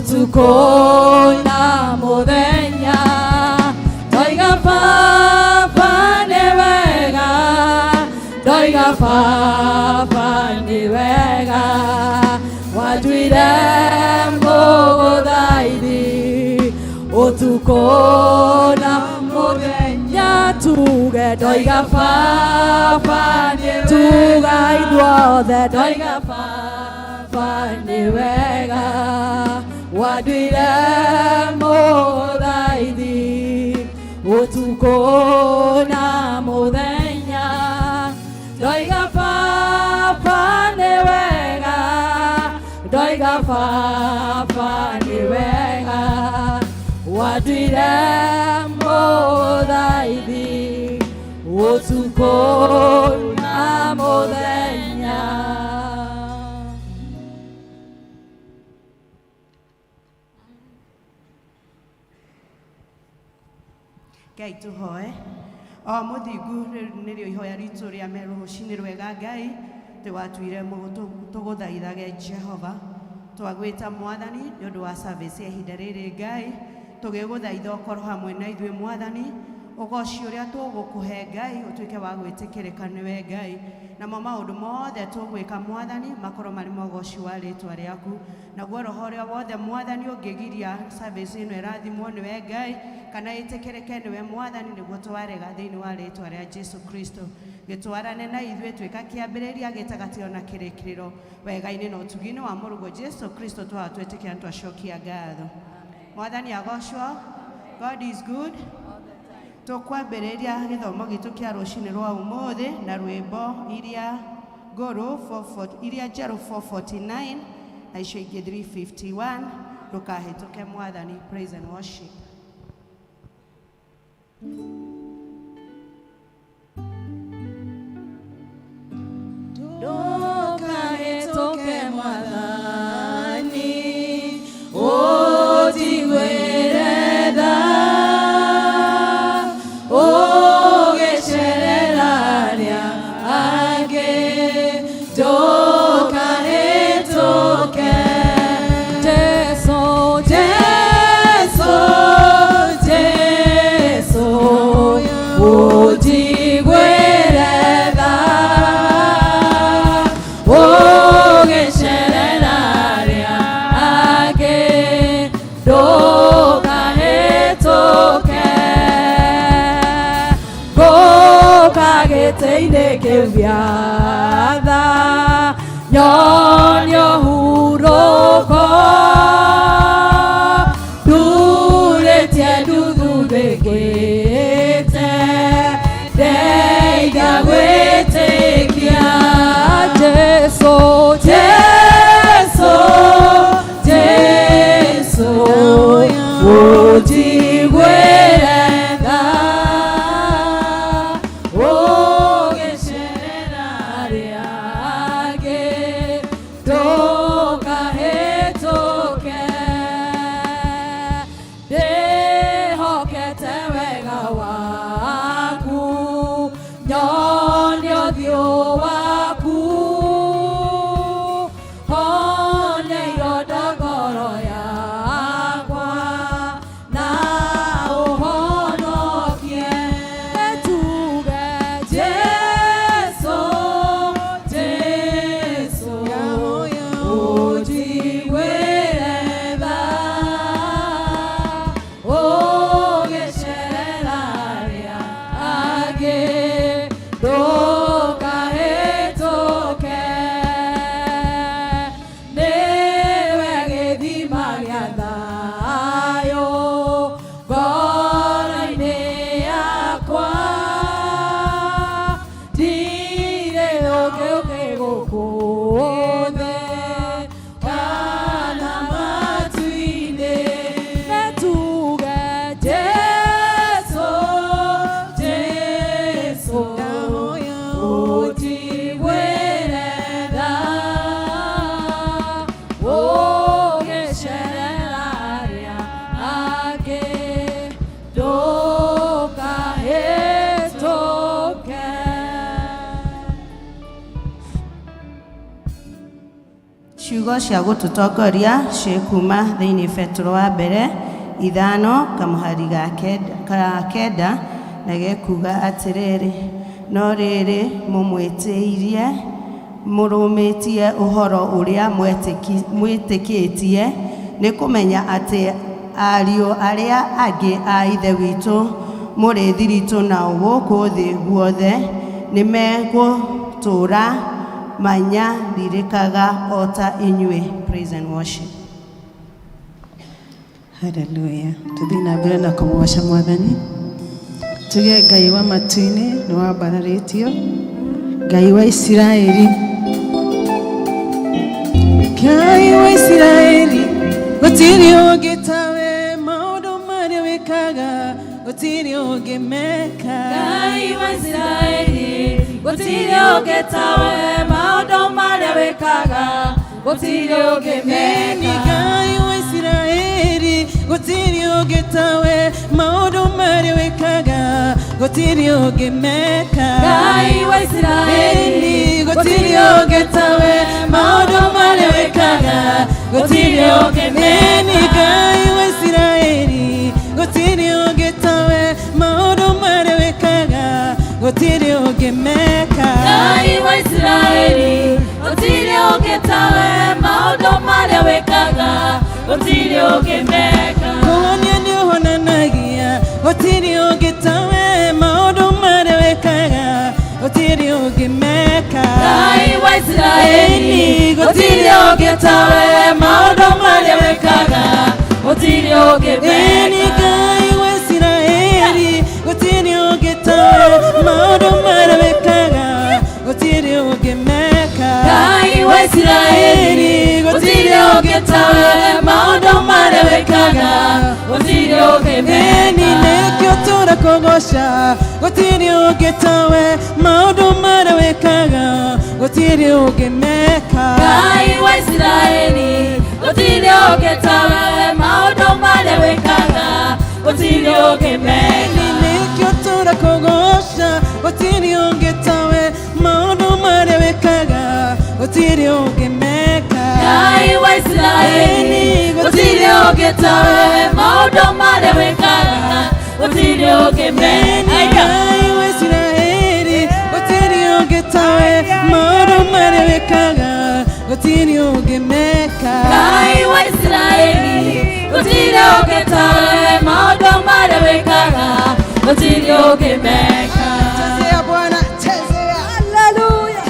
Otuko na modenya Doiga papa nevega Doiga papa nevega Wadwire mogodaidi Otuko na modenya Tuge doiga papa nevega Tuga idwode doiga papa nevega Wadwire modaidi Otuko na modenya Doiga papa nevega Doiga papa nevega Wadwire modaidi Otuko na modenya Ngai tuhoe o muthingu nirio ihoya ritu ria meruhocini rwega Ngai tiwatuire tuguthaithage Jehova twagwita mwathani ni undu wa service ya ihinda riri Ngai tugiguthaitha ukorwo hamwe na ithuĩ mwathani ugoci uria tugukuhe Ngai utuike wa gwitikirika niwe Ngai namo maundu mothe tugwika mwathani makorwo mari mogoci wa ritwa riaku naguo roho uria wothe mwathani ungigiria service ino irathimwo niwe Ngai kana itikirike niwe mwathani niguo twarega thiini wa ritwa ria Jesu Kristo gitwarane na ithuĩ twika kiambiriria gitagati ona kirikiriro wega-ini na utugi-ini wa murugo Jesu Kristo twatwitikia twacokia ngatho mwathani agocwo. God is good. Tukwambiriria githomo gitu kia rucini rwa umuthi na rwimbo iria nguru iria njeru 449 na icio ingi 351 rukahituke mwathani. Praise and worship. Rukahituke mwathani Teine que viada Nyonyo huroko Dure degete Deiga wete kia Jeso Jeso Jeso Uji werega ciugo cia gũtũtongoria ciĩkuma thĩinĩ Petro wa mbere 5:9 na gĩkuga atĩrĩrĩ, no rĩrĩ mũmwĩtĩirie mũrũmĩtie ũhoro ũrĩa mwĩtĩkĩtie nĩ kũmenya atĩ ariũ arĩa angĩ a Ithe witũ mũrĩ thiritũ nao gũkũ thĩ guothe nĩ megũtũũra manyathirĩkaga o ta inyuĩ. Praise and worship. Hallelujah. Tuthi na mbere na kũmũgoca Mwathani. Tuge Ngai wa matu-inĩ nĩ wambararĩtio, Ngai wa Isiraeli, Ngai wa Isiraeli, gũtirĩ ũngĩ tawe, maũndũ marĩa wĩkaga gũtirĩ ũngĩ meka. Ngai wa Isiraeli, gũtirĩ ũngĩ tawe, maũndũ marĩa wĩkaga gũtirĩ ũngĩ meka. Ngai wa Isiraeli, gũtirĩ ũngĩ tawe, maũndũ marĩa wĩkaga gũtirĩ ũngĩ meka. Ngai wa Isiraeli, gũtirĩ ũngĩ tawe, maũndũ marĩa wĩkaga gũtirĩ ũngĩ meka. Ngai wa Isiraeli, gũtirĩ ũngĩ tawe, maũndũ marĩa wĩkaga gũtirĩ ũngĩ meka. Ngai wa Isiraeli, gũtirĩ ũngĩ tawe, maũndũ marĩa wĩkaga gũtirĩ ũngĩ meka. Kũhonia nĩ ũhonanagia, gũtirĩ ũngĩ tawe, maũndũ marĩa wĩkaga gũtirĩ ũngĩ meka. Ngai wa Isiraeli, gũtirĩ ũngĩ tawe, maũndũ marĩa wĩkaga gũtirĩ ũngĩ meka. Ngai wa Isiraeli, gũtirĩ ũngĩ tawe, maũndũ marĩa wĩkaga gũtirĩ ũngĩ meka. Ngai wa Isiraeli, gũtirĩ ũngĩ tawe, maũndũ marĩa wĩkaga gũtirĩ ũngĩ meka. Nĩkĩo tũrakũgoca, gũtirĩ ũngĩ tawe, maũndũ marĩa wĩkaga gũtirĩ ũngĩ meka. Ngai wa Isiraeli, gũtirĩ ũngĩ tawe, maũndũ marĩa wĩkaga gũtirĩ ũngĩ meka. Nĩkĩo tũrakũgoca, gũtirĩ ũngĩ tawe, maũndũ marĩa wĩkaga gũtirĩ ũngĩ meka. Ngai wa Isiraeli, gũtirĩ ũngĩ tawe, maũndũ marĩa wĩkaga gũtirĩ ũngĩ meka. Ngai wa Isiraeli, gũtirĩ ũngĩ tawe, maũndũ marĩa wĩkaga gũtirĩ ũngĩ meka. Ngai wa Isiraeli, gũtirĩ ũngĩ tawe, maũndũ marĩa wĩkaga gũtirĩ ũngĩ meka. Chezea Bwana, chezea. Hallelujah.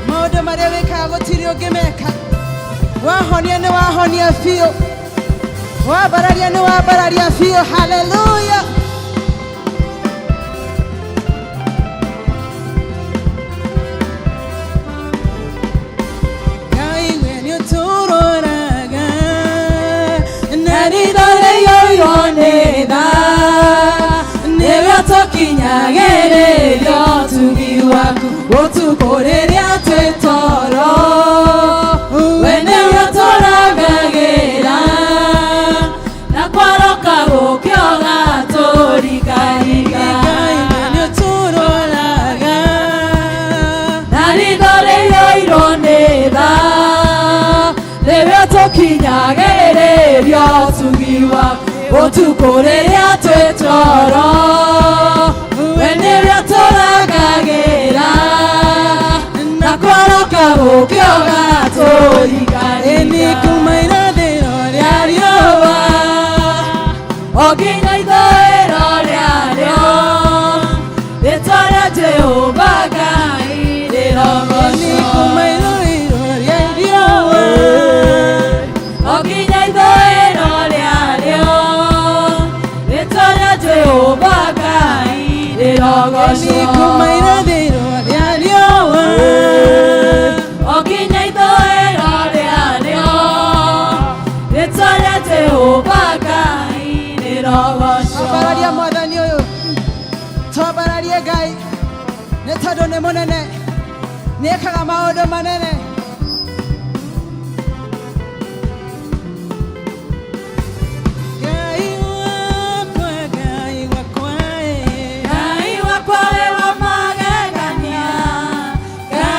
Maũndũ marĩa wĩkaga gũtirĩ ũngĩ meka. Wahonia nĩ wahonia biũ, wambararia nĩ wambararia biũ. Hallelujah. Ngai we nĩ ũtũroraga, na ritho rĩiyũirwo nĩ tha, nĩguo tũkinyagĩrĩrio ũtugi waku ũtukũ rĩrĩa twĩ toro. We nĩwe tũrangagĩra na kwaroka gũkĩoga tũrigariga. Ngai we nĩ ũtũroraga, na ritho rĩiyũirwo nĩ tha, nĩguo tũkinyagĩrĩrio ũtugi waku ũtukũ rĩrĩa twĩ toro. We nĩwe tũrangagĩra na kwaroka gũkĩoga tũrigariga. kuma irathĩro rĩa riũa o nginya ithũĩro rĩarĩo, rĩtwa rĩa Jehova Ngai rĩrogocwo. kuma irathĩro rĩa riũa, o nginya ithũĩro rĩarĩo, rĩtwa rĩa Jehova Ngai rĩrogocwo. kuma irathĩro rĩa riũa, o nginya ithũĩro rĩarĩo, rĩtwa rĩa Jehova Ngai rĩrogocwo. twambararia Mwathani ũyũ, twambararie Ngai nĩ tondũ nĩ mũnene, nĩekaga maũndũ manene. Ngai wakwa, Ngai wakwa, Ngai wakwa we wa magegania, Ngai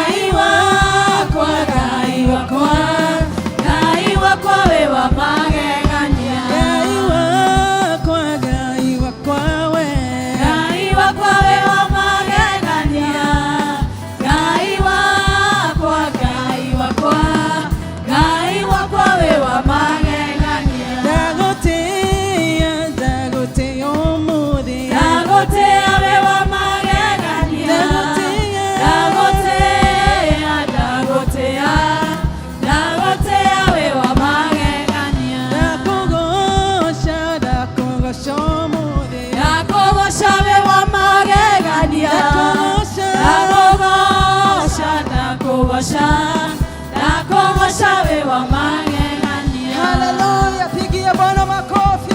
kongosha we wa magegania. Haleluya, pigia Bwana makofi.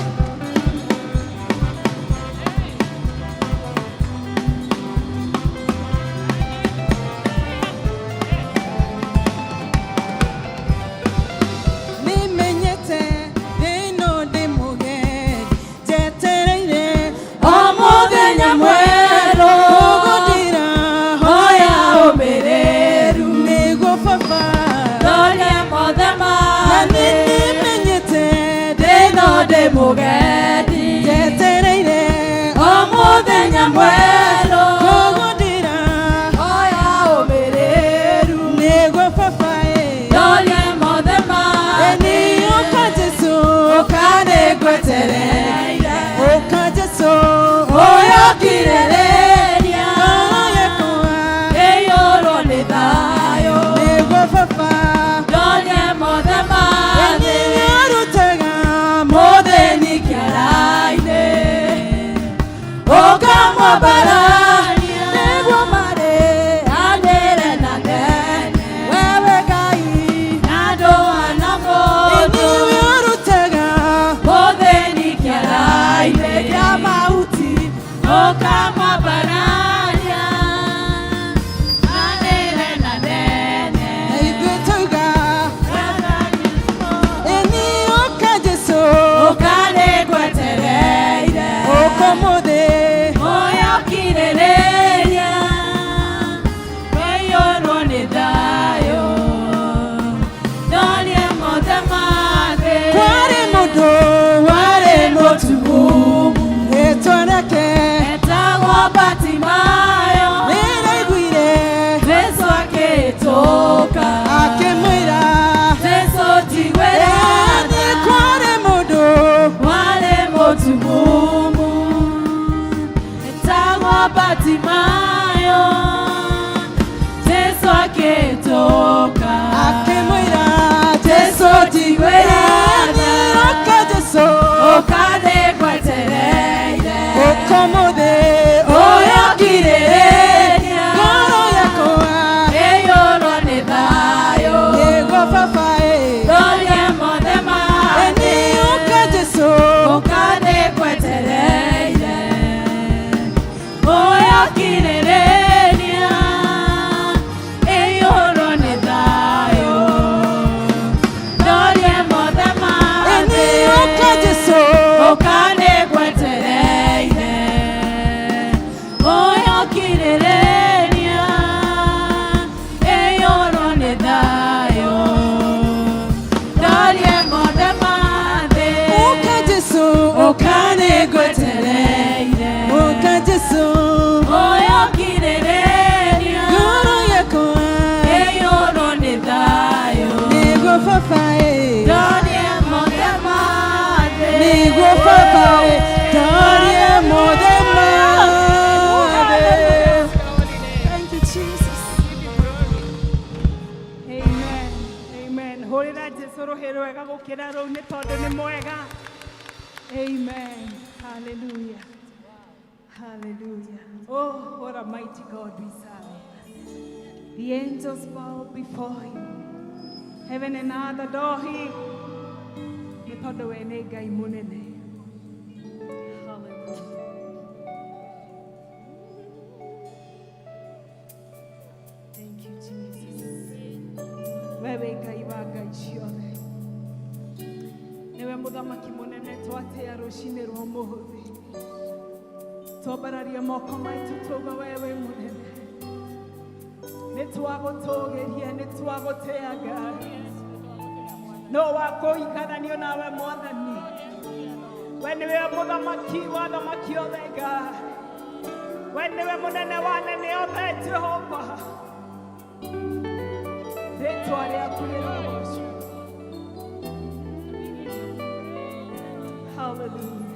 Mugedi jetereire omuthenya mwelo kugundira oya umireru niguo babae dolie mothe eni uka Jesu ukanigwetereire uka Jesu uyokirireria yakwa iyurwo ni thayo niguo baba dolie mothe eni arutaga mutheni kiara-ini ukamwambarania niguo marĩ anĩre na nene wewe Ngai na ndũhana mũndũ eni arutaga mutheni kiara-ini kĩa mahuti ukamwambarania anĩre na nene ithuĩ tauga eni uka Jesu ukanigwetereire ũkũmũthĩ uyokirireria wĩiyũrwo nĩ thayũ ndonie mothe mathĩ kwarĩ mũndũ warĩ mũtumumu rĩtwa rĩake etagwo Batimayo nĩraiguire Jesũ akĩhĩtũka akĩmwĩra Jesũ ndigwĩra eni kwarĩ mũndũ warĩ mũtumumu etagwo Batimayo Jesũ akĩhĩtũka akĩmwĩra Jesũ ndigwĩra eni ũka Jesu ũkanigwetereire ũkũmũthĩ ũyokirĩrĩria ngoro yakwa ĩiyũrwo nĩ thayũ nĩguo babae ndonie mothe mathĩ eni ũka Jesu ũkanigwetereire ũyokirĩrĩria ĩiyũrwo nĩ thayũ ndonie mothe eni mathĩ ũka Jesu ũkanigwetereire ũyokirĩrĩria ĩiyũrwo nĩ thayũ ndonie mothe mathĩ ũka Jesu ũkanigwetereire ũka Jesu ũyokirĩrĩria ngoro yakwa ĩiyũrwo nĩ thayũ nĩguo babae ndonie mothe mathĩ nĩguo babae ndonie mothe mathĩ. Thank you, Jesus. Amen. Amen. Hũrĩra Jesũ rũhĩ rwega gũkĩra rũu nĩ tondũ nĩ mwega. Amen. Hallelujah. Hallelujah. Oh, what a mighty God we serve. The angels bow before him. Heaven and earth adore him. Nĩ tondũ we nĩ Ngai mũnene. Hallelujah. Thank you, Jesus. Wewe Ngai wa Ngai ciothe. Niwe mũthamaki mũnene twatĩa rũcinĩ rwa ũmũthĩ. Twambararia moko maitũ tuga wewe mũnene. Nĩ twagũtũgĩria, nĩ twagũtĩa Ngai. No wa kũigananio nawe Mwathani. We niwe mũthamaki wa thamaki othe Ngai. We niwe mũnene wa anene othe Jehova. Rĩtwa rĩaku rĩrogocwo. Hallelujah.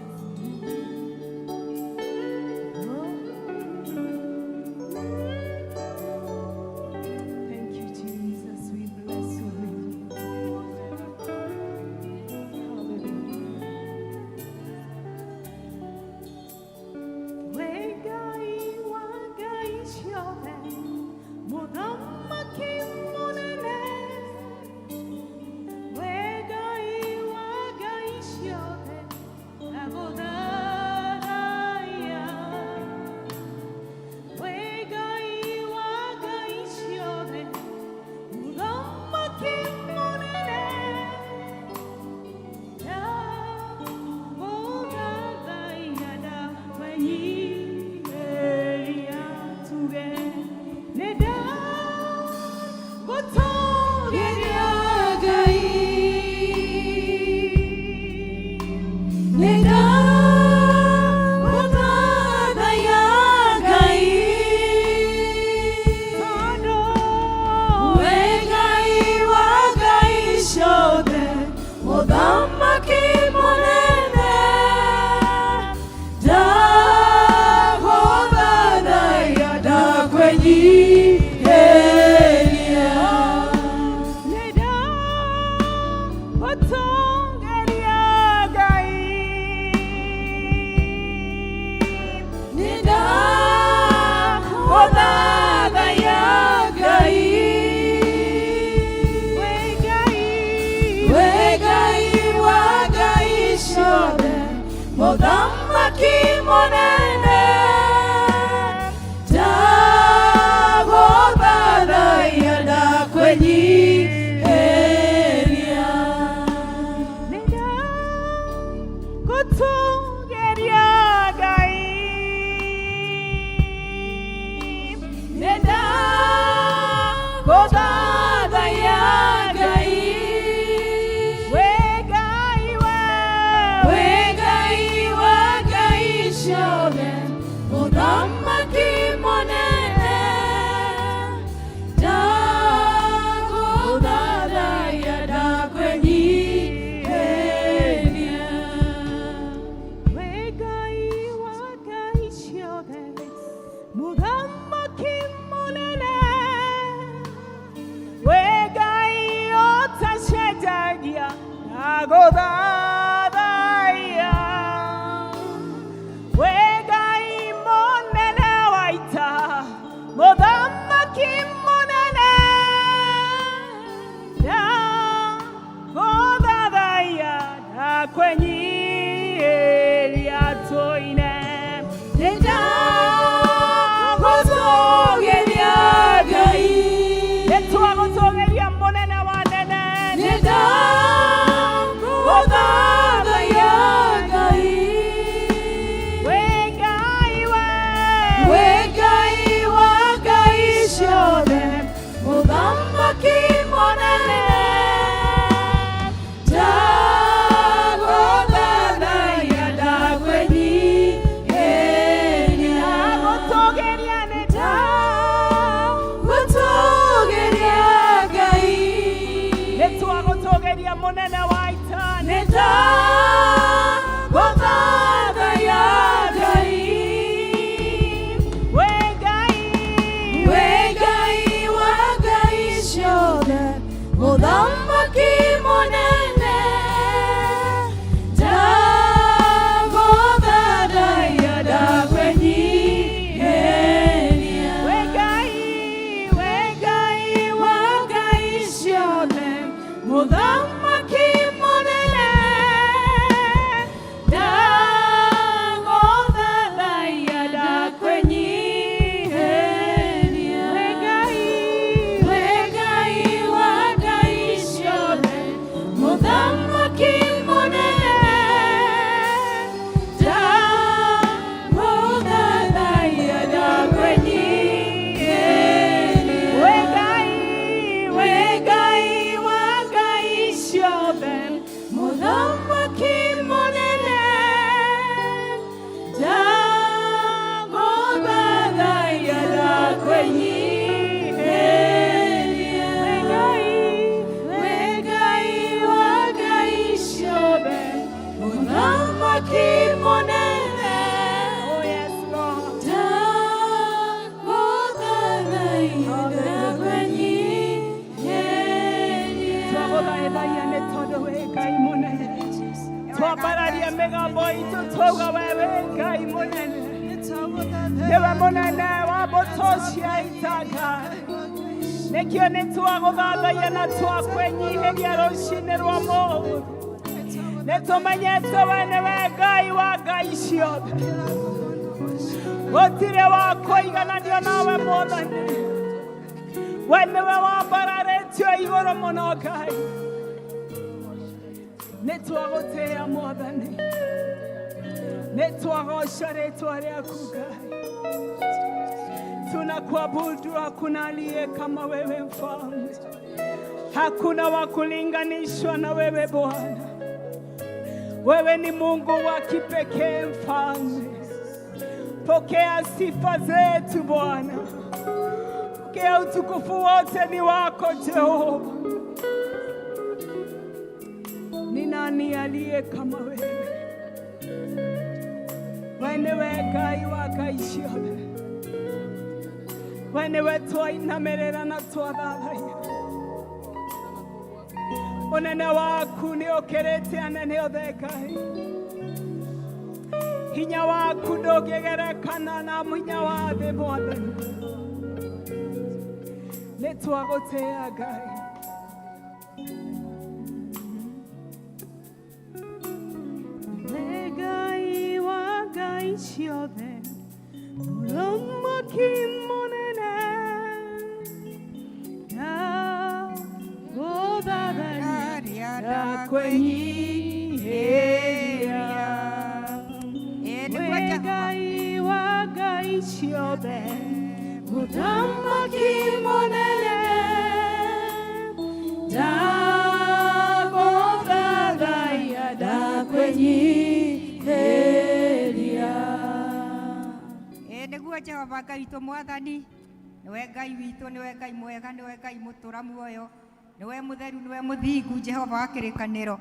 Thank you, Jesus. We bless you. Hallelujah. We Ngai wa Ngai ciothe, mũthamaki Muthamaki munene ndagũthathaiya ndakwĩnyihĩria nĩndagũtũũgĩria Ngai nĩndagũthathaiya Ngai wĩ Ngai wa ngai ciothe Muthamaki munene ndagũthathaiya ndakwĩnyihĩria nĩndagũtũũgĩria Ngai nĩndagũthathaiya Ngai wĩ Ngai wa ngai ciothe Muthamaki munene ndagũthathaiya ndakwĩnyihĩria wĩ Ngai wa ngai ciothe Muthamaki munene wĩ Ngai ũtacenjagia ndagũthathaiya wĩ Ngai mũnene wa ita Muthamaki munene ndagũthathaiya ndakwĩnyihĩria tũine nĩndagũtũũgĩria Ngai nĩtwagũtũũgĩria mũnene wa nene nĩndagũthathaiya Ngai wĩ Ngai wa ngai ciothe Muthamaki munene ndagũthathaiya ndakwĩnyihĩria ndagũtũũgĩria Ngai nĩtwagũtũũgĩria mũnene wa ita nĩndagũthathaiya Ngai wĩ Ngai wa ngai ciothe Muthamaki munene ndagũthathaiya ndakwĩnyihĩria wĩ Ngai wa ngai ciothe Muthamaki munene ndagũthathaiya ndakwĩnyihĩria wĩ Ngai wa ngai ciothe Muthamaki munene ndagũthathaiya ndakwĩnyihĩria wĩ Ngai wa ngai ciothe Muthamaki munene ndagũthathaiya ndakwĩnyihĩria wĩ Ngai wa ngai ciothe Muthamaki munene oh yes Lord ndagũthathaiya ndakwĩnyihĩria twagũthaithaia nĩ tondũ wĩ Ngai mũnene twambararia mĩgambo itũ twauga we wĩ Ngai mũnene nĩwe mũnene wa mbũtũ cia ita Ngai nĩkĩo nĩtwagũthathaiya na twakwĩnyihĩria rũcinĩ rwa mũthĩ nĩtũmenyete we nĩwe Ngai wa ngai ciothe gũtirĩ wa kũigananio nawe Mwathani we nĩwe wambararĩtio igũrũ mũno Ngai nĩtwagũtĩĩa Mwathani nĩtwagoca rĩtwa rĩaku Ngai tunakuabudu hakuna aliye kama wewe mfalme hakuna wa kulinganishwa na wewe Bwana wewe ni Mungu wa kipekee mfalme pokea sifa zetu Bwana pokea utukufu wote ni wako Jehova Ni nani aliye kama wewe? Wewe Ngai wa Ngai ciothe, we nĩwe twainamerera na twathathaiya. Ũnene waku nĩ ũkĩrĩte anene othe Ngai. Hinya waku ndũngĩgerekana na hinya wa thĩ Mwathani. Nĩ twagũtĩĩa Ngai. Ngai wa Ngai ciothe, Mũthamaki mũnene, ndagũthaithagia ndakwĩnyihĩria. Ngai wa Ngai ciothe, Mũthamaki mũnene, ndagũthaithagia ndakwĩnyihĩria. Nĩguo Jehova Ngai witũ Mwathani, nĩwe Ngai witũ, nĩwe Ngai mwega, nĩwe Ngai mũtũra muoyo, nĩwe mũtheru, nĩwe mũthingu, Jehova wa kĩrĩkanĩro.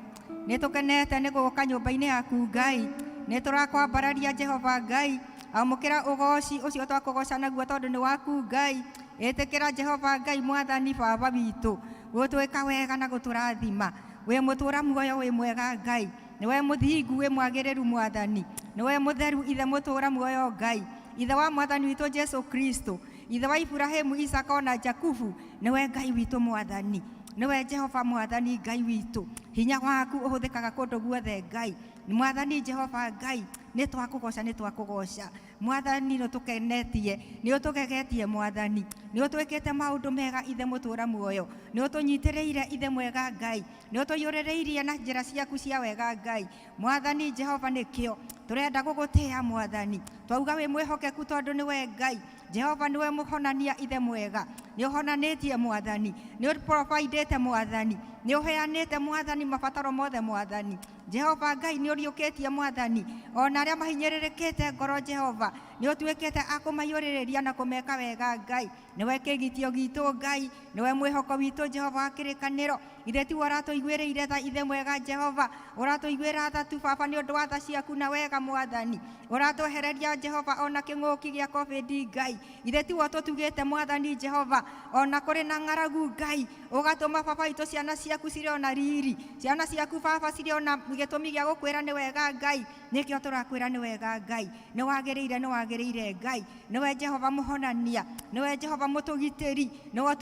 Nĩtũkenete nĩ gũka nyũmba-inĩ yaku Ngai, nĩtũrakwambararia Jehova Ngai, amũkĩra ũgoci ũcio twakũgoca naguo tondũ nĩ waku Ngai. Ĩtĩkĩra Jehova Ngai Mwathani Baba witũ gũtwĩka wega na gũtũrathima. Wĩ mũtũra muoyo, wĩ mwega Ngai, nĩwe mũthingu, wĩ mwagĩrĩru Mwathani, nĩwe mũtheru, ithe mũtũra muoyo Ngai, ithe wa Mwathani witũ Jesu Kristo, ithe wa Ibrahimu, Isaka na Jakubu, nĩwe Ngai witũ Mwathani, nĩwe Jehova Mwathani Ngai witũ. Hinya waku ũhũthĩkaga kũndũ guothe Ngai. Mwathani Jehova Ngai, nĩtwakũgoca Mwathani, nĩtũkenetie, nĩũtũgegetie Mwathani, nĩũtwĩkĩte maũndũ mega ithe mũtũra muoyo, nĩũtũnyitĩrĩire ithe mwega Ngai, nĩũtũiyũrĩrĩirie na njĩra ciaku cia wega Ngai. Mwathani Jehova, nĩkĩo tũrenda gũgũtĩĩa Mwathani, twauga wĩ mwĩhokeku tondũ nĩwe Ngai. Jehova nĩwe mũhonania ithe mwega, nĩũhonanĩtie Mwathani, nĩũprovidĩte Mwathani, nĩũheanĩte Mwathani mabataro mothe Mwathani. Jehova Ngai nĩũriũkĩtie Mwathani, ona arĩa mahinyĩrĩrĩkĩte ngoro Jehova, nĩũtuĩkĩte akũmaiyũrĩrĩria na kũmeka wega Ngai. Nĩwe kĩgitio gitũ Ngai, nĩwe mwĩhoko witũ Jehova wa kĩrĩkanĩro. Ithe tiwe ũratũiguĩrĩire tha ithe mwega Jehova, ũratũiguĩra tha tu Baba nĩ ũndũ wa tha ciaku na wega Mwathani. Ũratwehereria Jehova ona kĩng'ũki gĩa COVID Ngai. Ithe tiwe tũtugĩte Mwathani Jehova, ona kũrĩ na ng'aragu Ngai, ũgatũma Baba witũ ciana ciaku cirĩ ona riri, ciana ciaku Baba cirĩ ona gĩtũmi gĩa gũkwĩra nĩ wega Ngai. Nĩkĩo tũrakwĩra nĩ wega Ngai, nĩwagĩrĩire Ngai, nĩwe Jehova mũhonania, nĩwe Jehova mũtũgitĩri, nĩwe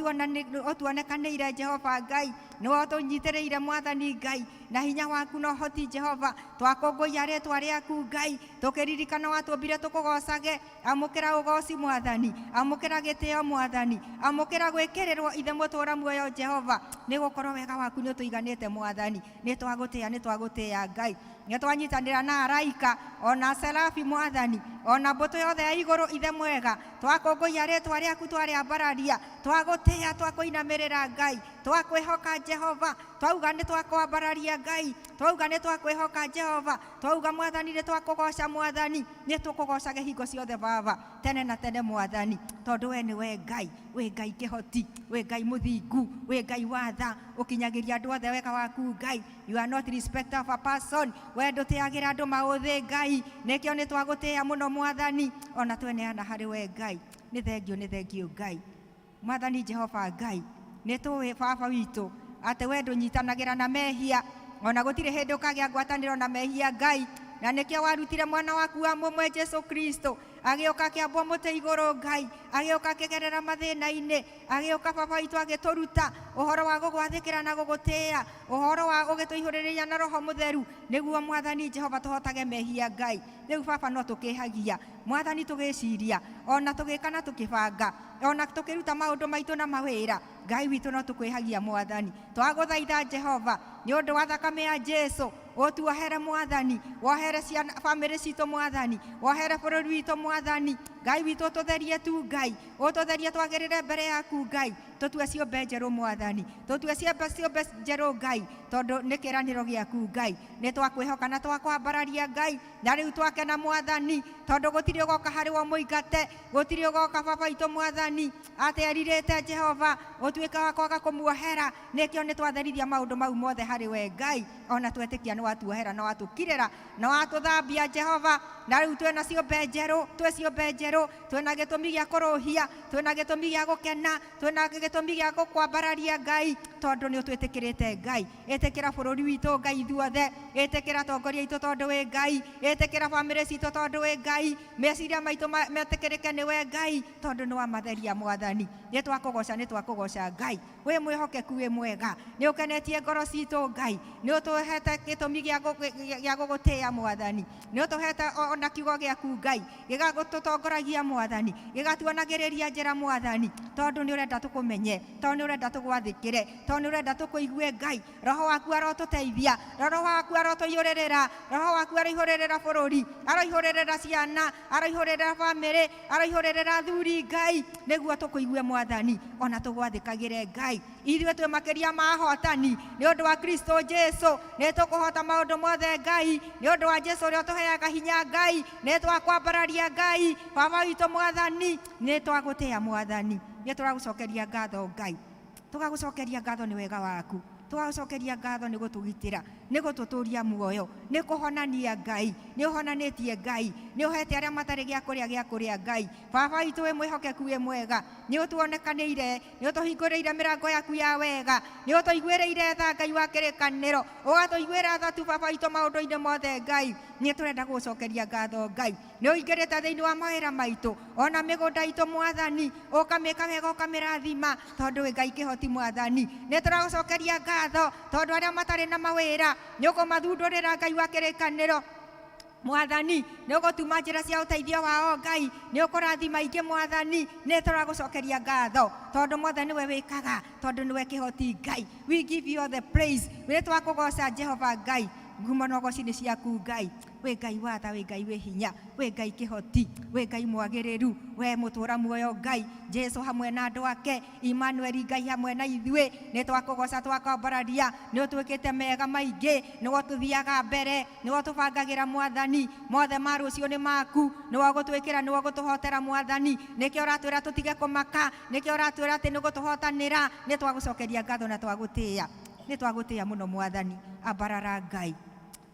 ũtuonekanĩire Jehova Ngai, nĩwe ũtũnyitĩrĩire Mwathani Ngai, na hinya waku na ũhoti Jehova. Twakũngũiya rĩĩtwa rĩaku Ngai, tũkĩririkana watũmbire tũkũgocage. Amũkĩra ũgoci Mwathani, amũkĩra gĩtĩo Mwathani, amũkĩra gwĩkĩrĩrwo ithe mũtũra muoyo Jehova, nĩgũkorwo wega waku nĩũtũiganĩte Mwathani. Nĩtwagũtĩĩa Ngai, nĩtwanyitanĩra na araika ona serafi Mwathani, ona mbũtũ yothe ya igũrũ ithe mwega, twakũngũiya rĩĩtwa rĩaku, twarĩambararia, twagũtĩĩa, twakũinamĩrĩra Ngai, twakwĩhoka Jehova, twauga nĩtwakwambararia Ngai, twauga nĩtwakwĩhoka Jehova, twauga Mwathani nĩtwakũgoca Mwathani, nĩtũkũgocage hingo ciothe Baba, tene na tene Mwathani, tondũ we nĩwe Ngai, wĩ Ngai kĩhoti, wĩ Ngai mũthingu, wĩ Ngai wa tha, ũkinyagĩria andũ othe wega waku Ngai. You are not respecter of a person, we ndũtĩagĩra andũ maũthĩ Ngai, nĩkĩo nĩtwagũtĩĩa mũno Mwathani, ona tweneana harĩ we Ngai. Nĩ thengio Ngai. Mwathani Jehova Ngai, nĩtũĩ Baba witũ atĩ we ndũnyitanagĩra na mehia, ona gũtirĩ hĩndĩ ũkagĩa ngwatanĩro na mehia Ngai, na nĩkĩo warutire mwana waku wa mũmwe Jesu Kristo, agĩũka akĩambwo mũtĩ igũrũ Ngai, agĩũka akĩgerera mathĩna-inĩ, agĩũka Baba witũ agĩtũruta ũhoro wa gũgwathĩkĩra na gũgũtĩĩa, ũhoro wa ũgĩtũihũrĩrĩria na Roho Mũtheru, nĩguo Mwathani Jehova tũhotage mehia Ngai. Rĩu Baba no tũkĩhagia Mwathani, tũgĩciria ona tũgĩka na tũkĩbanga, ona tũkĩruta maũndũ maitũ na mawĩra Ngai witũ, no tũkwĩhagia Mwathani. Twagũthaitha Jehova nĩ ũndũ wa thakame ya Jesu, ũtuohere Mwathani, wohere ciana, bamĩrĩ citũ Mwathani, wohere bũrũri witũ Mwathani, Ngai witũ tũtherie tu Ngai, ũtũtherie twagĩrĩre mbere yaku Ngai, tũtue ciũmbe njerũ Mwathani, tũtue ciũmbe njerũ Ngai, tondũ nĩ kĩĩranĩro gĩaku Ngai, nĩ twakwĩhoka na twakwambararia Ngai, na rĩu twakena Mwathani, tondũ gũtirĩ ũgoka harĩ wo mũingate, gũtirĩ ũgoka baba witũ Mwathani atĩ erirĩte Jehova ũtuĩke wa kwaga kũmuohera, nĩkĩo nĩ twatherithia maũndũ mau mothe harĩ we Ngai, ona twetĩkia nĩ watuohera na watũkirĩra na watũthambia Jehova, na rĩu twĩna ciũmbe njerũ, twĩ ciũmbe njerũ, twĩna gĩtũmi gĩa kũrũhia, twĩna gĩtũmi gĩa gũkena, twĩna gĩtũmi gĩa gũkwambararia Ngai, tondũ nĩ ũtwĩtĩkĩrĩte Ngai. Ĩtĩkĩra bũrũri witũ Ngai ithuothe, ĩtĩkĩra atongoria aitũ tondũ wĩ Ngai, ĩtĩkĩra bamĩrĩ citũ tondũ wĩ Ngai, meciria maitũ metĩkĩrĩke nĩ we Ngai, tondũ nĩ wamatheria Mwathani. Nĩ twakũgoca Ngai, wĩ mwĩhokeku, wĩ mwega, nĩ ũkenetie ngoro citũ Ngai, nĩ ũtũhete gĩtũmi gĩa gũgũtĩĩa Mwathani, nĩ ũtũhete ona kiugo gĩaku Ngai gĩgatũtongoragia Mwathani, gĩgatuonagĩrĩria njĩra Mwathani, tondũ nĩ ũrenda tũkũmenye, tondũ nĩ ũrenda tũgwathĩkĩre, tondũ nĩ ũrenda tũkũigue Ngai. Roho waku arotũteithia, roho waku arotũiyũrĩrĩra, roho waku aroihũrĩrĩra bũrũri, aroihũrĩrĩra ciana, aroihũrĩrĩra bamĩrĩ, aroihũrĩrĩra athuri Ngai, nĩguo tũkũigue Mwathani, ona tũgwathĩkagĩre Ngai. Ithuĩ twĩ makĩria ma ahotani nĩ ũndũ wa Kristo Jesu, nĩ tũkũhota maũndũ mothe Ngai, nĩ ũndũ wa Jesu ũrĩa ũtũheaga hinya Ngai, nĩ twakwambararia Ngai, baba witũ Mwathani, nĩ twagũtĩĩa Mwathani, nĩ tũragũcokeria ngatho Ngai, tũgagũcokeria ngatho nĩ wega waku, tũgagũcokeria ngatho nĩ gũtũgitĩra, nĩ gũtũtũria muoyo, nĩ kũhonania Ngai, nĩ ũhonanĩtie Ngai, nĩ ũhete arĩa matarĩ gĩa kũrĩa Ngai. Baba witũ wĩ mwĩhokeku, wĩ mwega, nĩ ũtuonekanĩire, nĩ ũtũhingũrĩire mĩrango yaku ya wega, nĩ ũtũiguĩrĩire tha Ngai wa kĩrĩkanĩro, ũgatũiguĩra tha tu baba witũ maũndũ-inĩ mothe Ngai. Nĩ tũrenda gũgũcokeria ngatho Ngai, nĩ ũingĩrĩte thĩinĩ wa mawĩra maitũ, ona mĩgũnda itũ Mwathani, ũkamĩka wega, ũkamĩrathima, tondũ wĩ Ngai kĩhoti Mwathani. Nĩ tũragũcokeria ngatho tondũ arĩa matarĩ na mawĩra nĩ ũkũmathundũrĩra Ngai wa kĩrĩkanĩro Mwathani, nĩ ũgũtuma njĩra cia ũteithio wao Ngai, nĩ ũkũrathima ingĩ Mwathani. Nĩ tũragũcokeria ngatho tondũ Mwathani we wĩkaga, tondũ nĩwe kĩhoti Ngai. We give you all the praise. Nĩ twakũgoca Jehova Ngai, ngumo na ũgoci-inĩ ciaku Ngai. We Ngai wa tha, we Ngai wĩ hinya, we Ngai kĩhoti, we Ngai mwagĩrĩru, we mũtũra muoyo Ngai, Jesu hamwe na andũ ake, Emmanuel Ngai hamwe na ithuĩ, nĩ twakũgoca twakwambararia, nĩ ũtwĩkĩte mega maingĩ, nĩ watũthiaga mbere, nĩ watũbangagĩra Mwathani, mothe ma rũciũ nĩ maku, nĩ wagũtwĩkĩra, nĩ wagũtũhotera Mwathani, nĩkĩo ũratwĩra tũtige kũmaka, nĩkĩo ũratwĩra atĩ nĩ gũtũhotanĩra. Nĩ twagũcokeria ngatho na twagũtĩĩa, nĩ twagũtĩĩa mũno Mwathani. Ambarara Ngai,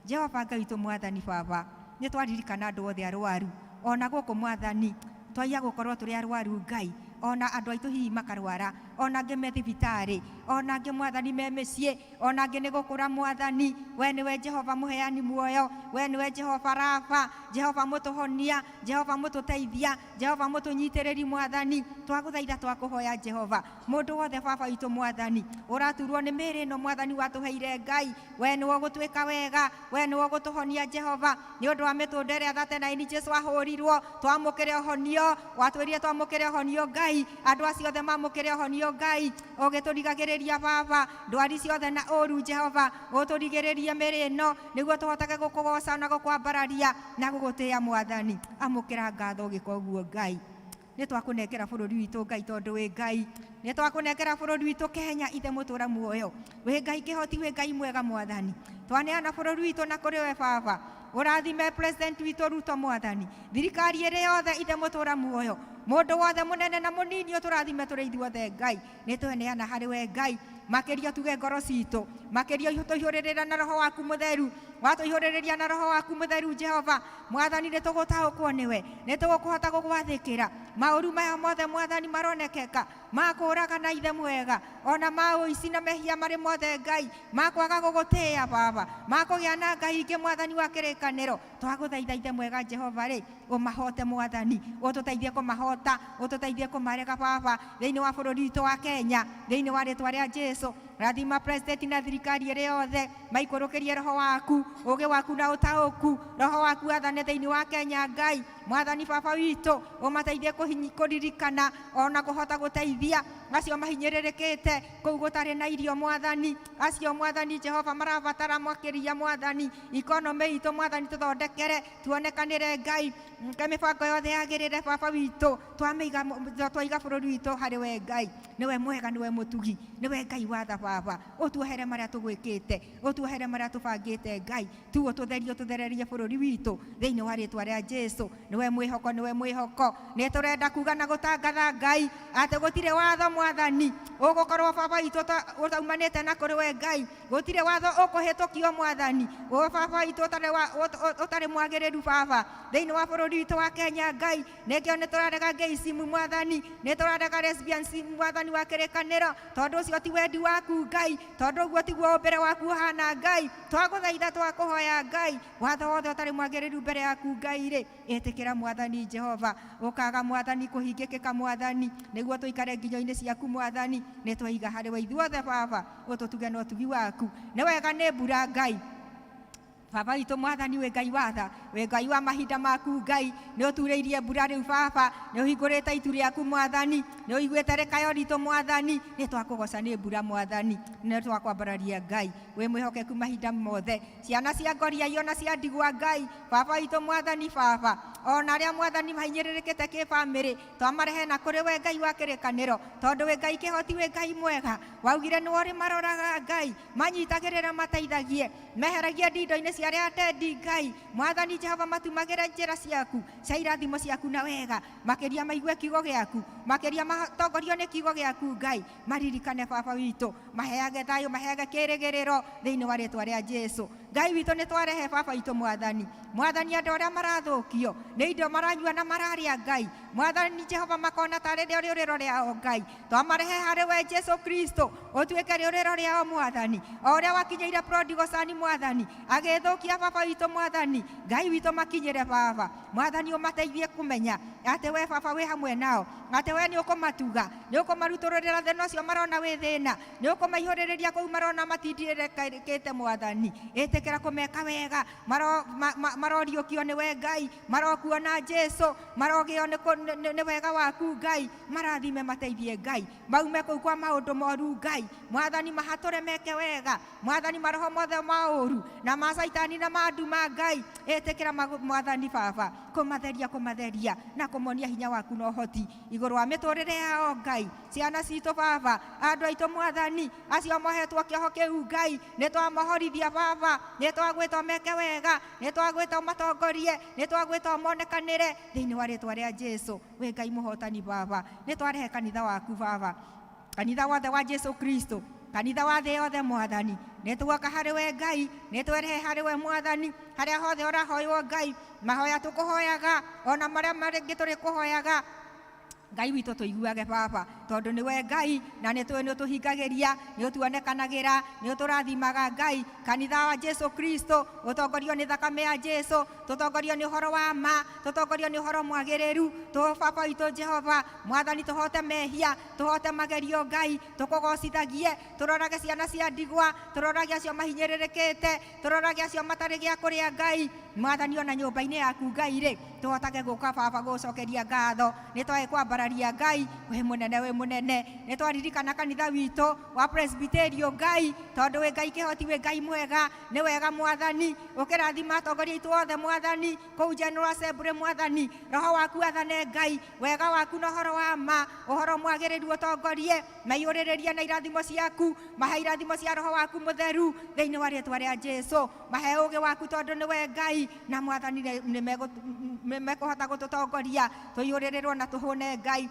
Jehova Ngai witũ Mwathani baba, nĩ twaririkana andũ othe arwaru, ona gũkũ Mwathani twaiya gũkorwo tũrĩ arwaru Ngai, ona andũ aitũ hihi makarwara, ona angĩ me thibitarĩ, ona angĩ Mwathani me mĩciĩ, ona angĩ nĩ gũkũra Mwathani. We nĩwe Jehova mũheani muoyo, we nĩwe Jehova Rafa, Jehova mũtũhonia, Jehova mũtũteithia, Jehova mũtũnyitĩrĩri Mwathani. Twagũthaitha twakũhoya Jehova, mũndũ wothe baba witũ Mwathani ũraturwo nĩ mĩĩrĩ ĩno Mwathani watũheire Ngai, we nĩwe ũgũtwĩka wega, we nĩwe ũgũtũhonia Jehova, nĩ ũndũ wa mĩtũnda ĩrĩa thatenaini Jesu ahũrirwo, twamũkĩre ũhonio, watwĩrire twamũkĩre ũhonio Ngai, andũ acio othe mamũkĩre ũhonio Ngai, ũgĩtũrigagĩrĩria baba ndwari ciothe na ũru Jehova, ũtũrigĩrĩrie mĩĩrĩ ĩno nĩguo tũhotage gũkũgoca na gũkwambararia na gũgũtĩĩa Mwathani. Amũkĩra ngatho ũgĩka ũguo Ngai. Nĩ twakũnengera bũrũri witũ Ngai, tondũ wĩ Ngai, nĩ twakũnengera bũrũri witũ Kenya, ithe mũtũra muoyo, wĩ Ngai kĩhoti, wĩ Ngai mwega Mwathani. Twaneana bũrũri witũ na kũrĩ we baba, ũrathime president witũ Ruto Mwathani, thirikari ĩrĩ yothe ithe mũtũra muoyo, mũndũ wothe mũnene na mũnini ũtũrathime tũrĩ ithuothe Ngai. Nĩ tweneana harĩ we Ngai, makĩria tuge ngoro citũ, makĩria tũihũrĩrĩra na roho waku mũtheru, watũihũrĩrĩria na roho waku mũtheru Jehova Mwathani, nĩ tũgũtaũkwo nĩwe, nĩ tũgũkũhota gũgwathĩkĩra maũru maya mothe Mwathani maronekeka, ma kũũraga na ithe mwega, ona ma ũici na mehia marĩ mothe Ngai, ma kwaga gũgũtĩĩa baba, ma kũgĩa na ngai ingĩ Mwathani wa kĩrĩkanĩro. Twagũthaitha ithe mwega Jehova rĩ, ũmahote Mwathani, ũtũteithie kũmahota, ũtũteithie kũmarega baba, thĩinĩ wa bũrũri witũ wa Kenya, thĩinĩ wa rĩtwa rĩa Jesu. Rathima president na thirikari ĩrĩ yothe, maikũrũkĩrie roho waku, ũũgĩ waku na ũtaũku, roho waku athane thĩinĩ wa Kenya Ngai. Mwathani baba witũ, ũmateithie kũririkana ona kũhota gũteithia acio mahinyererekete kou gutari na irio Mwathani, acio Mwathani Jehova marabatara mwakiria Mwathani, ikonomi itu Mwathani tuthondekere, tuonekanire Ngai, mibango yothe yagirire Baba witu, twaiga bururi witu hari we Ngai, niwe mwega, niwe mutugi, niwe Ngai wa tha Baba, utuohere maria tugwikite, utuohere maria tubangite Ngai, tu tuthererie bururi witu thiini wa ritwa ria Jesu, niwe mwihoko, ni turenda kuga na gutangatha Ngai ati gutire watho Mwathani ugukorwo Baba witu utaumanite na kuri we Ngai, gutire watho ukuhitukio Mwathani, Baba witu utari mwagiriru Baba thiini wa bururi witu wa Kenya Ngai, nikio ni turarega Ngai simu Mwathani, ni turarega lesbian simu Mwathani wa kirikaniro, tondu ucio ti wendi waku Ngai, tondu uguo tiguo umbere waku hana Ngai, twaguthaitha twakuhoya Ngai, watho wothe utari mwagiriru mbere yaku Ngai ri, itikira Mwathani Jehova, ukaga Mwathani kuhingikika Mwathani, niguo tuikare nginyo-ini ciaku Mwathani, ni twaiga hari we ithuothe Baba, ututuge no tugi waku, ni wega ni mbura Ngai, Baba witu Mwathani we Ngai watha, we Ngai wa mahinda maku Ngai, ni utureirie mbura riu Baba, ni uhingurite itu riaku Mwathani, ni uiguite rekayo ritu Mwathani, ni twakugoca ni mbura Mwathani, ni twakwambararia Ngai, we mwihokeku mahinda mothe, ciana cia ngoria iona cia ndigwa Ngai, Baba witu Mwathani Baba, ona aria Mwathani mahinyiririkite ki family, twamarehe na kuri we Ngai wa kirikaniro, tondu we Ngai kihoti, we Ngai mwega, waugire ni wori maroraga Ngai, manyitagirira mateithagie, meheragie ndindo-ini cia aria atendi Ngai, Mwathani Jehova matumagire njira ciaku, cia irathimo ciaku na wega, makiria maigue kiugo giaku, makiria matongorio ni kiugo giaku Ngai, maririkane Baba witu, maheage thayo, maheage kirigiriro thiini wa ritwa ria Jesu. Ngai witu ni twarehe Baba witu Mwathani, Mwathani andu aria marathukio ni indo maranyua na mararia Ngai, Mwathani Jehova makona tari riuriro riao Ngai, twamarehe hari we Jesu Kristo, utuike riuriro riao Mwathani, oria wakinyeire prodigal son Mwathani, agithukia Baba witu Mwathani, Ngai witu makinyire Baba, Mwathani umateithie kumenya ati we Baba wi hamwe nao, ati we ni ukumatuga, ni ukumarutururira thina ucio marona wi thina, ni ukumaihuririria kou marona matindirekete Mwathani, itikira kumeka wega, maroriukio ni we Ngai, marokuona Jesu, marogio ni wega waku Ngai, marathime mateithie Ngai, maume kou kwa maundu moru Ngai, Mwathani mahature meke wega, Mwathani maroho mothe mauru na masaitani na manduma Ngai, itikira Mwathani Baba kumatheria na kumonia hinya waku no hoti iguru wa miturire yao Ngai, ciana citu Baba, andu aitu Mwathani acio mohetwo kioho kiu Ngai, ni twamahorithia Baba, ni twagwitwo meke wega, ni twagwitwo matongorie, ni twagwitwo monekanire thiini wa ritwa ria Jesu, we Ngai muhotani Baba, ni twarehe kanitha waku Baba, kanitha wothe wa Jesu Kristo, kanitha wa thĩ yothe Mwathani, ni tuoka hari we Ngai, ni twerehe hari we Mwathani, haria hothe urahoywo Ngai, mahoya tukuhoyaga, ona maria maringi turi kuhoyaga Ngai witu tuiguage Baba, tondu ni we Ngai na ni tuhingagiria, ni utuonekanagira, ni uturathimaga Ngai, kanitha wa Jesu Kristo utongorio ni thakame ya Jesu, tutongorio ni uhoro wa ma, tutongorio ni uhoro mwagiriru, tu Baba witu Jehova Mwathani, tuhote mehia, tuhote magerio Ngai, tukugocithagie, turorage ciana cia ndigwa, turorage acio mahinyiririkite, turorage acio matari gia kuria Ngai, Mwathani ona nyumba-ini yaku Ngai ri, tuhotage guka Baba gucokeria ngatho, ni twae kwambararia Ngai, we munene, ni twaririkana kanitha witu wa Presbyterio Ngai, tondu we Ngai kihoti, we Ngai mwega, ni wega Mwathani, ukirathima atongoria itu othe Mwathani, kou General Assembly Mwathani, roho waku athane Ngai, wega waku na uhoro wa ma, uhoro mwagiriru utongorie, maiyuriririe na irathimo ciaku, mahe irathimo cia roho waku mutheru thiini wa ritwa ria Jesu, mahe ugi waku tondu ni we Ngai, na Mwathani ni mekuhota gututongoria, tuiyuririrwo na tuhune Ngai,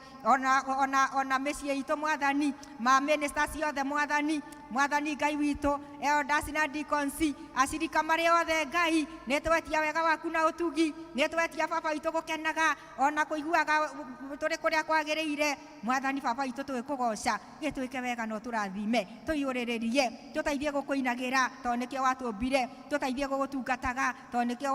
ona micii itu Mwathani, ma ministers ciothe Mwathani, Mwathani Ngai witu, elders na deacons, acirika mari othe Ngai, ni twetia wega waku na utugi, ni twetia Baba witu gukenaga, ona kuiguaga turi kuria kwagiriire, Mwathani Baba witu twikugoca, gituike wega no turathime, tuiyuriririe, tuteithie gukuinagira, tondu nikio watumbire, tuteithie gugutungataga, tondu nikio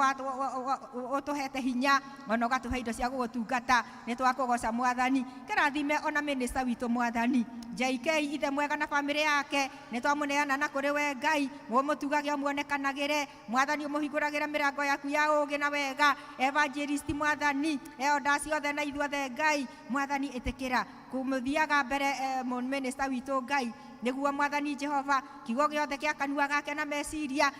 utuhete hinya, ona ugatuhe indo cia gugutungata, ni twakugoca Mwathani, kirathime ona minister witu Mwathani, JK ithe mwega na family yake, nitwamuneana na kuri we Ngai mumutugagia muonekanagire mwathani umuhinguragira mirango yaku ya ugi na wega evangelist mwathani eoda ciothe na ithuothe Ngai mwathani itikira kumuthiaga mbere minister witu Ngai niguo mwathani Jehova kiugo giothe kia kanua gake na meciria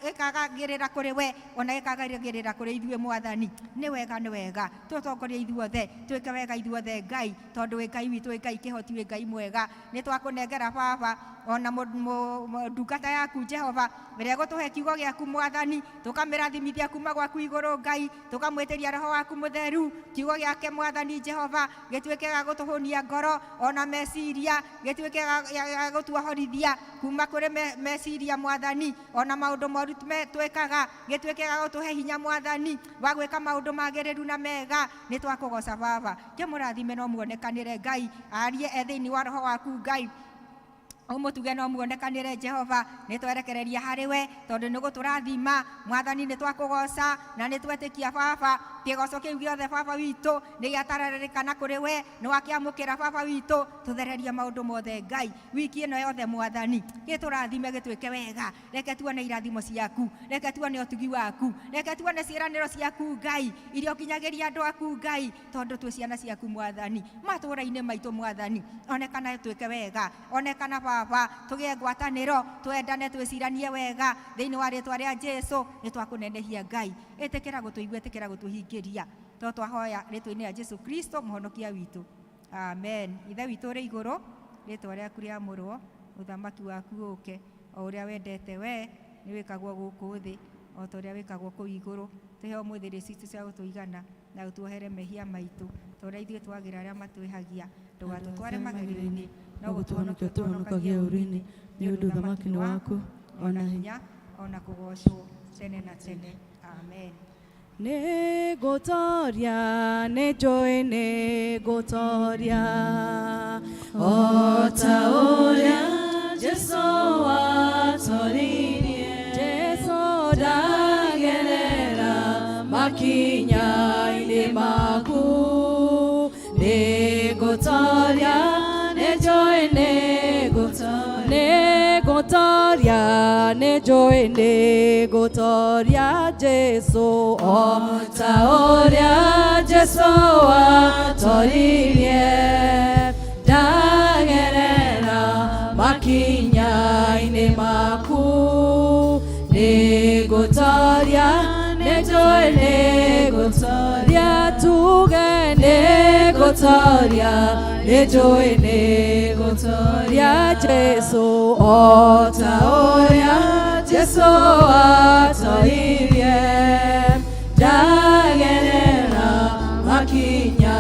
ikagagirira kuri we ona ikagagirira kuri ithuĩ mwathani ni wega tutongoria ithuothe twike wega ithuothe Ngai tondu wi Ngai witu wi Ngai kihoti wi Ngai mwega ni twakunengera baba ona ndungata yaku Jehova mbere gutuhe kiugo giaku mwathani tukamirathimithia kuma gwaku iguru Ngai tukamwitiria roho waku mutheru kiugo giake mwathani Jehova gituike ga gutuhunia ngoro ona meciria gituike ga gutuahorithia kuma kuri meciria mwathani ona maundu moru twikaga gituike ga gutuhe hinya mwathani wa gwika maundu magiriru na mega ni twakugoca baba kimurathime no muonekanire Ngai arie ethiini wa roho waku Ngai umutuge no muonekanire Jehova nitwerekereria hari we tondu ni guturathima mwathani ni twakugoca na ni twetikia baba kigoco kiu giothe baba witu ni giatararikana kuri we ni wakiamukira baba witu tuthereria maundu mothe Ngai wiki ino yothe mwathani giturathime gitwike wega reke tuone irathimo ciaku reke tuone utugi waku reke tuone ciiraniro ciaku Ngai irio kinyagiria andu aku Ngai tondu twi ciana ciaku mwathani matura-ini maitu mwathani onekana twike wega onekana baba tugie ngwataniro twendane twiciranie wega thiini wa ritwa ria Jesu ni twakunenehia Ngai itikira gutuigua itikira gutuhingiria to twahoya ritwa-ini ya Jesu Kristo muhonokia witu amen. Ithe witu ri iguru ritwa riaku riamurwo uthamaki waku uke o uria wendete we ni wikagwo guku thi o ta uria wikagwo kuu iguru tuhe umuthi ricitu cia gutuigana na utuohere mehia maitu toria ithuĩ twagira aria matwihagia ndugatutware magerio-ini no gutuhonokia tuhonokagia ũru-ini ni undu uthamaki ni waku ona hinya ona kugocwo tene na tene amen. Negotoria, nejoy negotoria, otaoria, Jesu atorinie, Jesu dagerera, makinya ine maku, negotoria, nejoy negotoria. Negotoria, nejoy negotoria, Jesu otaoria, Jesu atoririe, dagerera, makinya ine maku, negotoria, nejoy negotoria, tuge negotoria, nejoy negotoria, Jesu otaoria, Jesu atoririe, dagerera, makinya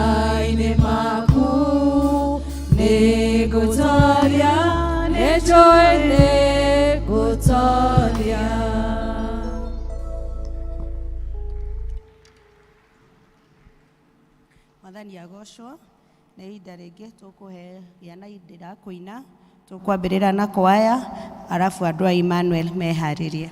ine maku, negotoria, nejoy negotoria. Mwathani agocwo na ihinda ringi tukuhe giana indira kuina tukwambirira na kwaya arafu andu a Emmanuel meharirie.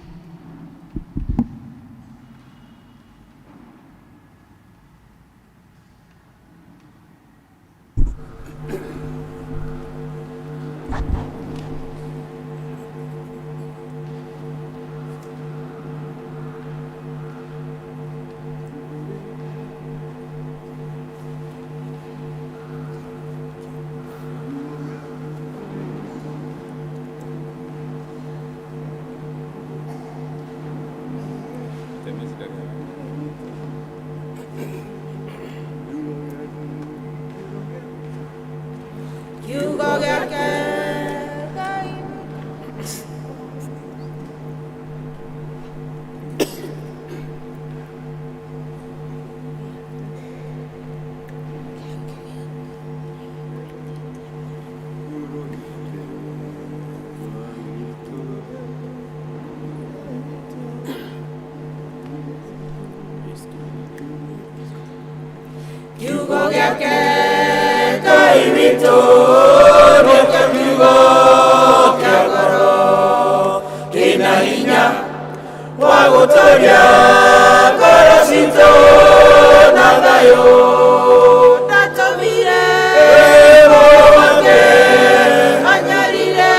Kiugo giake Ngai witũ nĩkĩo kiugo kĩa ngoro kĩna hinya wa gũtũũria ngoro citũ na thayũ. Ndatũmire Roho wake anyarire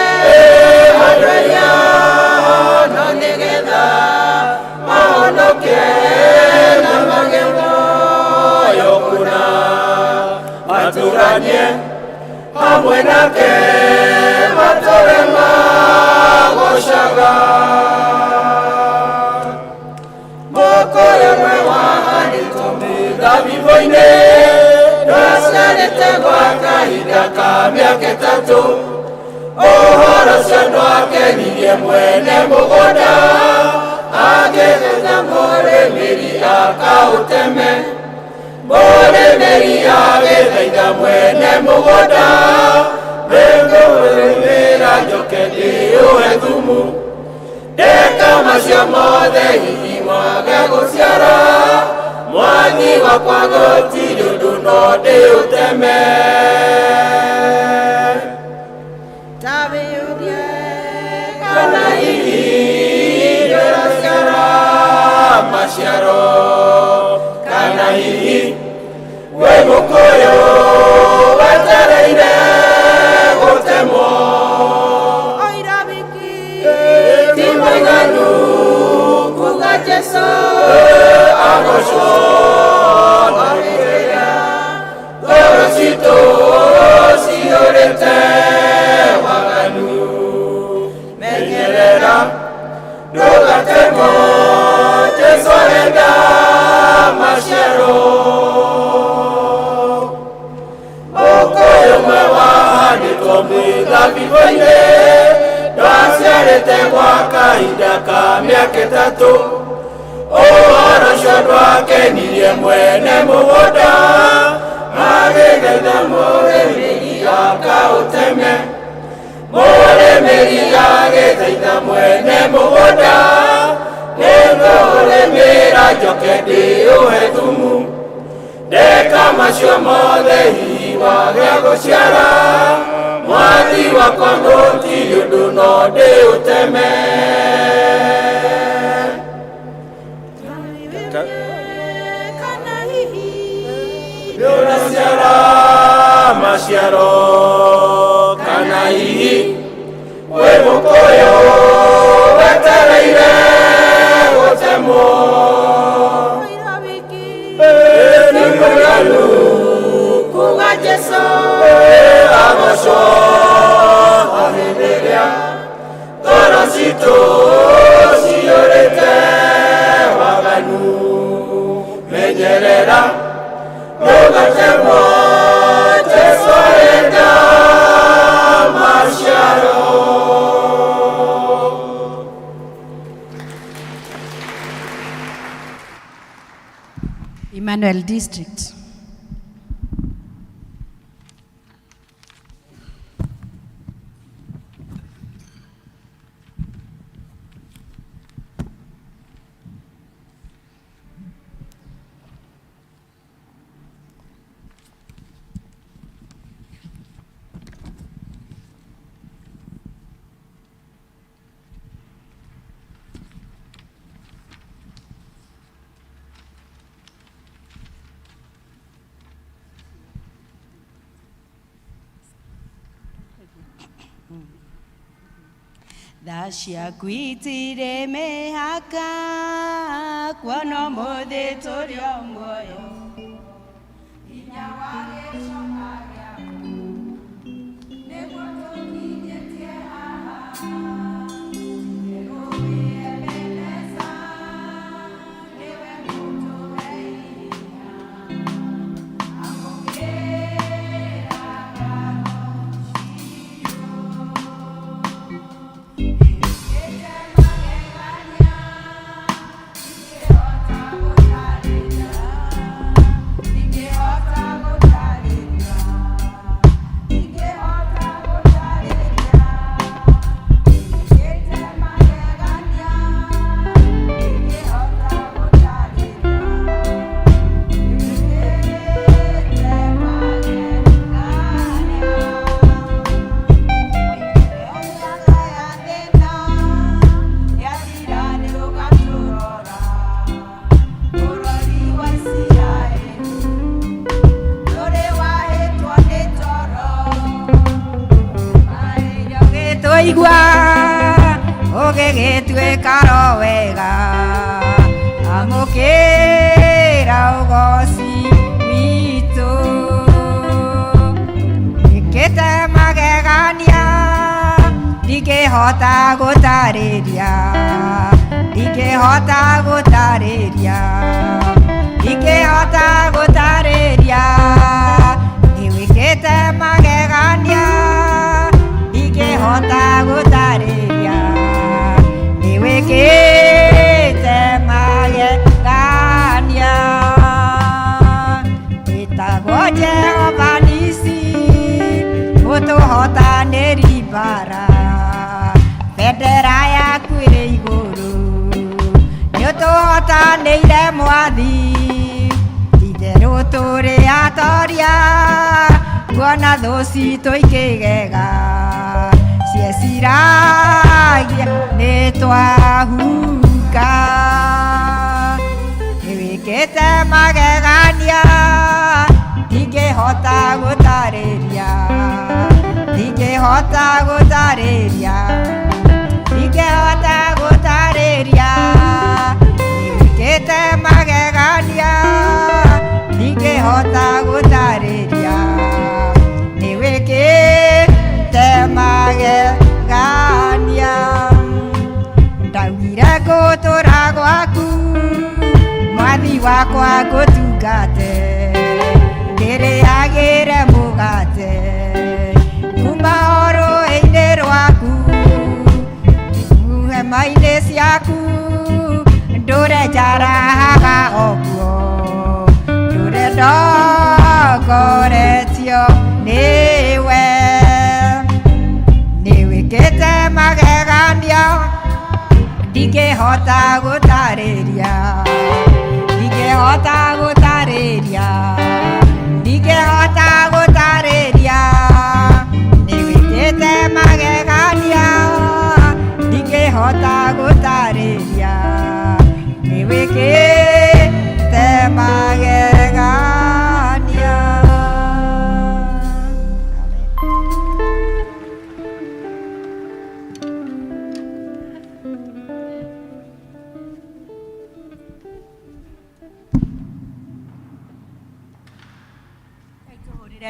kahinda ka mĩaka ĩtatũ ũhoro ũcio ndwakenirie mwene mũgũnda agĩthetha mũrĩmĩri akaũteme mũrĩmĩri agĩthaitha mwene mũgũnda nĩngũrĩmĩra njoke ndĩũhe thumu ndeka macio mothe hihi mwage gũciara mwathi wakwa gũtirĩ ũndũ no ndĩũteme kana hihi ndĩraciara maciaro kana hihi wĩ mũkũyũ wetereire gũtemwo ti mũiganu kuga Jesũ agocwo arĩrĩra ngoro citũ ciyũrĩte waganu menyerera ndũgatemwo Jesũ arenda maciaro mũkũyũ ũmwe wahandĩtwo mĩthabibũ-inĩ ndwaciarĩte gwa kahinda ka mĩaka ĩtatũ ũhoro ũcio ndwakenirie mwene mũgũnda agĩthaitha mũrĩmĩri akaũteme mũrĩmĩri agĩthaitha mwene mũgũnda nĩngũrĩmĩra njoke ndĩũhe thumu ndeka macio mothe hihi wage gũciara mwathi wakwa gũtirĩ ũndũ no ndĩũteme ndũraciara maciaro kana hihi wĩ mũkũyũ wetereire gũtemwo nĩ mũiganu kuga Jesũ agocwo hĩndĩ ĩrĩa ngoro citũ ciyũrĩte waganu menyerera ndũgatemwo Jesũ arenda maciaro Emmanuel District. Ciaku itirĩ mĩhaka kuona mũthĩ tũrĩ o muoyo hinya wa gĩcoka gĩaku nĩguo tũkinyĩtie haha tũrũmie Ebeneza nĩwe mũtũhe hinya amũkĩra ngatho ũgĩgĩtuĩka ro wega amũkĩra ũgoci witũ ĩkĩte magegania ndingĩhota gũtarĩria ndingĩhota gũtarĩria ndingĩhota gũtarĩria nĩwĩkĩte Niwikite magegania ingehota gũtarĩria. Niwikite magegania itagwo Jehova Nisi ũtũhotanĩri mbara. Bendera yaku ĩrĩ igũrũ nĩũtũhotanĩire Mwathi. Itherũ tũrĩ atoria kuona thũ citũ ikĩgega. Cieciragia nĩtwahuka. Nĩwĩkĩte magegania ndingĩhota gũtarĩria. Ndingĩhota gũtarĩria. Ndingĩhota gũtarĩria. Nĩwĩkĩte magegania ndingĩhota gũtarĩria. Nĩwĩkĩte magegania. Ndaugire ngũtũra gwaku Mwathi wakwa ngũtungate. Ndĩrĩagĩre mũgate kuma o rũĩ-inĩ rwaku. Hema-inĩ ciaku ndũre njarahaga okuo. Ndũre ndogoretio nĩwe. Nĩwĩkĩte magegania ndingĩhota gũtarĩria. Ndingĩhota gũtarĩria. Ndingĩhota gũtarĩria. Nĩwĩkĩte magegania ndingĩhota gũtarĩria. Nĩwĩkĩte magegania.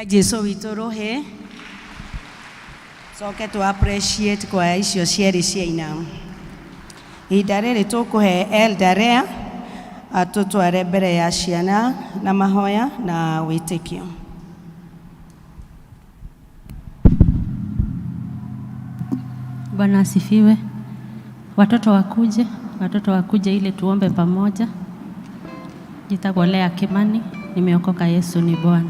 Jesu witũ rũhĩ. Coke to appreciate kwa icio cierĩ ciaina. Ihinda rĩrĩ tũkũhe Eldarea atũtware mbere ya ciana na mahoya na wĩtĩkio. Bwana asifiwe. Watoto wakuje ili tuombe pamoja. Jitagwo Lea Kimani, nimeokoka, Yesu ni Bwana.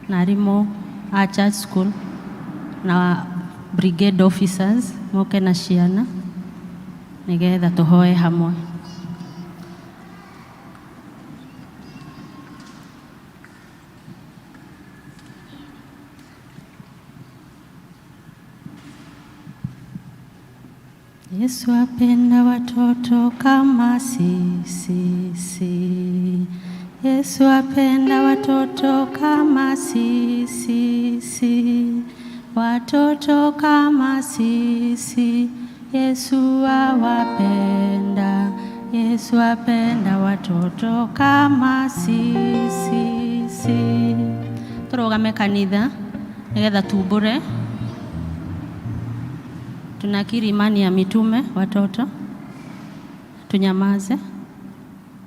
Narimo a church school na brigade officers moke na ciana nigetha tuhoe hamwe. Yesu apenda watoto kama sisi. Yesu apenda watoto kama sisi. Watoto kama sisi. Yesu awapenda. Yesu apenda watoto kama sisi. Turugame kanitha nigetha tumbure. Tunakiri imani ya mitume watoto. Tunyamaze.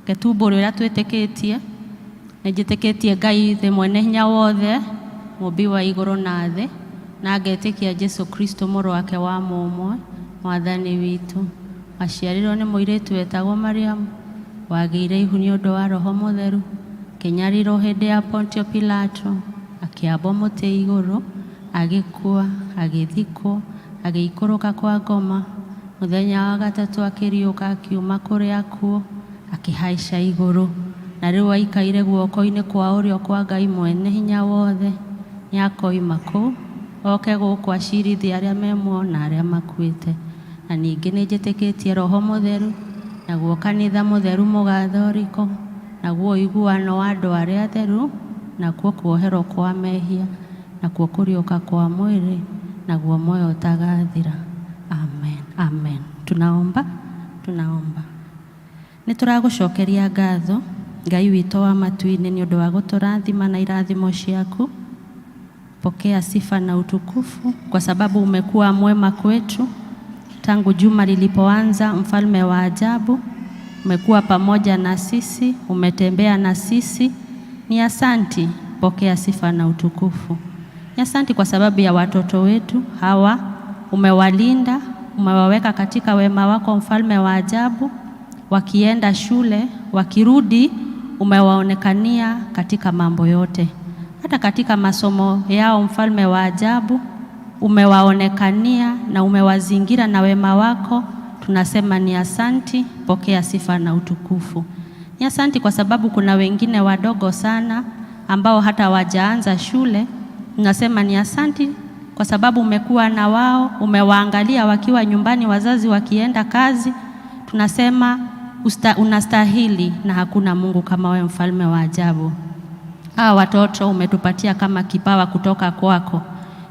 Ketumbure ũrĩa twĩtĩkĩtie. Nĩnjĩtĩkĩtie Ngai thĩ mwene hinya wothe, mũmbi wa igũrũ na thĩ, na ngetĩkia Jesu Kristo mũrũ wake wa mũmwe, mwathani witũ. Aciarirwo nĩ mũirĩtu wetagwo Mariamu, wagĩire ihu nĩ ũndũ wa Roho Mũtheru, kĩnyarirwo hĩndĩ ya Pontio Pilato, akĩambwo mũtĩ igũrũ, agĩkua, agĩthikwo, agĩikũrũka kwa ngoma, mũthenya wa gatatũ akĩriũka akiuma kũrĩ akuũ, akĩhaica igũrũ, na rĩu aikaire guoko-inĩ kwa ũrĩo kwa Ngai mwene hinya wothe. Nĩakoima kũu oke gũkũ acirithie arĩa me muoyo na arĩa makuĩte. Na ningĩ nĩnjĩtĩkĩtie Roho Mũtheru, naguo kanitha mũtheru mũgathoriko, naguo ũiguano wa andũ arĩa atheru, nakuo kuoherwo kwa mehia, nakuo kũriũka kwa mwĩrĩ, naguo moyo ũtagathira. Amen. Amen. Tunaomba. Nĩtũragũcokeria ngatho Ngai witũ wa matu-inĩ nĩ ũndũ wa gũtũrathima na irathimo ciaku. Pokea sifa na utukufu kwa sababu umekuwa mwema kwetu tangu juma lilipoanza. Mfalme wa ajabu, umekuwa pamoja na sisi, umetembea na sisi. Ni asanti pokea sifa na utukufu. Ni asante kwa sababu ya watoto wetu hawa, umewalinda, umewaweka katika wema wako, mfalme wa ajabu. Wakienda shule, wakirudi, umewaonekania katika mambo yote. Hata katika masomo yao, mfalme wa ajabu, umewaonekania na umewazingira na wema wako. Tunasema ni asanti, pokea sifa na utukufu. Ni asanti kwa sababu kuna wengine wadogo sana ambao hata wajaanza shule. Tunasema ni asanti kwa sababu umekuwa na wao, umewaangalia wakiwa nyumbani, wazazi wakienda kazi. Tunasema unastahili na hakuna Mungu kama wewe, mfalme wa ajabu. Hawa watoto umetupatia kama kipawa kutoka kwako,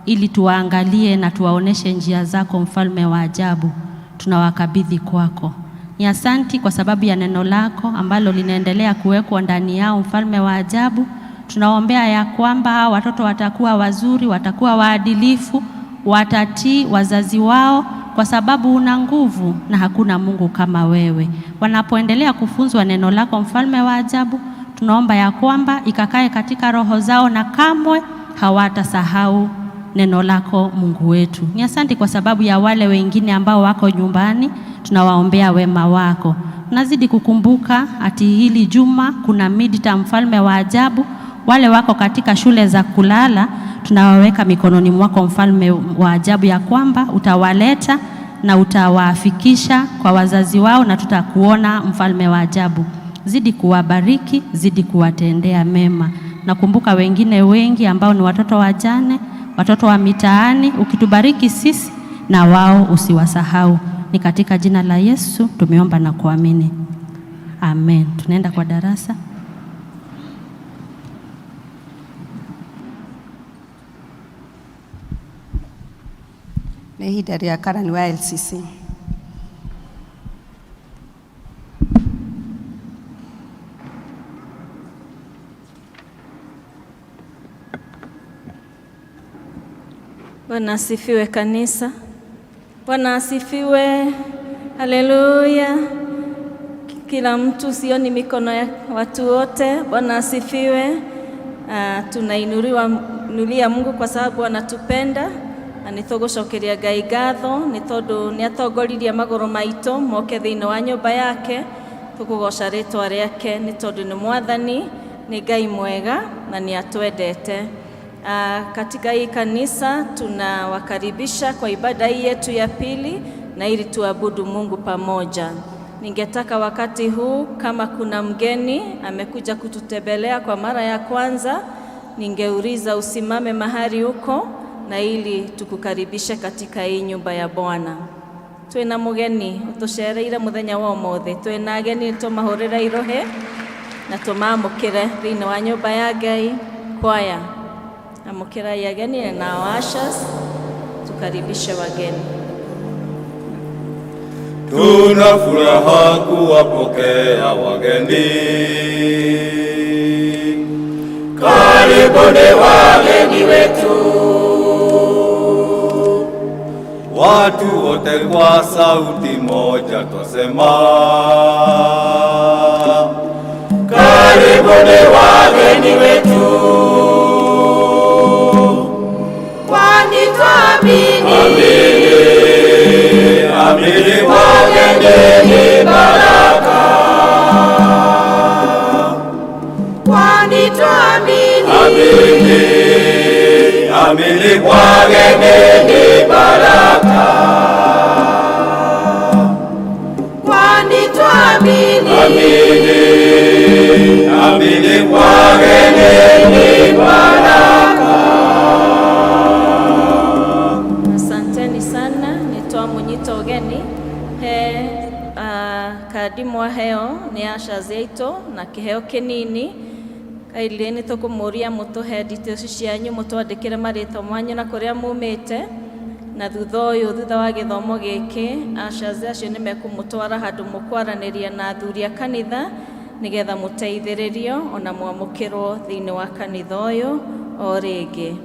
ili tuwaangalie na tuwaoneshe njia zako, mfalme wa ajabu. Tunawakabidhi kwako. Ni asanti kwa sababu ya neno lako ambalo linaendelea kuwekwa ndani yao, mfalme wa ajabu. Tunaombea ya kwamba hawa watoto watakuwa wazuri, watakuwa waadilifu, watatii wazazi wao, kwa sababu una nguvu na hakuna Mungu kama wewe. Wanapoendelea kufunzwa neno lako, mfalme wa ajabu, tunaomba ya kwamba ikakae katika roho zao na kamwe hawatasahau neno lako, Mungu wetu. Ni asante kwa sababu ya wale wengine ambao wako nyumbani, tunawaombea wema wako. Nazidi kukumbuka ati hili juma kuna midterm, mfalme wa ajabu. Wale wako katika shule za kulala, tunawaweka mikononi mwako, mfalme wa ajabu, ya kwamba utawaleta na utawaafikisha kwa wazazi wao, na tutakuona, mfalme wa ajabu. Zidi kuwabariki, zidi kuwatendea mema. Nakumbuka wengine wengi ambao ni watoto wajane, watoto wa mitaani. Ukitubariki sisi na wao usiwasahau. Ni katika jina la Yesu tumeomba na kuamini. Amen. Tunaenda kwa darasa. Nĩ ihinda rĩa karani wa LCC. Bwana asifiwe kanisa. Bwana asifiwe. Haleluya. Kila mtu, sioni mikono ya watu wote. Bwana asifiwe. Tunainulia Mungu kwa sababu anatupenda. Nitũgũcokeria Ngai ngatho nĩ tondũ nĩ atongoririe magũrũ maitũ moke thĩinĩ wa nyũmba yake. Tũkũgoca rĩtwa rĩake nĩ tondũ nĩ mwathani, nĩ Ngai mwega na nĩ atwendete. Katika hii kanisa tunawakaribisha kwa ibada hii yetu ya pili, na ili tuabudu Mungu pamoja. Ningetaka wakati huu, kama kuna mgeni amekuja kututembelea kwa mara ya kwanza, ningeuliza usimame mahali huko, na ili tukukaribishe katika hii nyumba ya Bwana. Twina mugeni utucereire muthenya wa ũmũthĩ, twina ageni tumahũrĩra irohe na tumamũkĩre thĩinĩ wa nyũmba ya Ngai. Kwaya amũkĩrai ageni na ushers, tukaribishe wageni. Tuna furaha kuwapokea wageni. Karibuni wageni wetu. Watu wote kwa sauti moja twasema, karibuni wageni wetu. Kwani tuamini, amini wageni ni baraka. kwani tuamini, amini wageni ni baraka. kwani tuamini, amini wageni ni baraka. Asanteni sana. Nitoa munyito ugeni he kadimwa heo ni asha zeito na kiheo kinini. Kaile ni tukumuria mutuhe details cianyu, mutwandikire marĩtwa manyu na kuria mumite, na thutha wa githomo giki ashazi acio ni mekumutwara handu mukwaraniria na athuri a kanitha, nigetha muteithĩrĩrio ona mwamũkĩrwo thĩinĩ wa kanitha uyu o ringi.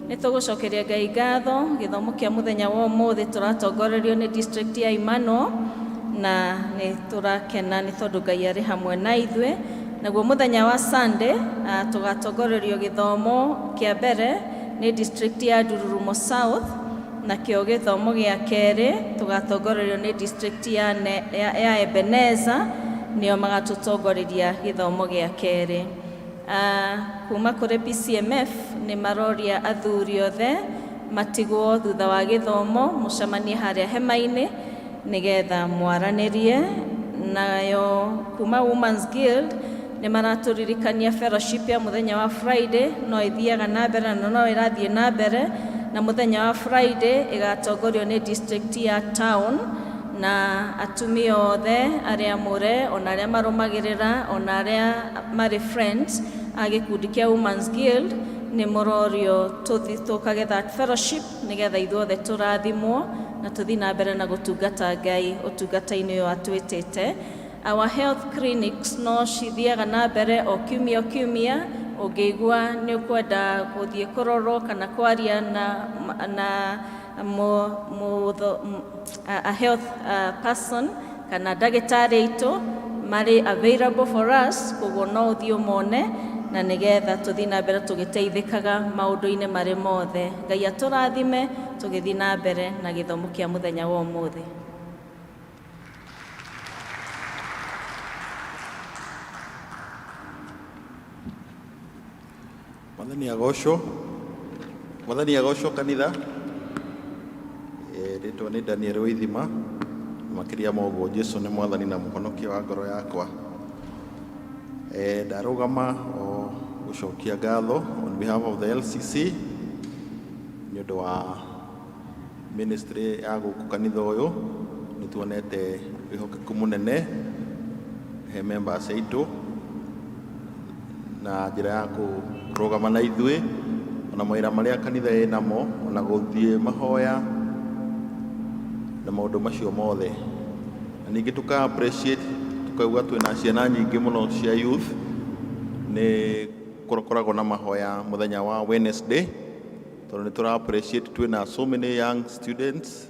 Nitugucokeria Ngai ngatho. Githomo kia muthenya wa ũmũthĩ turatongorerio ni district ya Imano, na ni turakena ni tondu Ngai ari hamwe na ithwe, naguo muthenya wa Sunday tugatongorerio githomo kia mbere ni district ya Ndururumo South, na kio githomo gia keri tugatongorerio ni district ya Ebenezer, nio magatutongoreria githomo gia keri. Kuma kuri PCMF ni maroria athuri othe matigwo thutha wa githomo mucemanie haria hema-ini nigetha mwaranirie. Nayo kuma Women's Guild ni maraturirikania fellowship ya muthenya wa Friday no ithiaga na mbere na no irathie na mbere, na muthenya wa Friday igatongorio ni district ya Town, na atumia othe aria mure ona aria marumagirira ona aria mari friends a gikundi kia Women's Guild ni murorio tukage that fellowship nigetha ithuothe turathimwo na tuthi na mbere na gutungata Ngai utungata-ini uyu atwitite. Our health clinics no cithiaga na mbere o kiumia ungiigua ni ukwenda guthie kurorwo kana kwaria na a health person kana ndagitari aitu mari available for us, koguo no uthie umone na nigetha tuthi na mbere tugiteithikaga maundu-ini mari mothe. Ngai aturathime tugithi na mbere na githomo kia muthenya wa umuthi. Mwathani agocwo kanitha. Ritwa ni Daniel Withima, makiria moguo Jesu ni mwathani na muhonokia wa ngoro yakwa. Ndarugama o gucokia ngatho on behalf of the LCC ni undu wa ministry ya guku kanitha uyu. Ni tuonete wihokeku munene he members aitu na njira ya kurugama na ithui ona mawira maria kanitha inamo ona guthie mahoya na maundu macio mothe. Na ningi tuka appreciate tukauga twina ciana nyingi muno cia youth ni korokoragwo na mahoya muthenya wa Wednesday, tondu ni tura appreciate twina so many young students.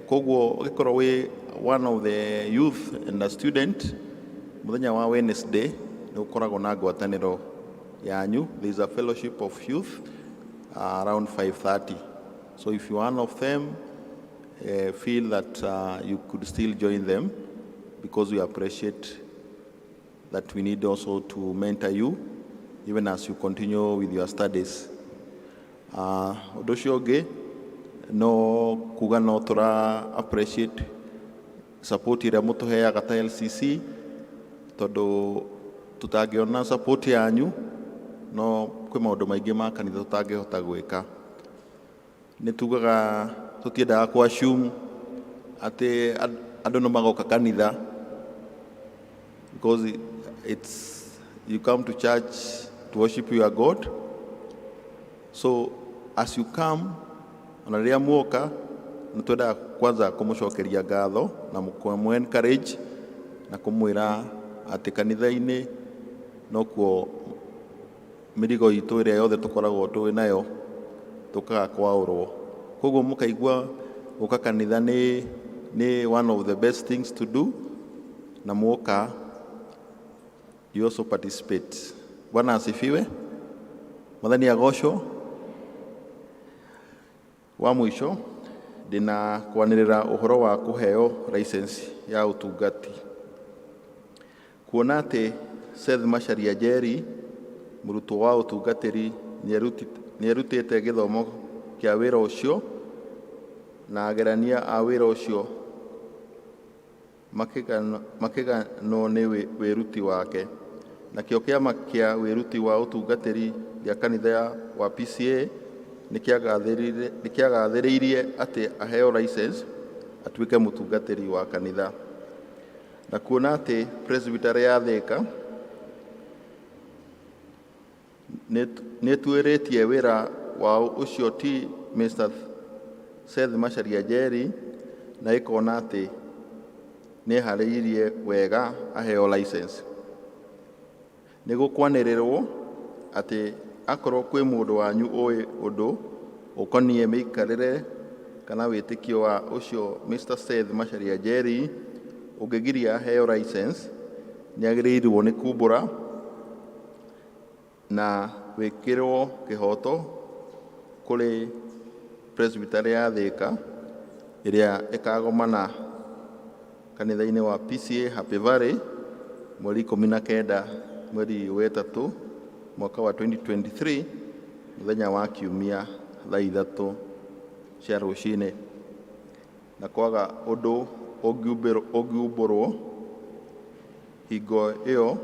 Koguo ugikorwo wi one of the youth and a student muthenya wa Wednesday ni ukoragwo na ngwataniro yanyu. There is a fellowship of youth around 5:30. So if you are one of them, feel that you could still join them, because we appreciate that we need also to mentor you even as you continue with your studies. Undu ucio ungi no kuga no tura appreciate support iria mutuheaga ta LCC, tondu tutangiona support yanyu no kwi maundu maingi ma kanitha tutangihota gwika. Ni tugaga tutiendaga ku assume ati andu no magoka kanitha, because you come to church to worship your God. So as you come, ona riria muoka nitwendaga kwanza kumucokeria ngatho na mu encourage na kumwira ati kanitha-ini nokuo mirigo itu iria yothe tukoragwo twi nayo tukaga kwaurwo. Koguo mukaigua guka kanitha ni one of the best things to do, na muoka you also participate. Bwana asifiwe. Mwathani agocwo. Wa mwisho ndina kwanirira uhoro wa kuheo license ya utungati. Kuona ati Seth Macharia Njeri murutwo wa utungatiri nierutite githomo kia wira ucio na agerania a wira ucio makigano ni wiruti wake, na kio kiama kia wiruti wa utungatiri ya kanitha wa PCA nikiagathiriirie ati aheo license atuike mutungatiri wa kanitha. Na kuona ati presbytery ya Thika netuiritie wira wa ucio ti Mr. Seth Macharia Njeri, na ikona ati nihariirie wega aheo license. Nigukwaniriirwo ati akorwo kwi mundu wanyu oi undu ukonie mikarire kana witikio wa ucio Mr. Seth Macharia Njeri ungigiria heo license, nĩagĩrĩirwo nĩ kumbũra na wĩkĩrwo kĩhoto kũrĩ presbytery ya Thĩka ĩrĩa ĩkagomana kanitha-inĩ wa PCA Happy Valley mweri 19 mweri wa ĩtatũ mwaka wa 2023 mũthenya wa kiumia thaa 3 cia rũcinĩ, na kwaga ũndũ ũngiumbũrwo hingo ĩyo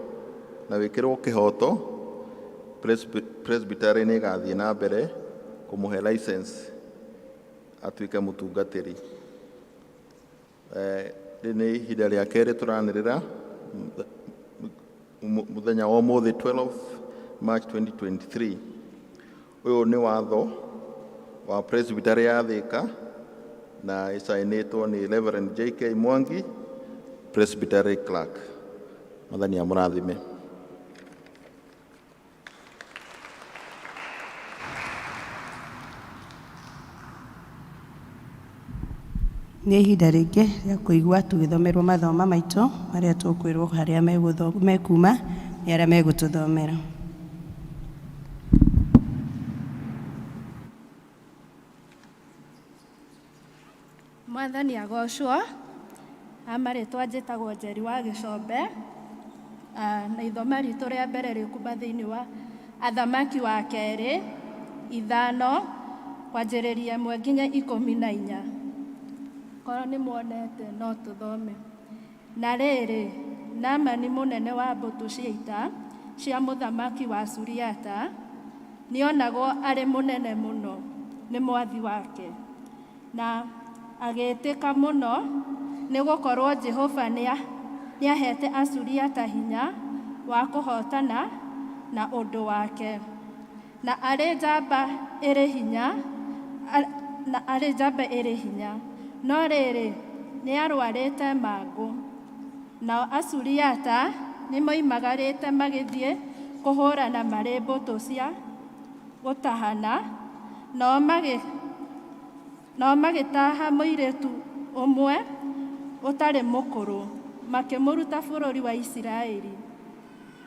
na wĩkĩrwo kĩhoto, presbytery nĩ ĩgathiĩ na mbere kũmũhe license atuĩke mũtungatĩri. Rĩrĩ nĩ ihinda rĩa kerĩ tũranĩrĩra mũthenya wa ũmũthĩ 12 March 2023. Ũyũ nĩ watho wa presbytery ya Thĩka na ĩcainĩtwo nĩ Reverend J.K. Mwangi, presbytery clerk. Mwathani amũrathime. Nĩ ihinda rĩngĩ rĩa kũigua tũgĩthomerwo mathoma maitũ marĩa tũkwĩrwo harĩa mekuma nĩ arĩa megũtũthomera. Mwathani agocwo. Marĩtwa njĩtagwo Njeri wa Gĩcombe, na ithoma ritũ rĩa mbere rĩkuma thĩinĩ wa Athamaki wa Kerĩ 5 kwanjĩrĩria 1 nginya 14. Korwo nĩ muonete no tũthome. Na rĩrĩ, Naamani mũnene wa mbũtũ cia ita cia mũthamaki wa Suriata nĩonagwo arĩ mũnene mũno nĩ mwathi wake, na agĩtĩka mũno nĩ gũkorwo Jehova nĩahete Asuriata hinya wa kũhotana na ũndũ wake, na arĩ njamba ĩrĩ hinya, no rĩrĩ nĩ arwarĩte mangũ. Nao Asuriata nĩ moimagarĩte magĩthiĩ kũhũrana marĩ mbũtũ cia gũtahana, nao magĩtaha mũirĩtu ũmwe ũtarĩ mũkũrũ, makĩmũruta bũrũri wa Isiraeli.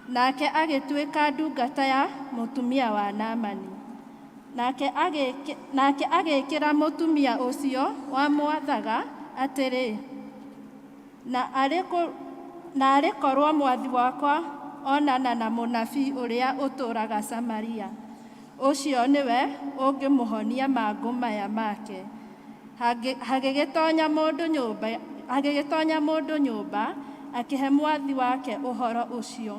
Nake agĩtuĩka ndungata ya mũtumia wa Naamani. Nake agĩkĩra mũtumia ũcio wamwathaga atĩrĩ, na arĩkorwo mwathi wakwa onana na mũnabii ũrĩa ũtũũraga Samaria, ũcio nĩwe ũngĩmũhonia mangũ maya make. Hagĩgĩtonya mũndũ nyũmba akĩhe mwathi wake ũhoro ũcio,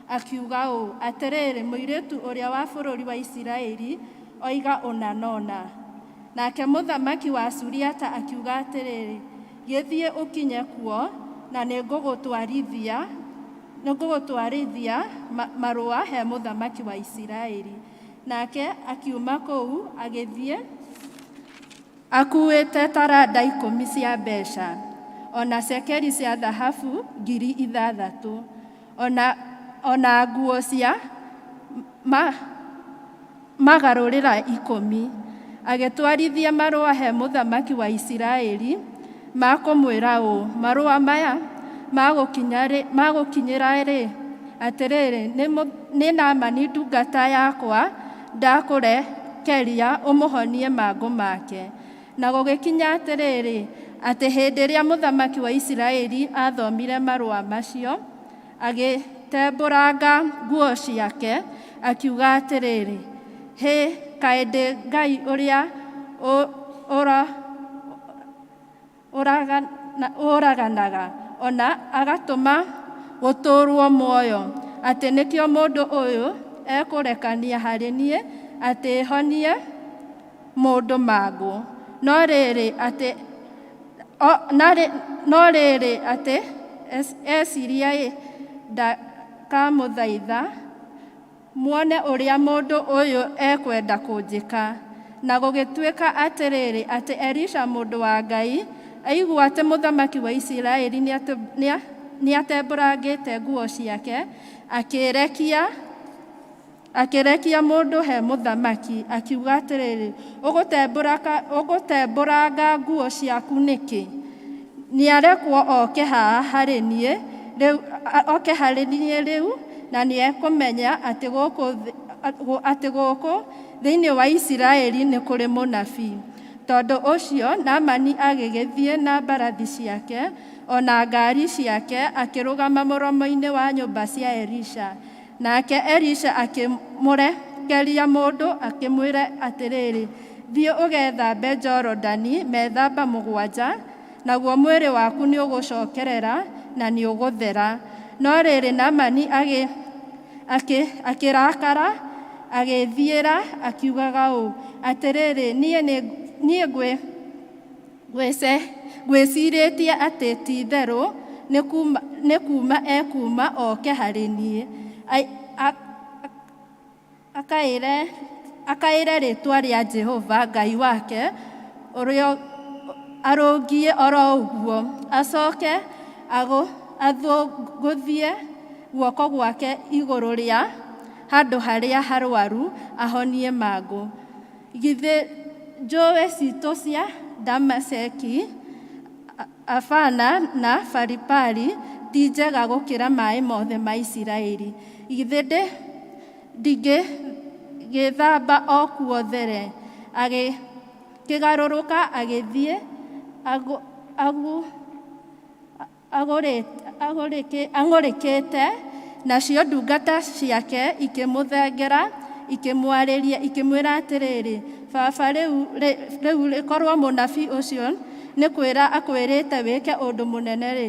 akiuga ũũ atĩrĩrĩ, mũirĩtu ũrĩa wa bũrũri wa Isiraeli oiga ũna nona. Nake mũthamaki wa Suriata akiuga atĩrĩrĩ, gĩthiĩ ũkinye kuo na nĩngũgũtwarithia marũa he mũthamaki wa Isiraeli. Nake akiuma kũu agĩthiĩ akuĩte taranda 10 cia mbeca, ona cekeri cia thahabu 6,000, ona nguo cia magarũrĩra 10. Agĩtwarithia marũa he mũthamaki wa Isiraeli makũmwĩra ũũ, marũa maya magũkinyĩra-rĩ, atĩrĩrĩ, nĩ Naamani ndungata yakwa ndakũrekeria ũmũhonie mangũ make. Na gũgĩkinya atĩrĩrĩ, atĩ hĩndĩ ĩrĩa mũthamaki wa Isiraeli athomire marũa macio, agĩtembũranga nguo ciake, akiuga atĩrĩrĩ, hĩ, kaĩ ndĩ Ngai ũrĩa ũraganaga, ona agatũma gũtũũrwo muoyo, atĩ nĩkĩo mũndũ ũyũ ekũrekania harĩ niĩ atĩ honie mũndũ mangũ. No rĩrĩ atĩ eciria ndakamũthaitha muone ũrĩa mũndũ ũyũ ekwenda kũnjĩka. Na gũgĩtuĩka atĩrĩrĩ, atĩ Elisha mũndũ wa Ngai aigua atĩ mũthamaki wa Isiraeli nĩatembũrangĩte nguo ciake, akĩrekia mũndũ he mũthamaki, akiuga atĩrĩrĩ, ũgũtembũranga nguo ciaku nĩkĩ? Nĩarekwo oke haha harĩ niĩ harĩnie rĩu na nĩ ekũmenya atĩ gũkũ thĩinĩ wa Isiraeli nĩ kũrĩ mũnabii. Tondũ ũcio Naamani agĩgĩthiĩ na mbarathi ciake ona ngari ciake akĩrũgama mũromo-inĩ wa nyũmba cia Elisha. Nake Elisha akĩmũrekeria mũndũ akĩmwĩra atĩrĩrĩ, thiĩ ũgethambe Jorodani methamba 7, naguo mwĩrĩ waku nĩ ũgũcokerera na nĩ ũgũthera. No rĩrĩ Naamani akĩrakara agĩthiĩra akiugaga ũũ atĩrĩrĩ, niĩ ngwĩcirĩtie atĩ ti-itherũ nĩ kuuma oke harĩ niĩ akaĩre rĩtwa rĩa Jehova Ngai wake ũrĩa arũngiĩ oro ũguo, acoke athũngũthie guoko gwake igũrũ rĩa handũ harĩa harwaru ahonie mangũ. Githĩ njũĩ citũ cia Damaseki, Afana na Faripari ti njega gũkĩra maĩ mothe ma Isiraeli? Githĩ ndingĩgĩthamba o kuo there? Agĩkĩgarũrũka agĩthiĩ ang'ũrĩkĩte, nacio ndungata ciake ikĩmũthengera ikĩmwarĩria ikĩmwĩra atĩrĩrĩ, baba, rĩu rĩkorwo mũnabii ũcio nĩ kwĩra akwĩrĩte wĩke ũndũ mũnene-rĩ,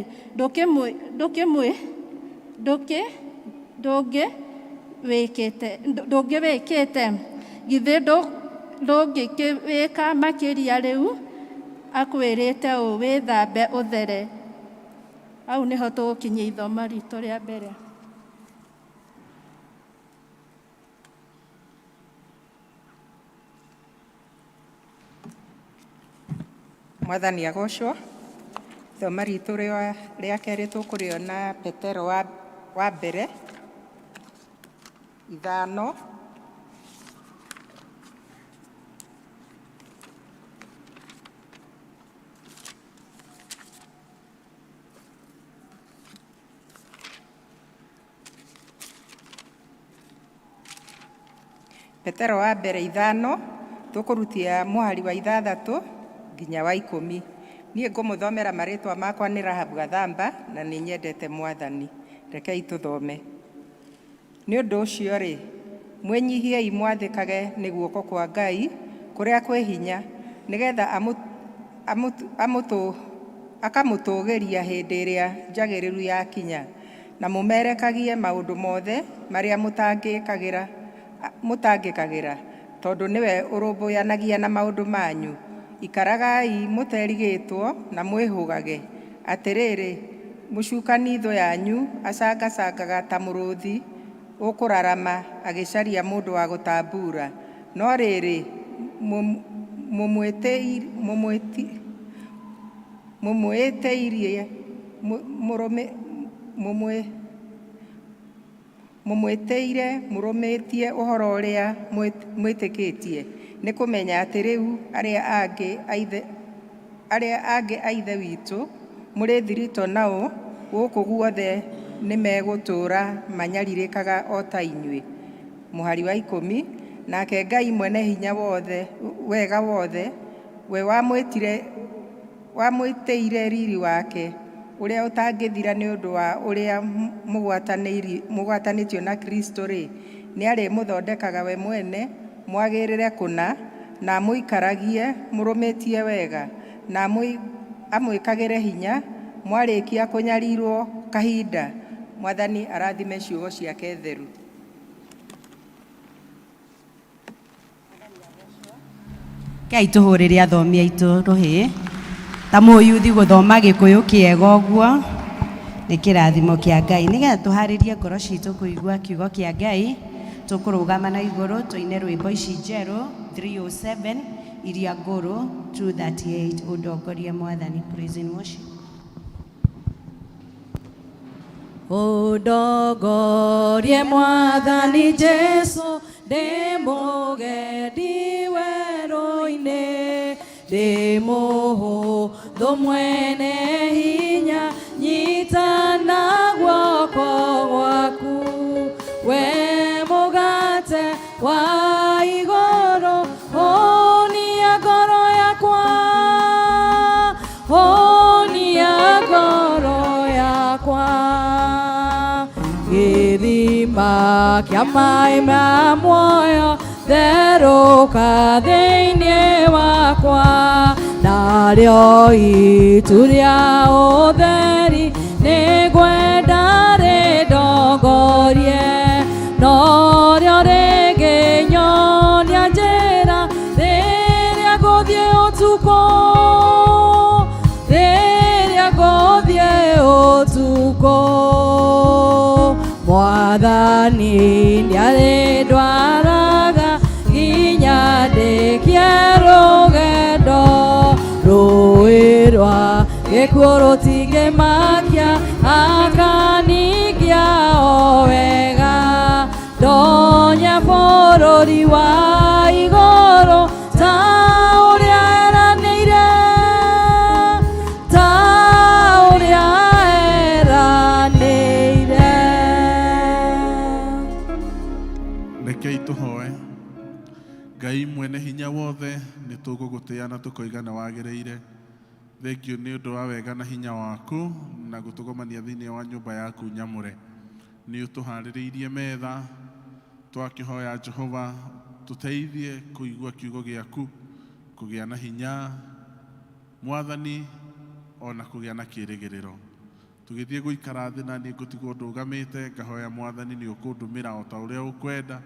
ndũngĩwĩkĩte, githĩ ndũngĩkĩwĩka makĩria rĩu akwĩrĩte ũũ, wĩthambe ũthere. Hau nĩho tũgũkinyia ithoma ritũ rĩa mbere. Mwathani agocwo. Ithoma ritũ rĩa kerĩ tũkũrĩona Petero wa mbere 5. Petero wa mbere 5 tũkũrutia mũhari wa 6 nginya wa 10. Niĩ ngũmũthomera marĩtwa makwa nĩ Rahabu Gathamba na nĩ nyendete Mwathani. Rekei tũthome. Nĩ ũndũ ũcio rĩ, mwĩnyihiei mwathĩkage nĩ guoko kwa Ngai kũrĩa kwĩ hinya, nĩgetha akamũtũgĩria hĩndĩ ĩrĩa njagĩrĩru yakinya, na mũmerekagie maũndũ mothe marĩa mũtangĩkagĩra, tondũ nĩwe ũrũmbũyanagia na maũndũ manyu. Ikaragai mũterigĩtwo na mwĩhũgage. Atĩrĩrĩ, mũcukani thũ yanyu acangacangaga ta mũrũthi ũkũrarama agĩcaria mũndũ wa gũtambuura. No rĩrĩ, mũmwĩtĩire mũrũmĩtie ũhoro ũrĩa mwĩtĩkĩtie, nĩ kũmenya atĩ rĩu arĩa angĩ a ithe witũ mũrĩ thiritũ nao gũkũ guothe nĩ megũtũũra manyarirĩkaga o ta inyuĩ. Mũhari wa 10. Nake Ngai mwene hinya wega wothe, we wamwĩtĩire riri wake ũrĩa ũtangĩthira nĩ ũndũ wa ũrĩa mũgwatanĩtio na Kristo-rĩ, nĩ arĩmũthondekaga we mwene mwagĩrĩre kũna na mũikaragie mũrũmĩtie wega na amwĩkagĩre hinya mwarĩkia kũnyarirwo kahinda. Mwathani arathime ciugo ciake theru. Kei tũhũrĩre athomi aitũ rũhĩ. Ta mũyuthi gũthoma Gĩkũyũ kĩega ũguo nĩ kĩrathimo kĩa Ngai. Nĩgetha tũharĩrie ngoro citũ kũigua kiugo kĩa Ngai, tũkũrũgama na igũrũ tũine rwĩmbo ici njerũ 307 iria ngũrũ 238 ũndongorie Mwathani. Praise and worship. Ũndongorie Mwathani Jesu ndĩ mũgendi werũ-inĩ, ndĩ mũhũthũ mwene hinya nyitana kĩa maĩ ma muoyo therũka thĩinĩ wakwa, narĩo itu rĩa ũtheri nĩ ngwenda rĩndongorie, norĩo rĩngĩnyonia njĩra rĩrĩa ngũthiĩ ũtukũ, rĩrĩa ngũthiĩ ũtukũ. Mwathani nĩarĩndwaraga nginya ndĩkie rũgendo, rũĩ rwa gĩkuũ rũtingĩmakia, akaningia o wega, ndonye bũrũri wa igũrũ ta ũrĩa eranĩire, ta ũrĩa eranĩire. Rekei tũhoe. Ngai mwene hinya wothe, nĩ tũgũgũtĩĩa na tũkoiga nĩ wagĩrĩire. Thengio nĩ ũndũ wa wega na hinya waku na gũtũgomania thĩinĩ wa nyũmba yaku nyamũre. Nĩ ũtũharĩrĩirie metha, twakĩhoya Jehova tũteithie kũigua kiugo gĩaku, kũgĩa na hinya Mwathani, ona kũgĩa na kĩĩrĩgĩrĩro. Tũgĩthiĩ gũikara thĩ na niĩ ngũtigwo ndũgamĩte, ngahoya Mwathani nĩ ũkũndũmĩra o ta ũrĩa ũkwenda.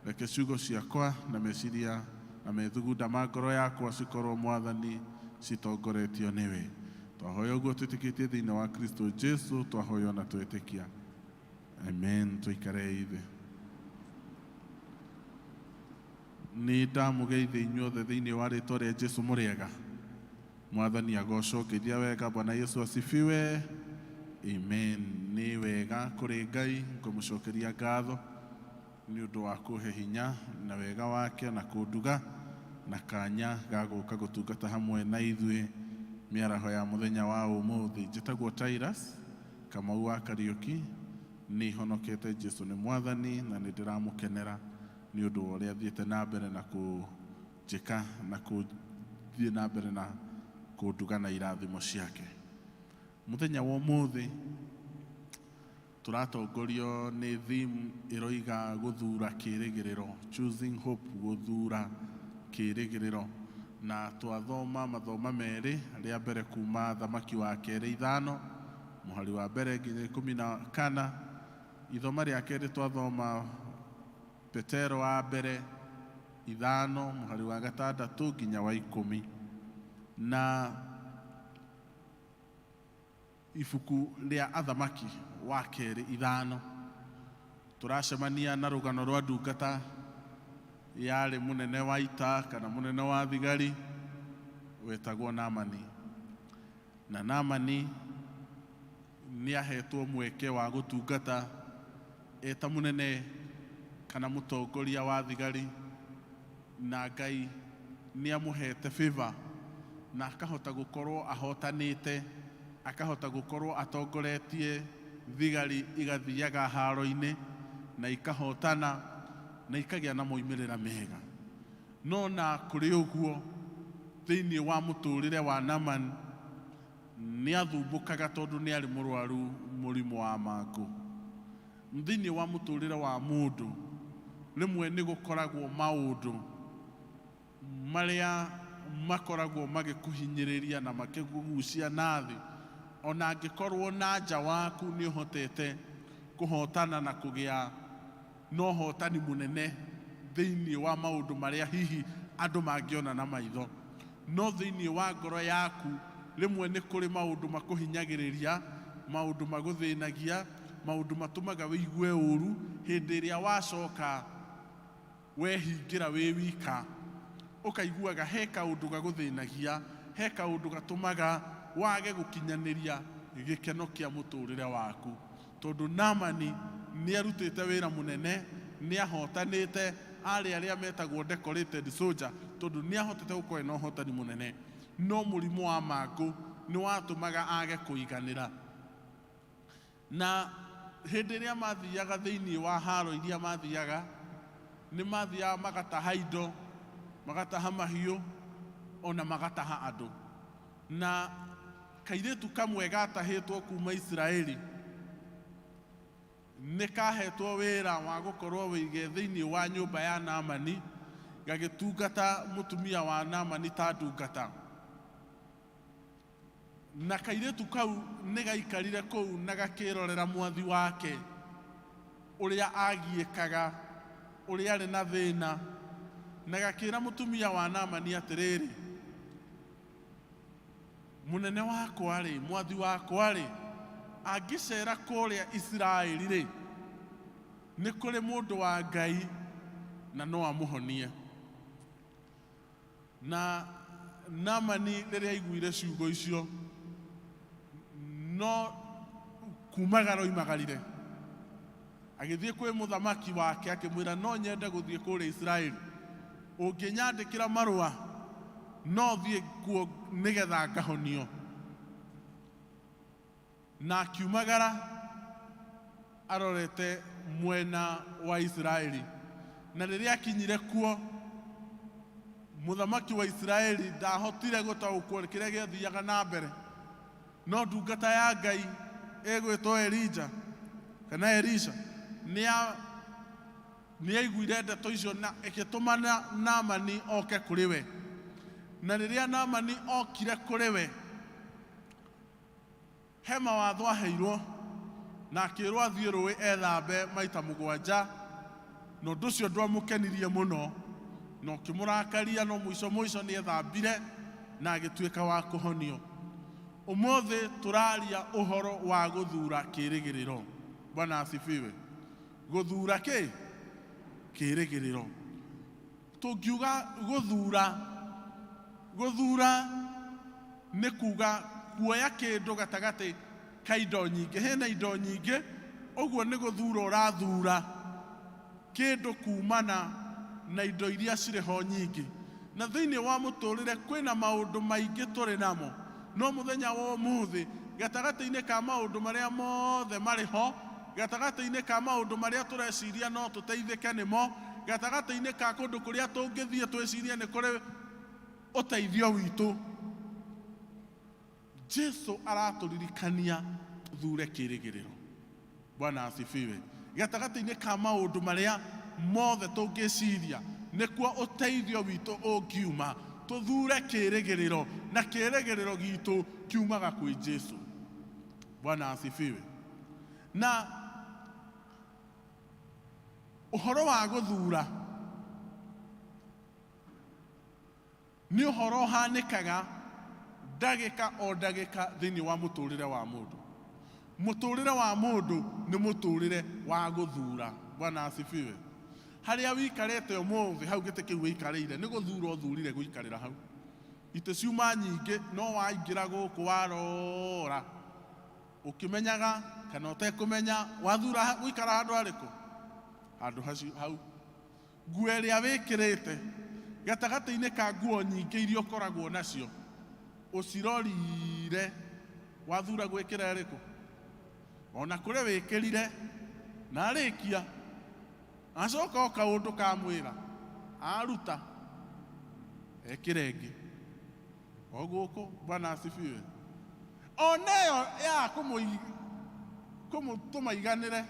Reke ciugo ciakwa na meciria na methugunda ma ngoro yakwa cikorwo Mwathani citongoretio nĩwe. Twahoya ũguo twĩtĩkĩtie thĩinĩ wa Kristo Jesu, twahoya na twĩtĩkia. Amen. Tũikare ithe. Nĩ ndamũgeithia inyuothe thĩinĩ wa rĩĩtwa rĩa Jesu mũrĩega. Mwathani agocwo. Ngeithia wega. Bwana Yesu asifiwe. Amen. Nĩ wega kũrĩ Ngai, ngũmũcokeria ngatho nĩ ũndũ wa kũhe hinya na wega wake na kũnduga na kanya ga gũka gũtungata hamwe na ithuĩ mĩaraho ya mũthenya wa ũmũthĩ. Njĩtagwo Tyrus Kamau wa Kariũki. Nĩ ihonokete. Jesu nĩ Mwathani na nĩ ndĩramũkenera nĩ ũndũ wa ũrĩa thiĩte na mbere na kũnjĩka na kũthiĩ na mbere na kũnduga na irathimo ciake. Mũthenya wa ũmũthĩ tũratongorio nĩ theme ĩroiga gũthura kĩĩrĩgĩrĩro, choosing hope, gũthura kĩĩrĩgĩrĩro, na twathoma mathoma merĩ, rĩa mbere kuma Thamaki wa kerĩ 5 mũhari wa mbere nginya 14. Ithoma rĩa kerĩ twathoma Petero wa mbere 5 mũhari wa 6 nginya wa 10, na ibuku rĩa Athamaki wa kerĩ 5 tũracemania na rũgano rwa ndungata yarĩ mũnene wa ita kana mũnene wa thigari wetagwo Naamani. Na Naamani nĩahetwo mweke wa gũtungata eta mũnene kana mũtongoria wa thigari, na Ngai nĩamũhete favor na akahota gũkorwo ahotanĩte, akahota gũkorwo atongoretie thigari igathiaga haro-inĩ na ikahotana na ikagĩa na moimĩrĩra mega. No na kũrĩ ũguo thĩinĩ wa mũtũrĩre wa Naamani nĩathumbũkaga tondũ nĩarĩ mũrwaru mũrimũ wa mangũ. Thĩinĩ wa mũtũrĩre wa mũndũ rĩmwe nĩ gũkoragwo maũndũ marĩa makoragwo magĩkũhinyĩrĩria na makĩgucia nathĩ, ona angĩkorwo na nja waku nĩ ũhotete kũhotana na kũgĩa na ũhotani mũnene thĩinĩ wa maũndũ marĩa hihi andũ mangĩona na maitho, no thĩinĩ wa ngoro yaku rĩmwe nĩ kũrĩ maũndũ makũhinyagĩrĩria, maũndũ magũthĩnagia, maũndũ matũmaga wĩigue ũru hĩndĩ ĩrĩa wacoka wehingĩra wĩ wika, ũkaiguaga he kaũndũ gagũthĩnagia, he kaũndũ gatũmaga wage gũkinyanĩria gĩkeno kĩa mũtũrĩre waku. Tondũ Naamani nĩarutĩte wĩra mũnene, nĩahotanĩte, arĩ arĩa metagwo decorated soldier, tondũ nĩahotete gũkorwo na ũhotani mũnene, no mũrimũ wa mangũ nĩwatũmaga age kũiganĩra. Na hĩndĩ ĩrĩa mathiaga thĩinĩ wa haro iria mathiaga, nĩ mathiaga magataha indo, magataha mahiũ, ona magataha andũ. Na kairĩtu kamwe gatahĩtwo kuma Isiraeli nikahetwo wira wa gukorwo wige thiini wa nyumba ya Naamani gagitungata mutumia wa Naamani ta ndungata na kairetu kau nigaikarire kou na gakirorera mwathi wake uria agiekaga uria ari na thina na gakira mutumia wa Naamani atiriri munene wakwa ri mwathi wakwa ri angicera kuria Israeli ri ni kuri mundu wa Ngai na no amuhonie. Na Naamani riria aiguire ciugo icio no kumagara oimagarire agithie kwi muthamaki wake akimwira no nyende guthie kuria Israeli unginyandikira marua no thie kuo nigetha ngahonio. Na akiumagara arorete mwena wa Israeli na riria akinyire kuo muthamaki wa Israeli ndahotire gutaukwo kiria giathiaga na mbere no ndungata ya Ngai egwitwo Elija kana Elisha ni aiguire ndeto icio na igituma Naamani oke kuri we. Na riria Naamani okire kuri we he mawatho aheirwo na akirwo athie rũĩ ethambe maita 7 no ũndũ ũcio ndwamũkenirie mũno no kimurakaria no mwico ni ethambire na agituika wa kuhonio. Umuthi turaria uhoro wa guthura kirigiriro. Bwana asifiwe. Guthura ki kirigiriro. Tugiuga guthura ni kuga kuoya kindu gatagati ka indo nyingi. Hena indo nyingi uguo ni guthura urathura kindu kumana na indo iria cireho nyingi. Na thiini wa muturire kwina maundu maingi turi namo no muthenya wa umuthi gatagati-ini ka maundu maria mothe mariho gatagati-ini ka maundu maria tureciria no tuteithike nimo gatagati-ini ka kundu kuria tungithie twecirie ni kuri uteithio witu Jesu araturirikania thure kirigiriro. Bwana asifiwe. Gatagati-ini ka maundu maria mothe tungiciria nikuo uteithio witu ungiuma tuthure kirigiriro na kirigiriro gitu kiumaga kwi Jesu. Bwana asifiwe. Na uhoro wa guthura ni uhoro hanikaga ndagika o ndagika thiini wa muturire wa mundu. Muturire wa mundu ni muturire wa guthura. Bwana asifiwe. Haria wikarete umuthi hau gite kiu wikarire ni guthura uthurire guikarira hau. Ite ciuma nyingi no waingira guku warora ukimenyaga kana utekumenya wathura guikara handu ariku handu hau. Nguo iria wikirite gatagati-ini ka nguo nyingi iria ukoragwo nacio ucirorire wathura gwikira ariku ona kuri wikirire na arikia acoka kaundu ka mwira aruta ekirenge oguko. Bwana asifiwe. Oneyo ya kumutuma iganire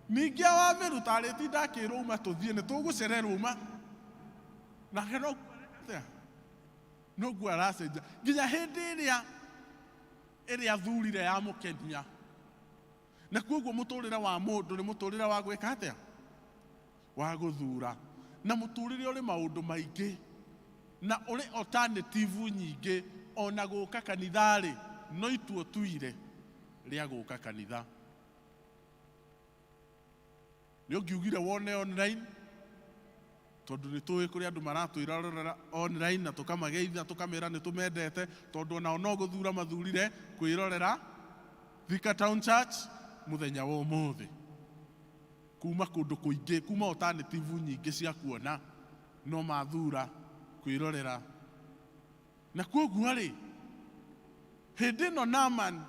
ningi wa miruta ariti ndakirwo uma tuthie ni tugucererwo uma na kero no gwaracenja nginya hindi iria thurire ya mukenia. Na kuoguo muturire wa mundu ni muturire wa gwika atia wa guthura. Na muturire uri maundu maingi na uri alternative nyingi ona guka kanithari no ituo tuire ria guka kanitha. Ni ungiugire wone online tondu ni tuwi kuri andu maratwirorera online na tukamageithia tukamera ni tumendete tondu ona no guthura mathurire kwirorera Thika Town Church muthenya wa umuthi kuma kundu kuingi kuma alternative nyingi cia kuona no mathura kwirorera. Na kuoguo ri hindi no Naamani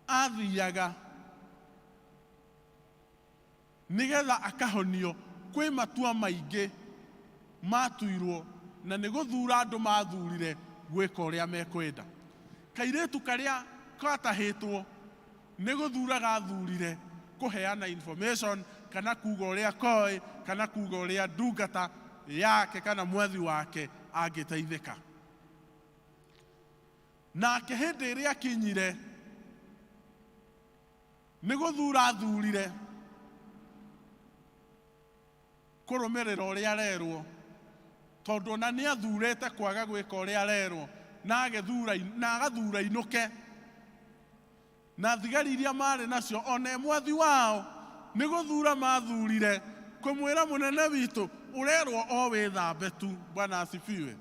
athiaga nigetha akahonio kwi matua maingi matuirwo na ni guthura andu mathurire gwika uria mekwenda. Kairetu karia katahitwo ni guthura gathurire kuheana information kana kuga uria koi kana kuga uria ndungata yake kana mwathi wake angiteithika. Nake hindi iria kinyire ni guthura thurire kurumirira uria arerwo, tondu na ni athurite kwaga gwika uria arerwo na agathura inuke. Na thigari iria mari nacio ona mwathi wao ni guthura mathurire kumwira munene witu urerwo o withambe tu. Bwana asifiwe.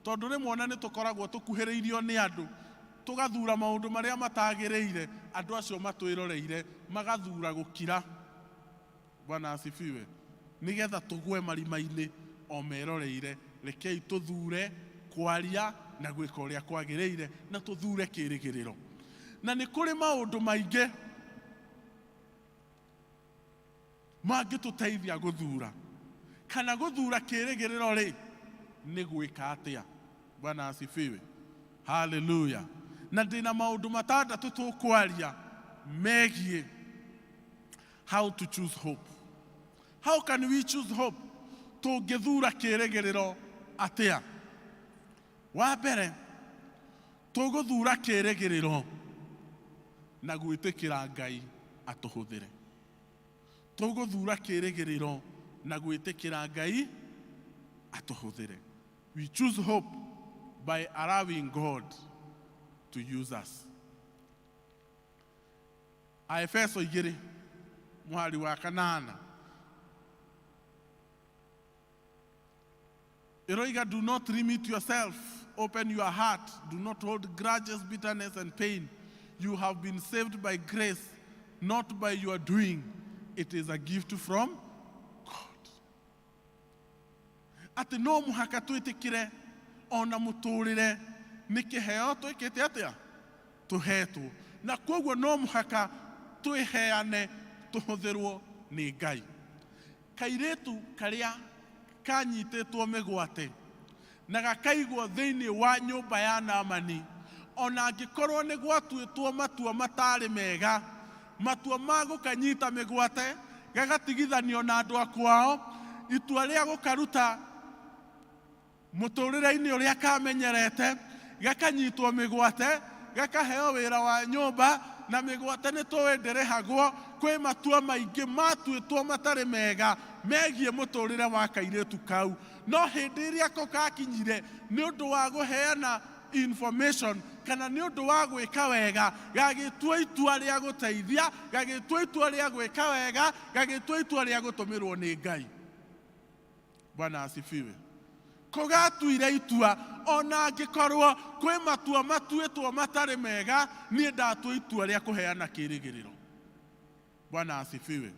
Tondu rimwe ona ni tukoragwo tukuhiriirio ni andu tugathura maundu maria matagiriire, andu acio matwiroreire magathura gukira. Bwana asifiwe. Nigetha tugwe marima-ini o meroreire, rekei tuthure kwaria na gwika uria kwagiriire na tuthure kirigiriro. Na ni kuri maundu maingi mangituteithia guthura, kana guthura kirigiriro ri ni gwika atia. Bwana asifiwe. Hallelujah. Na ndina maundu matandatu tukwaria megie how to choose hope. How can we choose hope? Tungithura kirigiriro atia? Wa mbere tuguthura kirigiriro na gwitikira Ngai atuhuthire. Tuguthura kirigiriro na gwitikira Ngai atuhuthire. We choose hope by allowing God to use us. Aefeso 2 muhari wa 8 Eroiga, do not limit yourself. Open your heart. Do not hold grudges, bitterness, and pain. You have been saved by grace, not by your doing. It is a gift from God. Ati no muhaka twitikire ona muturire ni kiheo twikite atia tuhetwo, na koguo no muhaka twiheane tuhuthirwo ni Ngai. Kairetu karia kanyitetwo migwate na gakaigwo thiini wa nyumba ya Naamani, ona angikorwo ni gwatuitwo matua matari mega, matua ma gukanyita migwate gagatigithanio na andu akwao, itua ria gukaruta muturire-ini uria kamenyerete gakanyitwo migwate, gakaheo wira wa nyumba, na migwate ni tuwenderehagwo kwi matua maingi matuitwo matari mega megie muturire wa kairetu kau. No hindi iria ko kakinyire ni undu wa guheana information kana ni undu wa gwika wega, gagitua itua ria guteithia, gagitua itua ria gwika wega, gagitua itua ria gutumirwo ni Ngai. Bwana asifiwe. Kogatuire itua ona angikorwo kwi matua matuitwo matari mega, ni ndatua itua ria kuheana kirigiriro. Bwana asifiwe.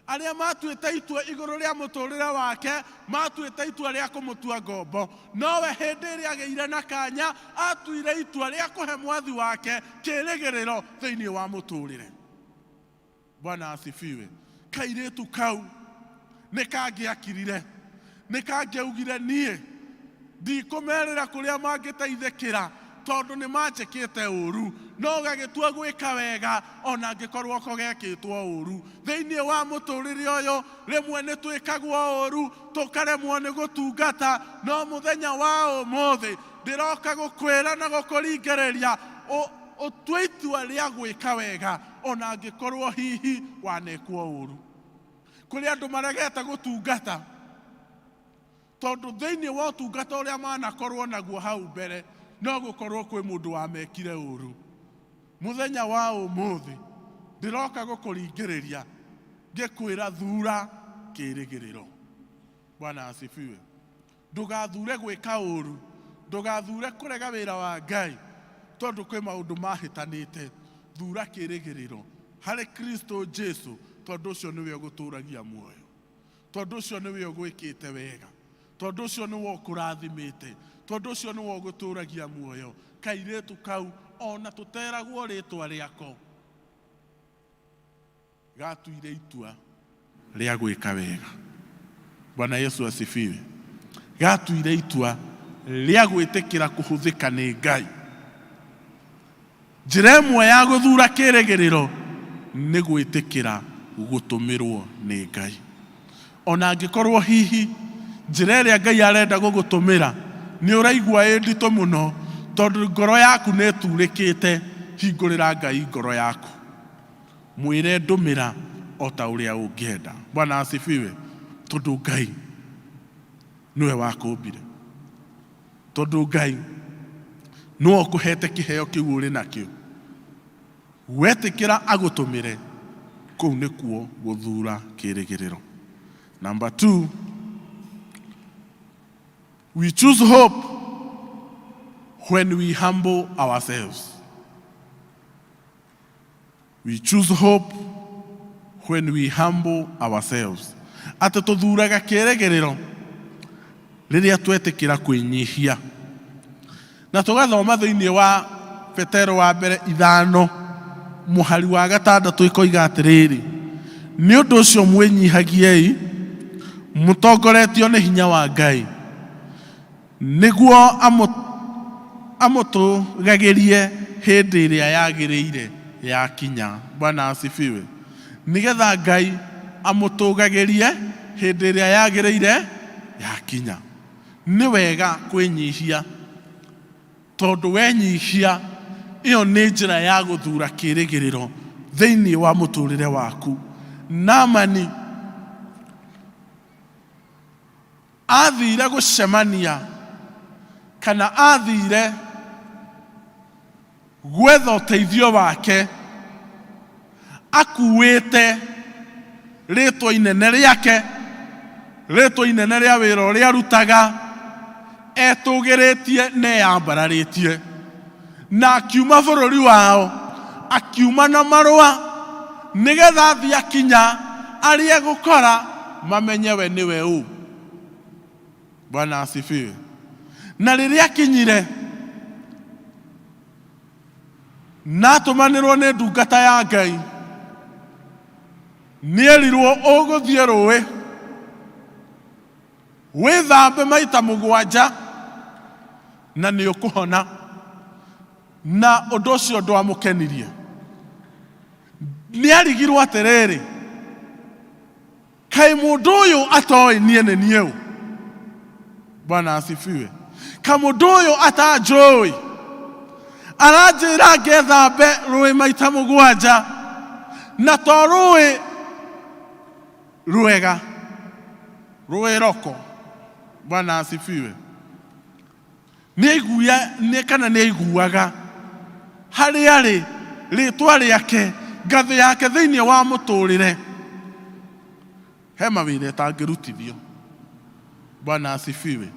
Aria matuite itua iguru ria muturire wake, matuite itua ria kumutua ngombo, nowe hindi iria ageire na kanya atuire itua ria kuhe mwathi wake kirigiriro thiini wa muturire. Bwana asifiwe. Kairetu kau nikangiakirire, nikangiaugire nie ndikumerera kuria mangiteithikira tondu ni manjikite uru, no gagitua gwika wega ona angikorwo ko gekitwo uru. Thiini wa muturire uyu rimwe ni twikagwo uru, tukaremwo ni gutungata, no muthenya wa umuthi ndiroka gukwira na gukuringereria utue itua ria gwika wega ona angikorwo hihi wanekwo uru. Kuri andu maregete gutungata tondu thiini wa utungata uria manakorwo naguo hau mbere no gukorwo kwi mundu wamekire uru. Muthenya wa umuthi ndiroka gukuringereria ngikwira thura kirigiriro. Bwana asifiwe. Ndugathure gwika uru, ndugathure kurega wira wa Ngai tondu kwi maundu mahitanite. Thura kirigiriro hari Kristo Jesu, tondu ucio niwe guturagia muoyo, tondu ucio niwe gwikite wega, tondu ucio niwe ukurathimite, tondu ucio niwe guturagia muoyo. Kairetu kau ona tuteragwo ritwa riako gatuire itua ria gwika wega. Bwana Yesu asifiwe. Gatuire itua ria gwitikira kuhuthika ni Ngai. Njira imwe ya guthura kirigiriro nĩ gwĩtĩkĩra gũtũmĩrwo nĩ Ngai. Ona angĩkorwo hihi njĩra ĩrĩa Ngai arenda gũgũtũmĩra nĩ ũraigua ĩ nditũ mũno, tondũ ngoro yaku nĩ ĩturĩkĩte, hingũrĩra Ngai ngoro yaku, mwĩre ndũmĩra o ta ũrĩa ũngĩenda. Bwana asifiwe. Tondũ Ngai nĩwe wakũmbire, tondũ Ngai nĩwe ũkũhete kĩheo kĩu ũrĩ nakĩo. Wetĩkĩra agũtũmĩre, kũu nĩkuo gũthura kĩĩrĩgĩrĩro. Number 2, we choose hope when we humble ourselves. We choose hope when we humble ourselves. Atĩ tũthuraga kĩĩrĩgĩrĩro rĩrĩa twetĩkĩra kwĩnyihia. Na tũgathoma thĩinĩ wa Petero wa mbere 5 mũhari wa 6 ikoiga atĩrĩrĩ, nĩ ũndũ ũcio mwĩnyihagiei mũtongoretio nĩ hinya wa Ngai, nĩguo amũtũgagĩrie hĩndĩ ĩrĩa yagĩrĩire yakinya. Bwana asifiwe. Nĩgetha Ngai amũtũgagĩrie hĩndĩ ĩrĩa yagĩrĩire yakinya. Nĩ wega kwĩnyihia, tondũ wenyihia ĩyo nĩ njĩra ya gũthura kĩĩrĩgĩrĩro thĩinĩ wa mũtũrĩre waku. Naamani athire gũcemania kana athire gwetha ũteithio wake akuĩte rĩtwa inene rĩake, rĩtwa inene rĩa wĩra ũrĩa arutaga, etũgĩrĩtie na eyambararĩtie, na akiuma bũrũri wao, akiuma na marũa, nĩgetha athiĩ akinya arĩa gũkora mamenye we nĩwe ũ. Bwana asifiwe. Na rĩrĩa akinyire na atũmanĩrwo nĩ ndungata ya Ngai, nĩerirwo ũgũthiĩ rũĩ wĩthambe maita 7 na nĩ ũkũhona. Na ũndũ ũcio ndwamũkenirie. Nĩarigirwo atĩrĩrĩ, kaĩ mũndũ ũyũ atoĩ niĩ nĩ niĩ ũ? Bwana asifiwe. Ka mũndũ ũyũ atanjũĩ aranjĩra ngethambe rũĩ maita 7 na to rũĩ rwega, rũĩ roko. Bwana asifiwe. Nĩaiguaga harĩa arĩ rĩtwa rĩake, ngathĩ yake thĩinĩ wa mũtũrĩre, he mawĩra etangĩrutithio. Bwana asifiwe.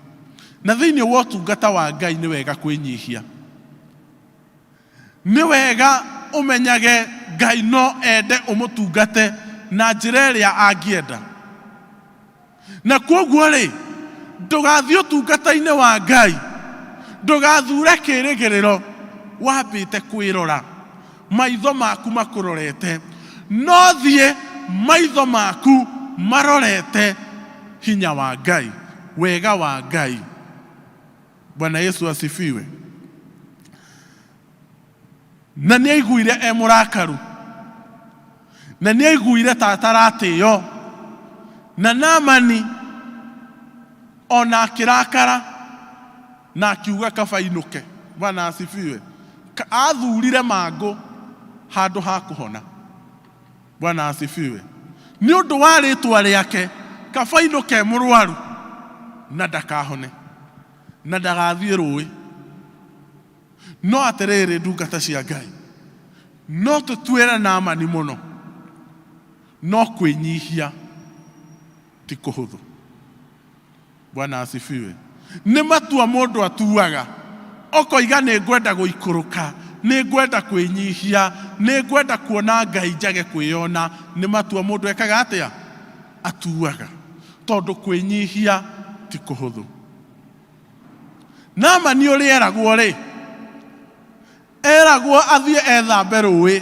Na thĩinĩ wa ũtungata wa Ngai nĩ wega kwĩnyihia. Nĩ wega ũmenyage Ngai no ende ũmũtungate na njĩra ĩrĩa angĩenda. Na kwoguo rĩ, ndũgathiĩ ũtungata-inĩ wa Ngai, ndũgathure kĩĩrĩgĩrĩro wambĩte kwĩrora, maitho maku makũrorete, no thiĩ maitho maku marorete hinya wa Ngai, wega wa Ngai. Bwana Yesu asifiwe. Na nĩaiguire e mũrakaru, na nĩaiguire ta ataratĩĩo, na Naamani ona akĩrakara na akiuga kaba inũke. Bwana asifiwe. Athurire mangũ handũ ha kũhona. Bwana asifiwe. Nĩ ũndũ wa rĩtwa rĩake kaba inũke mũrwaru na ndakahone na ndagathiĩ rũĩ. No atĩrĩrĩ ndungata cia Ngai, no tũtuĩre Naamani mũno, no kwĩnyihia ti kũhũthũ. Bwana asifiwe. Nĩ matua mũndũ atuaga, okoiga nĩ ngwenda gũikũrũka, nĩ ngwenda kwĩnyihia, nĩ ngwenda kuona Ngai njage kwĩona. Nĩ matua mũndũ ekaga atĩa? Atuaga, tondũ kwĩnyihia ti kũhũthũ. Naamani ũrĩa eragwo rĩ, eragwo athiĩ ethambe rũĩ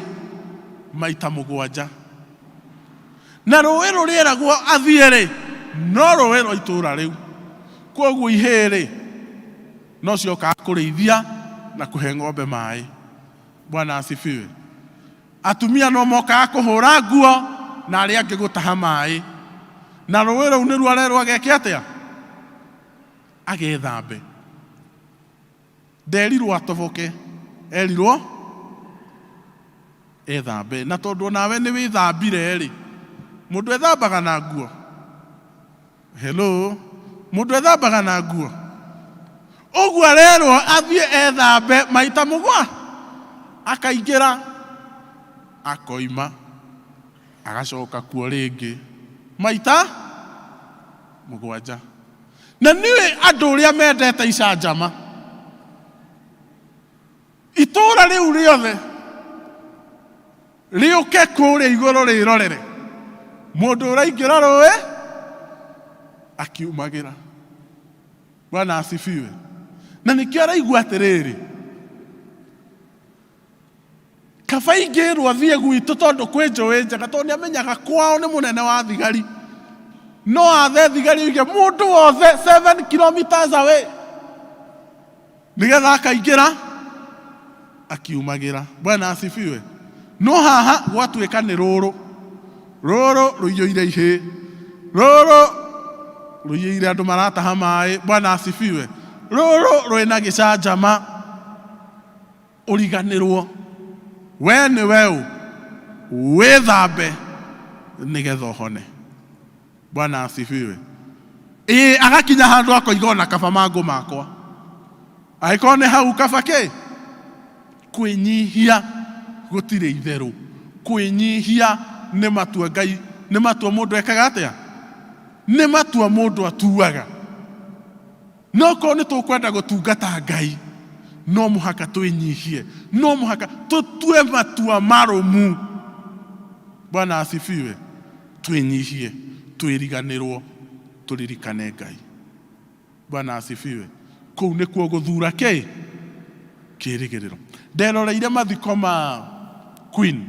maita 7. Na rũĩ rũrĩa eragwo athiĩ rĩ, no rũĩ rwa itũũra rĩu. Kwoguo ihĩĩ rĩ, no ciokaga kũrĩithia na kũhe ng'ombe maĩ. Bwana asifiwe. atumia no mokaga kuhura nguo na aria angi gutaha mai na rũĩ rũu nĩruo arerwo ageke atĩa agethambe nderirwo atoboke erirwo ethambe na tondũ nawe nĩ wĩthambire rĩ mũndũ ethambaga na nguo hello mũndũ ethambaga na nguo ũguo arerwo athiĩ ethambe maita mũgwa akaingĩra akoima agacoka kuo rĩngĩ maita mũgwanja na nĩwe andũ ũrĩa mendete icanjama itũũra rĩu rĩothe rĩũke kũrĩa igũrũ rĩrorere mũndũ ũraingĩra rũĩ akiumagĩra Bwana asifiwe na nĩkĩo araigua atĩrĩrĩ kaba ingĩrwo athiĩ gwitũ tondũ kwĩ njũĩ njega tondũ nĩamenyaga kwao nĩ mũnene wa thigari no athe thigari uge mũndũ wothe 7 kilometers away nĩgetha akaingĩra akiumagĩra Bwana asifiwe no haha gwatuĩka nĩ rũrũ rũiyũire ihĩ rũrũ rũiyũire andũ marataha maĩ Bwana asifiwe rũrũ rwĩna gĩcanjama ũriganĩrwo we nĩ weũ wĩthambe nĩgetha ũhone Bwana asifiwe agakinya handũ akoiga ona kaba mangũ makwa angĩkorwo nĩ hau kaba kĩ kwĩnyihia gũtirĩ itherũ kwĩnyihia nĩ matua Ngai nĩ matua mũndũ ekaga atĩa nĩ matua mũndũ atuaga no korwo nĩ tũkwenda gũtungata Ngai no mũhaka twĩnyihie no mũhaka tũtue matua marũmu Bwana asifiwe twĩnyihie twĩriganĩrwo tũririkane Ngai Bwana asifiwe kũu nĩkuo gũthura kĩĩrĩgĩrĩro nderoreire mathiko ma Queen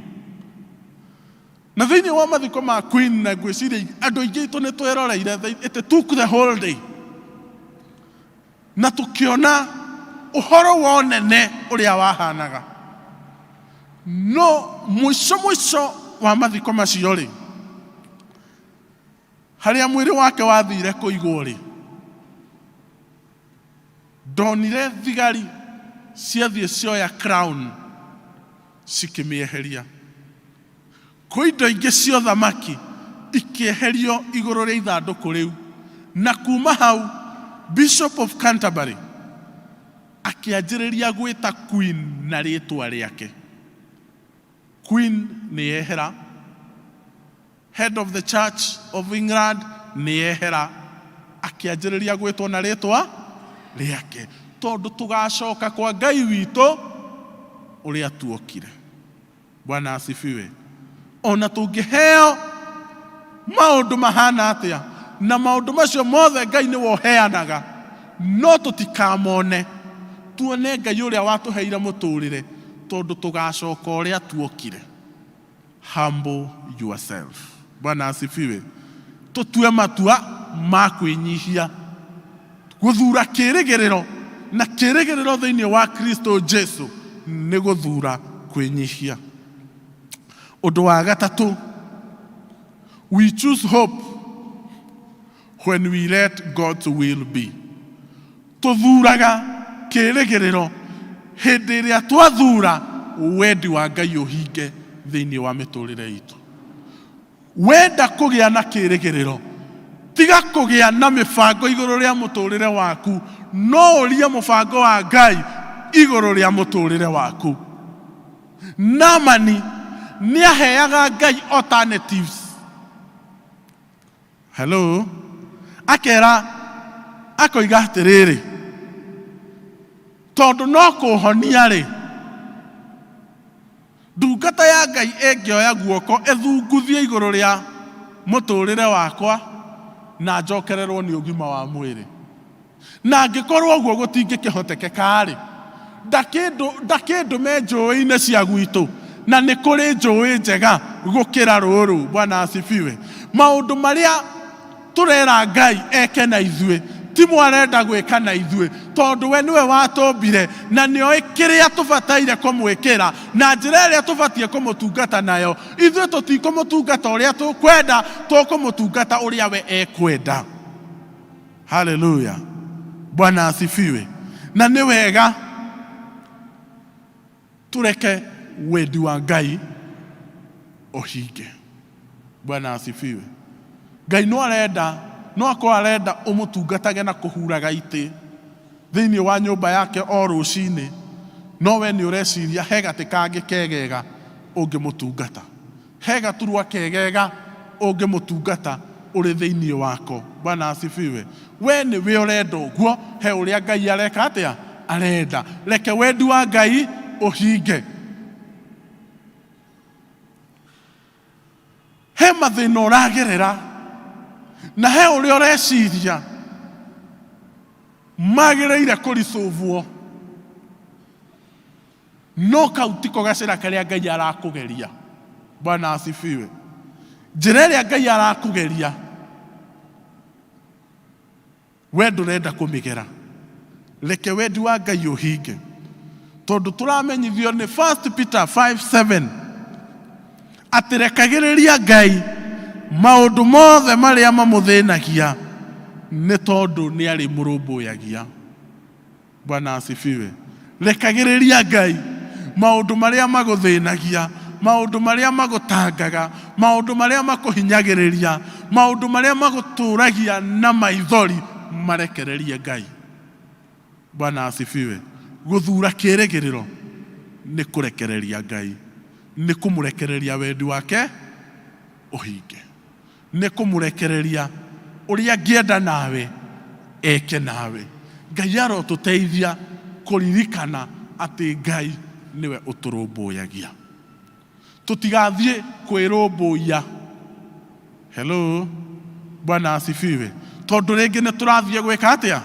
na thĩinĩ wa mathiko ma Queen na ngwĩciria andũ aingĩ itũ nĩ twĩroreire it took the whole day na tũkĩona ũhoro wa ũnene ũrĩa wahanaga no mũico wa mathiko macio rĩ harĩa mwĩrĩ wake wathire kũigwo rĩ ndonire thigari ciathiĩ cioya crown cikĩmĩeheria kwĩ indo ingĩ cia ũthamaki ikĩeherio igũrũ rĩa ithandũkũ rĩu na kuma hau Bishop of Canterbury akĩanjĩrĩria gwĩta Queen na rĩtwa rĩake Queen nĩyehera head of the Church of England nĩyehera akĩanjĩrĩria gwĩtwo na rĩtwa rĩake tondũ tũgacoka kwa Ngai witũ ũrĩa tuokire Bwana asifiwe ona tũngĩheo maũndũ mahana atĩa na maũndũ macio mothe Ngai nĩ woheanaga no tũtikamone tuone Ngai ũrĩa watũheire mũtũrĩre tondũ tũgacoka ũrĩa tuokire humble yourself Bwana asifiwe tũtue matua ma kwĩnyihia gũthura kĩĩrĩgĩrĩro na kĩĩrĩgĩrĩro thĩinĩ wa Kristo Jesu nĩ gũthura kwĩnyihia ũndũ wa gatatũ we choose hope when we let God's will be tũthuraga kĩĩrĩgĩrĩro hĩndĩ ĩrĩa twathura wendi wa Ngai ũhinge thĩinĩ wa mĩtũrĩre itũ wenda kũgĩa na kĩĩrĩgĩrĩro tiga kũgĩa na mĩbango igũrũ rĩa mũtũrĩre waku no ũrie mũbango wa Ngai igũrũ rĩa mũtũrĩre waku Naamani nĩaheaga Ngai alternatives hello akera akoiga atĩrĩrĩ tondũ no kũhonia rĩ ndungata ya Ngai ĩngĩoya guoko ĩthunguthie igũrũ rĩa mũtũrĩre wakwa na njokererwo nĩ ũgima wa mwĩrĩ na angĩkorwo ũguo gũtingĩkĩhotekeka rĩ ndakĩndũme njũĩ-inĩ cia gwitũ na nĩ kũrĩ njũĩ njega gũkĩra rũrũ Bwana asifiwe maũndũ marĩa tũrera Ngai eke na ithuĩ ti mwarenda gwĩka na ithuĩ tondu we niwe watumbire na nioĩ kĩrĩa tũbataire kũmwĩkĩra na njĩra ĩrĩa tũbatie kũmũtungata nayo. Ithuĩ tũtikũmũtungata ũrĩa tũkwenda, tũkũmũtungata ũrĩa we ekwenda. Haleluya. Bwana asifiwe. Na nĩ wega tureke wendi wa Ngai ũhinge. Bwana asifiwe. Ngai no arenda ũmũtungatage na kũhuraga itĩ thĩinĩ wa nyũmba yake o rũcinĩ, no we nĩ ũreciria he gatĩ kangĩ kegega ũngĩmũtungata, he gaturwa kegega ũngĩmũtungata ũrĩ thĩinĩ wako. Bwana asifiwe. We nĩ we ũrenda ũguo, he ũrĩa Ngai areka atĩa arenda. Reke wendi wa Ngai ũhinge. He mathĩna ũragerera na he ũrĩa ũreciria magĩrĩire kũricũvwo, no kau tiko gacĩra karĩa Ngai arakũgeria. Bwana asifiwe. Njĩra ĩrĩa Ngai arakũgeria we ndũrenda kũmĩgera. Reke wendi wa Ngai ũhinge, tondũ tũramenyithio nĩ 1 Peter 5:7 atĩ rekagĩrĩria Ngai maũndũ mothe marĩa mamũthĩnagia nĩ tondũ nĩ arĩ mũrũmbũyagia. Bwana asifiwe. Rekagĩrĩria Ngai maũndũ marĩa magũthĩnagia, maũndũ marĩa magũtangaga, maũndũ marĩa makũhinyagĩrĩria, maũndũ marĩa magũtũragia na maithori, marekererie Ngai. Bwana asifiwe. Gũthura kĩĩrĩgĩrĩro nĩ kũrekereria Ngai, nĩ kũmũrekereria wendi wake ũhinge, nĩ kũmũrekereria ũrĩa angĩenda nawe eke nawe. Ngai arotũteithia kũririkana atĩ Ngai niwe ũtũrũmbũyagia. Tũtigathiĩ kwĩrũmbũya. Hello. Bwana asifiwe. Tondũ rĩngĩ nĩ tũrathiĩ gwĩka atĩa?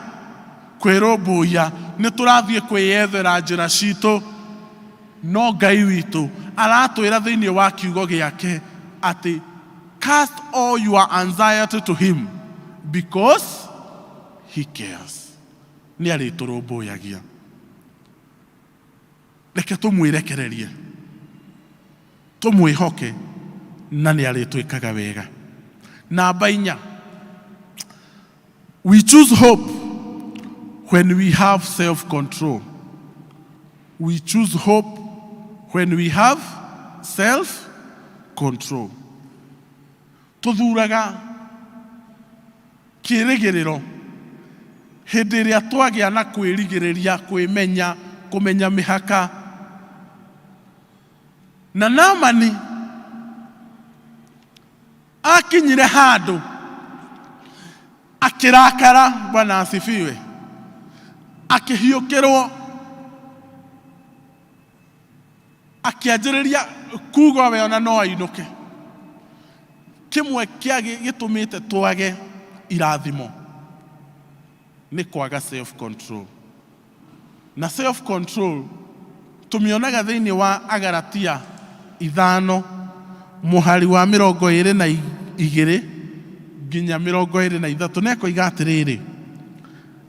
Kwĩrũmbũya. Nĩ tũrathiĩ kwĩyethera njĩra citũ, no Ngai witũ aratwĩra thĩinĩ wa kiugo gĩake atĩ cast all your anxiety to him because he cares. Nĩ arĩtũrũmbũyagia. Reke tũmwĩrekererie, tũmwĩhoke, na nĩ arĩtwĩkaga wega. Namba 4, we choose hope when we have self-control. We choose hope when we have self-control. Tũthuraga kĩĩrĩgĩrĩro hĩndĩ ĩrĩa twagĩa na kwĩrigĩrĩria, kwĩmenya, kũmenya mĩhaka. Na Naamani akinyire handũ akĩrakara. Bwana asifiwe. Akĩhiũkĩrwo, akĩanjĩrĩria kuuga we ona no ainũke. Kĩmwe kĩa gĩtũmĩte twage irathimo nĩ kwaga self-control. Na self-control tũmĩonaga thĩinĩ wa Agalatia 5 mũhari wa 22 nginya 23. Nekoiga atĩrĩrĩ,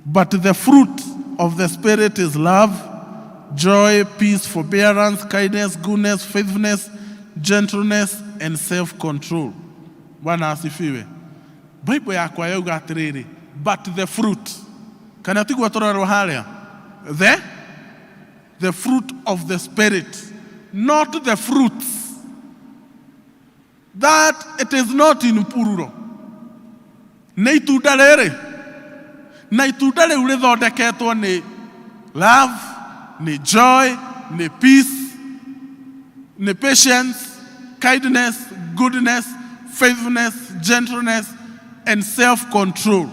but the fruit of the Spirit is love, joy, peace, forbearance, kindness, goodness, faithfulness, gentleness, and self-control. Bwana asifiwe. Bible yakwa yauga atĩrĩrĩ, but the fruit. Kana tigwa tũrarwo harĩa? The fruit of the Spirit, not the fruits. That it is not in plural. Nĩ itunda rĩrĩ. Na itunda rĩu rĩthondeketwo nĩ love, nĩ joy, nĩ peace, nĩ patience, kindness, goodness, faithfulness, gentleness, and self-control.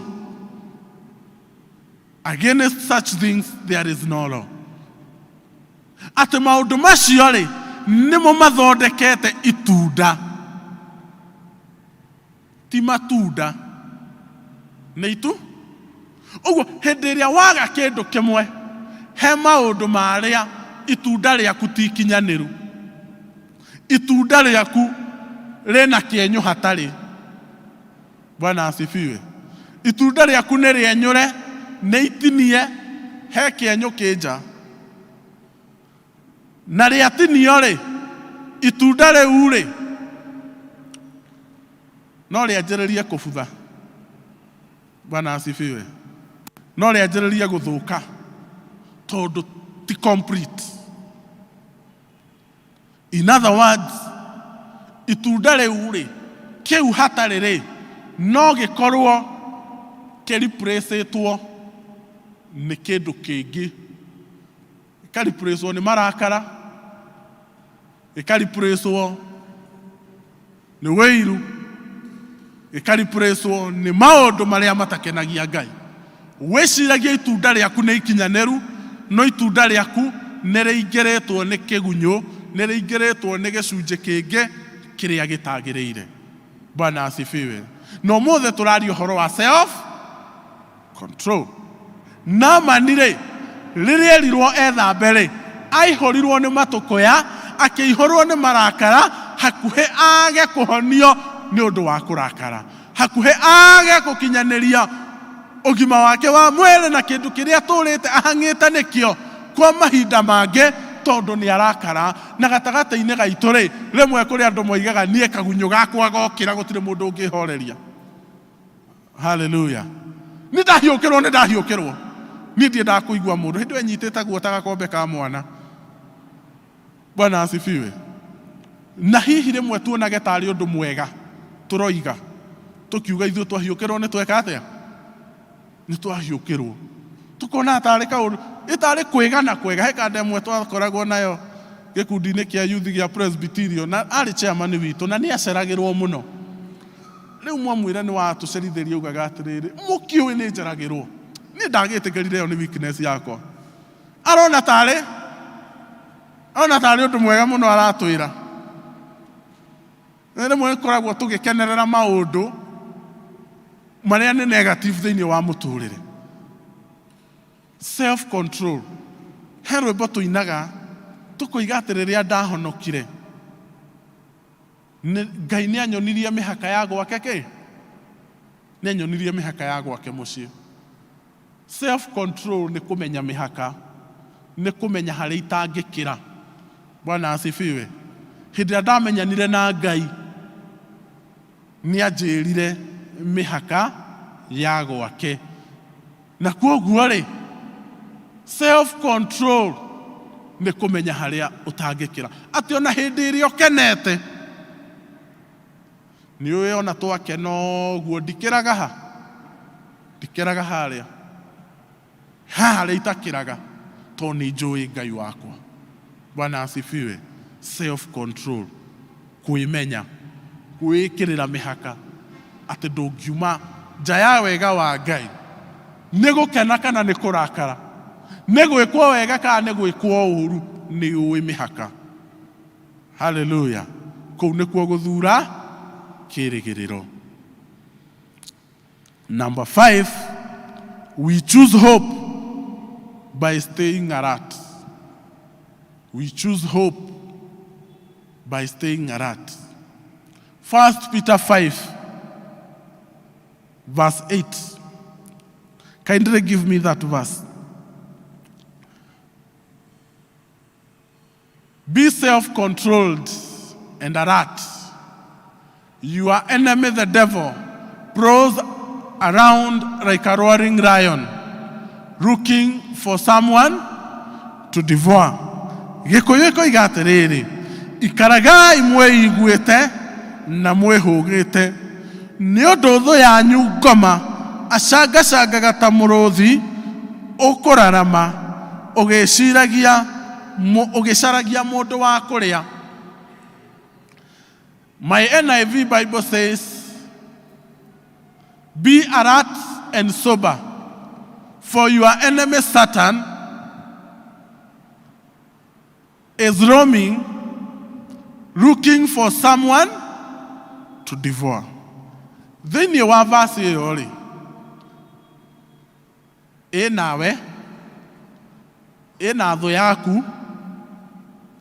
Against such things there is no law. Atĩ maũndũ macio rĩ nĩmo mathondekete itunda, ti matunda. Nĩ itu? Ũguo hĩndĩ ĩrĩa waga kĩndũ kĩmwe, he maũndũ marĩa itunda rĩaku ti ikinyanĩru. Itunda rĩaku rĩna kĩenyũ hatarĩ. Bwana asifiwe. Itunda rĩaku nĩ rĩenyũre, nĩ itinie, he kĩenyũ kĩnja na rĩatinio rĩ itunda rĩu rĩ no rĩanjĩrĩrie kũbutha. Bwana asifiwe. No rĩanjĩrĩrie gũthũka tondũ ti complete. In other words, itunda rĩu rĩ kĩu hatarĩ rĩ no gĩkorwo kĩreplaceĩtwo nĩ kĩndũ kĩngĩ. Gĩkareplacewo nĩ marakara, gĩkareplacewo nĩ wĩiru, gĩkareplacewo nĩ maũndũ marĩa matakenagia Ngai. Wĩciragia itunda rĩaku nĩ ikinyanĩru, no itunda rĩaku nĩ rĩingĩrĩtwo nĩ kĩgunyũ, nĩ rĩingĩrĩtwo nĩ gĩcunjĩ kĩngĩ kĩrĩa gĩtagĩrĩire. Bwana asifiwe. No ũmũthĩ tũraria ũhoro wa self control. Naamani rĩ rĩrĩa erirwo ethambe rĩ aihũrirwo nĩ matũkũya, akĩihũrwo nĩ marakara, hakuhĩ age kũhonio nĩ ũndũ wa kũrakara, hakuhĩ age gũkinyanĩria ũgima wake wa mwĩrĩ na kĩndũ kĩrĩa tũrĩte ahang'ĩte nĩkĩo kwa mahinda mangĩ tondũ nĩ arakara. Na gatagatĩ-inĩ gaitũ rĩ rĩmwe kũrĩ andũ moigaga niĩ kagunyũ gakwa gokĩra gũtirĩ mũndũ ũngĩhoreria. Hallelujah. Nĩ ndahiũkĩrwo niĩ ndiĩ ndakũigua mũndũ hĩndĩ ĩyo nyitĩte guota gakombe ka mwana. Bwana asifiwe. Na hihi rĩmwe tuonage tarĩ ũndũ mwega tũroiga tũkiuga ithuĩ twahiũkĩrwo nĩ tweka atĩa? Nĩ twahiũkĩrwo tukona tarĩ kaũndũ ĩtarĩ kwĩgana kwega. He kanda ĩmwe twakoragwo nayo gĩkundi-inĩ kĩa youth gĩa Presbyterian na arĩ chairman witũ na nĩ aceragĩrwo mũno. Rĩu mwamwĩra nĩ watũcerithĩria ugaga atĩrĩrĩ mũkiũĩ nĩ njeragĩrwo. Niĩ ndagĩtĩkĩrire ĩyo nĩ weakness yakwa. Arona tarĩ ũndũ mwega mũno aratwĩra. Rĩmwe koragwo tũgĩkenerera maũndũ marĩa nĩ negative thĩinĩ wa mũtũrĩre. Self control. He rwĩmbo tũinaga tũkoiga atĩ rĩrĩa ndahonokire Ngai nĩ anyonirie mĩhaka ya gwake kĩ? Nĩ anyonirie mĩhaka ya gwake mũciĩ. Self control nĩ kũmenya mĩhaka, nĩ kũmenya harĩa itangĩkĩra. Bwana asifiwe. Hĩndĩ ĩrĩa ndamenyanire na Ngai nĩ anjĩrire mĩhaka ya gwake. Na kwoguo rĩ self control nĩ kũmenya harĩa ũtangĩkĩra. Atĩ ona hĩndĩ ĩrĩa ũkenete nĩ ũĩ ona twakena ũguo ndikĩraga ha? Ndikĩraga harĩa harĩa itakĩraga tondũ nĩ njũĩ Ngai wakwa. Bwana asifiwe. Self control, kwĩmenya, kwĩkĩrĩra mĩhaka atĩ ndũngiuma nja ya wega wa Ngai. Nĩ gũkena kana nĩ kũrakara, nĩ gwĩkwo wega kana nĩ gwĩkwo ũũru, nĩ ũĩ mĩhaka. Hallelujah. Kũu nĩkuo gũthura kĩrĩgĩrĩro. Number 5, we choose hope by staying alert. We choose hope by staying alert. 1 Peter 5 verse 8. Kindly give me that verse. Be self-controlled and alert. Your enemy, the devil, prowls around like a roaring lion, looking for someone to devour. Gĩkũyũ iga atĩrĩrĩ, ikaragai mwĩiguĩte na mwĩhũgĩte, nĩ ũndũ thũ yanyu ngoma acangacangaga ta mũrũthi ũkũrarama ũgĩcaragia mũndũ wa kũrĩa. My NIV Bible says, be alert and sober, for your enemy Satan is roaming, looking for someone to devour. Thĩinĩ wa verse ĩyo rĩ, nawe, na thũ yaku,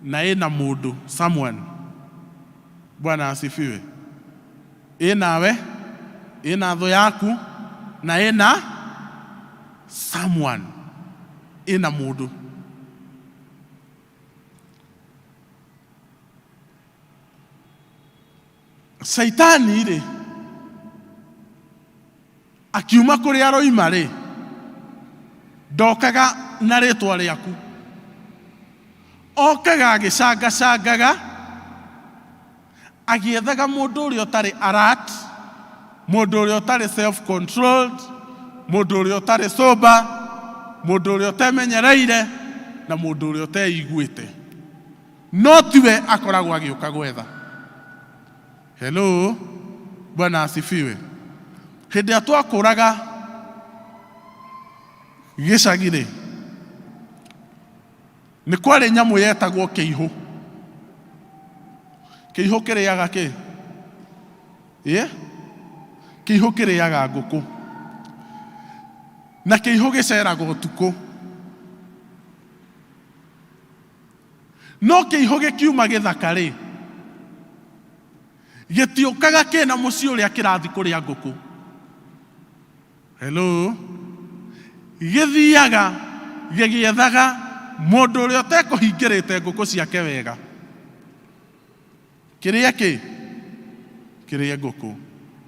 na na mũndũ, someone. Bwana asifiwe. Nawe, na thũ yaku, na na someone. ina mundu. Saitani ri akiuma kuri aroima ri ndokaga na ritwa riaku, okaga agicangacangaga agiethaga mundu uria utari alert, mundu uria utari self controlled, mundu uria utari sober, mundu uria utemenyereire na mundu uria uteiguite, no tiwe akoragwo agiuka gwetha. Hello, Bwana asifiwe. Hindi ya twakuraga gicagi-ri ni kwari nyamu yetagwo kiihu. Kiihu kiriaga ki? Kiihu kiriaga nguku, na kiihu giceragwo utuku. No kiihu gikiuma githaka-ri gitiukaga kina mucii uria kirathi kuria nguku. Hello, githiaga gigiethaga mundu uria utekuhingirite nguku ciake wega. Kiria ki? Kiria nguku.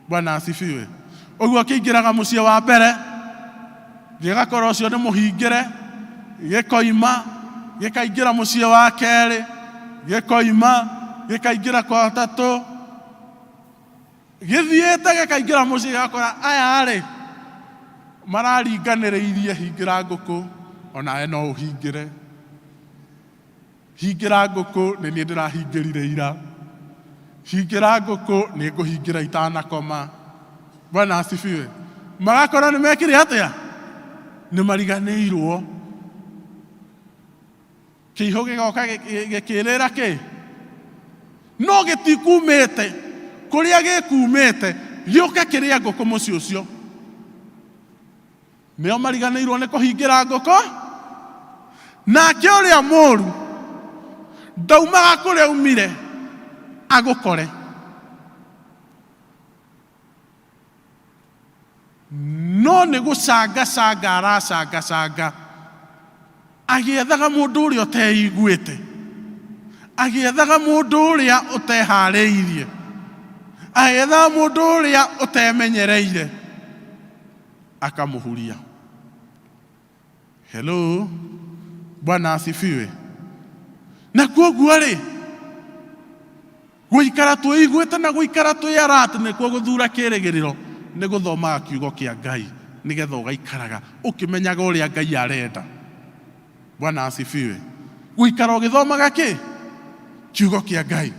Bwana asifiwe. Uguo kiingiraga mucii wa mbere gigakorwo ucio ni muhingire, gikoima gikaingira mucii wa keri, gikoima gikaingira kwa gatatu, githiite gikaingira mucii gakora aya ri mararinganiriirie hingira nguku, ona no uhingire. Hingira nguku ni nie ndirahingirire ira, hingira nguku ni nguhingira itanakoma. Bwana asifiwe. Magakora ni mekire atia? Ni mariganirwo. Kiihu gigoka gikirira ki? No gitikumite kuria gikumite gioka kiria nguku mucii ucio. Nio mariganirwo ni kuhingira nguku, nake uria moru ndaumaga kuria umire agukore. No ni gucangacanga aracangacanga agiethaga mundu uria uteiguite, agiethaga mundu uria utehariirie, agiethaga mundu uria utemenyereire akamuhuria. Hello, Bwana asifiwe. Na koguo ri guikara tuiguite na guikara tuiarate ni kuo guthura kirigiriro ni guthoma kiugo kia Ngai nigetha ugaikaraga ukimenyaga uria Ngai arenda. Bwana asifiwe. Guikara ugithomaga ki? Kiugo kia Ngai.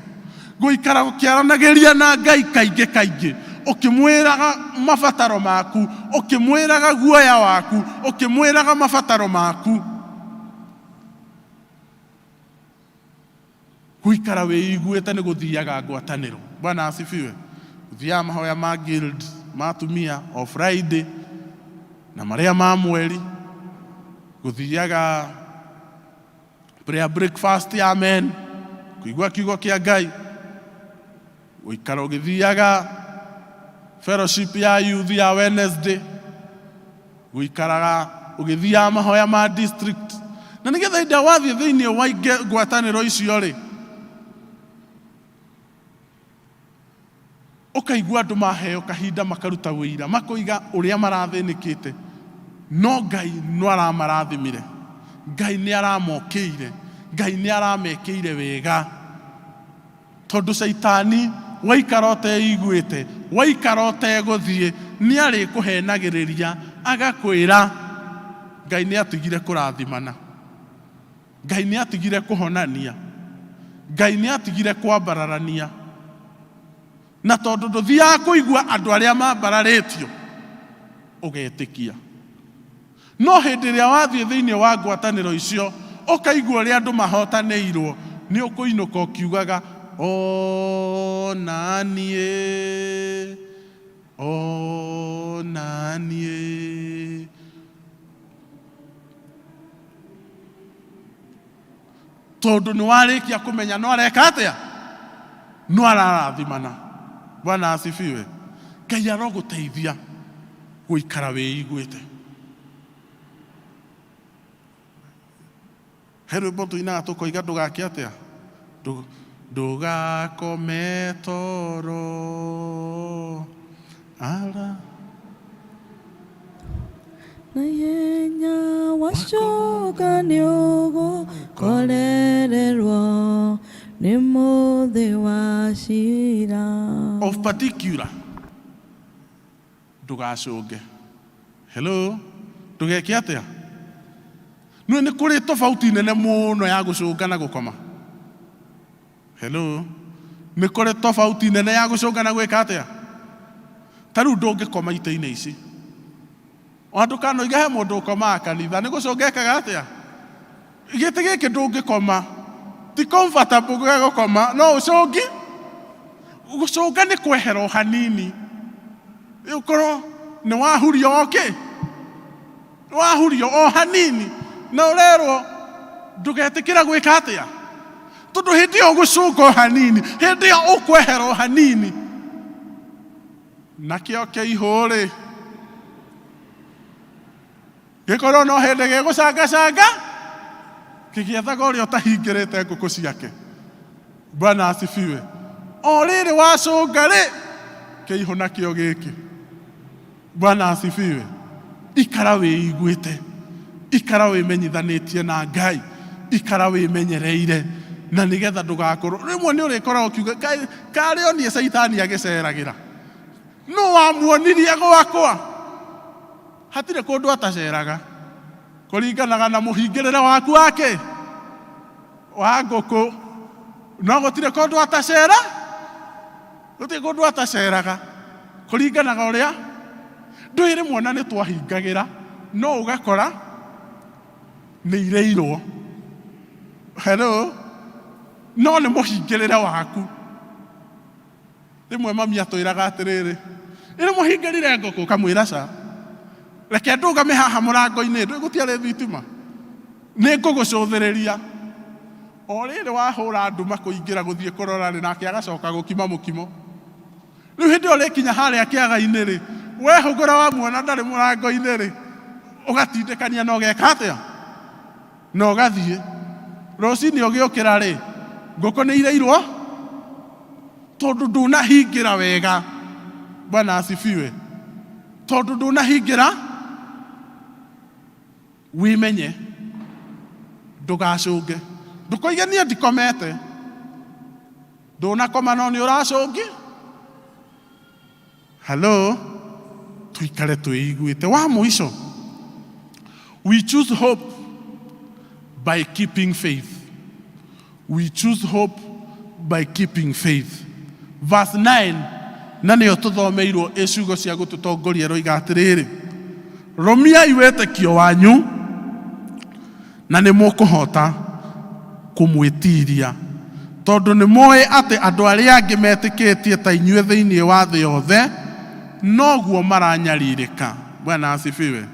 Guikara ukiaranagiria na Ngai kaingi kaingi, ukimwiraga mabataro maku, ukimwiraga guoya waku, ukimwiraga mabataro maku. Guikara wiiguite ni guthiaga ngwataniro. Bwana asifiwe. Guthia mahoya ma guild matumia o Friday na maria ma mweri, guthiaga prayer breakfast ya men, kuigua kiugo kia Ngai, guikara ugithiaga fellowship ya youth ya Wednesday, guikaraga ugithia mahoya ma district, na nigetha ida wathi thiini wa ngwataniro icio ri ukaigua andu maheo kahinda makaruta wira makoiga uria marathinikite, no Ngai no aramarathimire, Ngai ni aramokeire, Ngai ni aramekeire wega. Tondu Saitani waikara uteiguite, waikara uteguthie, ni ari kuhenagiriria agakwira Ngai ni atigire kurathimana, Ngai ni atigire kuhonania, Ngai ni atigire kwambararania. Na tondu nduthiaga kuigua andu aria mambararitio ugetikia, no hindi iria wathie thiini wa ngwataniro icio ukaigua uria andu mahotanirwo, ni ukuinuka ukiugaga o nanie, o nanie. Tondu ni warikia kumenya no areka atia, no ararathimana. Bwana asifiwe. Ngai aroguteithia guikara wiiguite. he rwĩmbo tũinaga tũkoiga ndũgake atĩa ndũgakome toro ala na yenya wacoka nĩ ũgũkorererwo nĩ mũthĩ wa cira. Of particular ndũgacũnge. Hello, ndũgeke atĩa? Nĩ kũrĩ tofauti nene mũno ya gũcũnga na gũkoma. Hello, nĩ kũrĩ tofauti nene ya gũcũnga na gwĩka atĩa? Ta rĩu ndũngĩkoma itĩ-inĩ ici. Ona ndũkanoige he mũndũ ũkomaga kanitha, nĩ gũcũnga ekaga atĩa? Gĩtĩ gĩkĩ ndũngĩkoma, ti comfortable gũkoma, no ũcũngi. Gũcũnga nĩ kwehera o hanini. Ũkorwo nĩ wahurio okĩ? Nĩ wahurio o hanini. Na ũrerwo ndũgetĩkĩra gwĩka atĩa? Tondũ hĩndĩ ĩyo ũgũcũnga o hanini, hĩndĩ ĩyo ũkwehera o hanini. Nakĩo kĩihũ-rĩ, gĩkorwo no hĩndĩ gĩgũcangacanga, kĩgĩethaga ũrĩa ũtahingĩrĩte ngũkũ ciake. Bwana asifiwe. O rĩrĩ wacũnga-rĩ, kĩihũ nakĩo gĩkĩ. Bwana asifiwe. Ikara wĩiguĩte, ikara wĩmenyithanĩtie na Ngai, ikara wĩmenyereire, na nĩgetha ndũgakorwo. Rĩmwe nĩ ũrĩkoragwo ũkiuga karĩ onie Saitani agĩceragĩra. No wamuonirie gwakwa. Hatirĩ kũndũ ataceraga. Kũringanaga na mũhingĩrĩre waku wake wa ngũkũ. No gũtirĩ kũndũ atacera? Gũtirĩ kũndũ ataceraga. Kũringanaga ũrĩa ndũĩ rĩmwe na nĩ twahingagĩra, no ũgakora nĩ ireirwo. Hello? No nĩ mũhingĩrĩre waku. Rĩmwe mami atwĩraga atĩrĩrĩ, ĩrĩ mũhingĩrĩre ngũkũ kamwĩra ca. Reke ndũgame haha mũrango-inĩ, ndũĩ gũtiarĩ thitima. Nĩ ngũgũcũthĩrĩria. O rĩrĩ wahũra nduma kũingĩra gũthiĩ kũrora-rĩ, nake agacoka gũkima mũkimo. Rĩu hĩndĩ ĩyo ũrĩkinya harĩa kĩaga-inĩ-rĩ, wehũgũra wamuona ndarĩ mũrango-inĩ-rĩ, ũgatindĩkania na ũgeka atĩa? Na ũgathiĩ. Rũcinĩ ũgĩũkĩra-rĩ, ngũkũ nĩ ireirwo tondũ ndũnahingĩra wega. Bwana asifiwe. Tondũ ndũnahingĩra, wimenye, ndũgacũnge. Ndũkoige niĩ ndikomete. Ndũnakoma no nĩ ũracũngi. Hello? Tuikare twĩiguĩte. Wa mũico, we choose hope by keeping faith. We choose hope by keeping faith. Verse 9, na nĩyo tũthomeirwo iciugo cia gũtũtongoria roiga atĩrĩrĩ, romiai wĩtĩkio wanyu na nĩ mũkũhota kũmwĩtiria, tondũ nĩ mũĩ atĩ andũ arĩa angĩ metĩkĩtie ta inyuĩ thĩinĩ wa thĩ yothe noguo maranyarirĩka. Bwana asifiwe.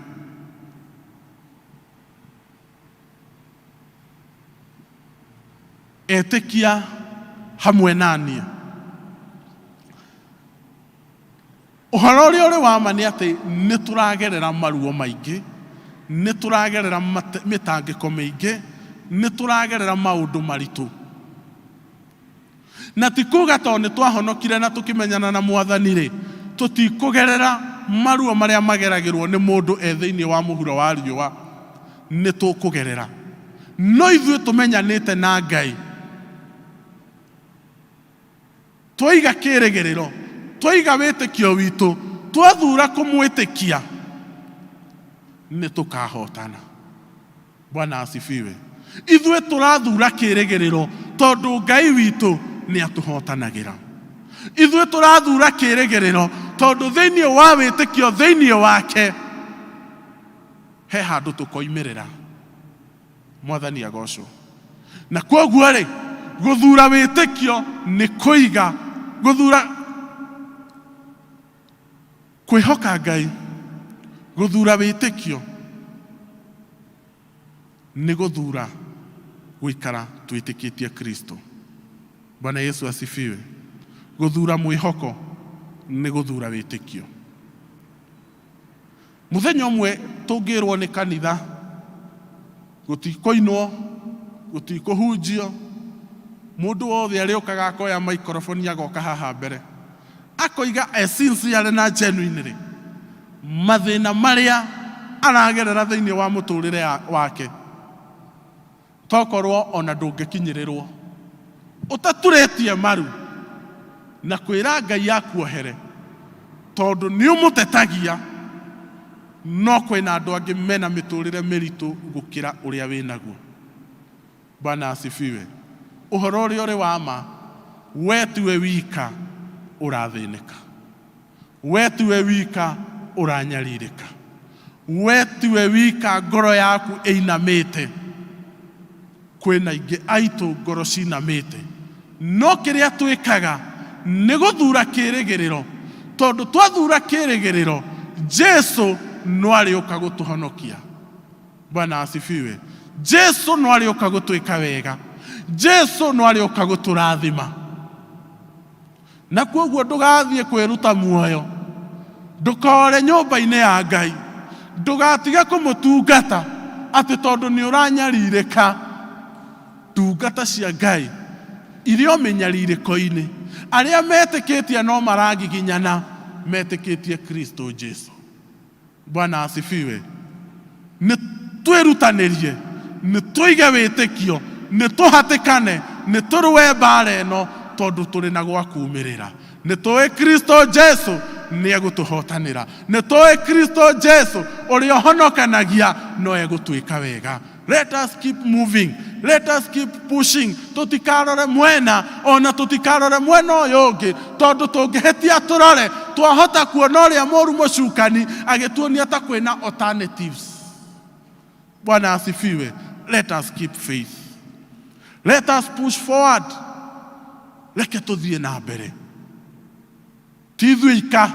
Etĩkia hamwe naniĩ. Ũhoro ũrĩa ũrĩ wa ma nĩ atĩ nĩ tũragerera maruo maingĩ, nĩ tũragerera mĩtangĩko mĩingĩ, nĩ tũragerera maũndũ maritũ. Na ti kuuga tondũ nĩ twahonokire na tũkĩmenyana na Mwathani-rĩ, tũtikũgerera maruo marĩa mageragĩrwo nĩ mũndũ thĩinĩ wa mũhuro wa riũa. Nĩ tũkũgerera. No ithuĩ tũmenyanĩte na Ngai, twaiga kĩĩrĩgĩrĩro, twaiga wĩtĩkio witũ, twathura kũmwĩtĩkia, nĩ tũkahotana. Bwana asifiwe. Ithuĩ tũrathura kĩĩrĩgĩrĩro tondũ Ngai witũ nĩ atũhotanagĩra. Ithuĩ tũrathura kĩĩrĩgĩrĩro tondũ thĩinĩ wa wĩtĩkio thĩinĩ wake he handũ tũkoimĩrĩra. Mwathani agocwo. Na kwoguo-rĩ, gũthura wĩtĩkio nĩ kũiga, gũthura kwĩhoka Ngai, gũthura wĩtĩkio nĩ gũthura gũikara twĩtĩkĩtie Kristo. Bwana Yesu asifiwe. Gũthura mwĩhoko nĩ gũthura wĩtĩkio. Mũthenya ũmwe tũngĩrwo nĩ kanitha gũtikũinwo gutikuhunjio mundu wothe ariokaga akoya microphone agoka haha mbere akoiga essentially na genuinely mathina maria aragerera thiini wa muturire wake tokorwo ona ndungikinyirirwo utaturetie maru na kwira Ngai yakuohere tondu ni umutetagia no kwina andu angi mena miturire miritu gukira uria winaguo. Bwana asifiwe. Uhoro uria uri wa ma, we tiwe wika urathinika, we tiwe wika uranyaririka, we tiwe wika ngoro yaku einamite, kwina ingi aitu ngoro cinamite, no kiria twikaga ni guthura kirigiriro, tondu twathura kirigiriro Jesu no arioka gutuhonokia. Bwana asifiwe. Jesu no arioka gutwika wega, Jesu no arioka guturathima. Na koguo ndugathie kwiruta muoyo, ndukore nyumba-ini ya Ngai, ndugatiga kumutungata ati tondu ni uranyaririka. Tungata cia Ngai irio menyaririko-ini, aria metikitie no maragiginyana metikitie Kristo Jesu. Bwana asifiwe. Ni twirutanirie, ni tuige witikio, ni tuhatikane, ni turwe mbara ino tondu turi na gwa kumirira. Ni tuwe Kristo Jesu ni egutuhotanira, ni tuwe Kristo Jesu uria honokanagia no egutwika wega. Let us keep moving, let us keep pushing. Tutikarore mwena ona tutikarore mwena uyu ungi, tondu tungihetia turore twahota kuona uria moru mucukani agituonia ta kwina alternatives. Bwana asifiwe. Let us keep faith, let us push forward. Leke tuthie na mbere, tithwika.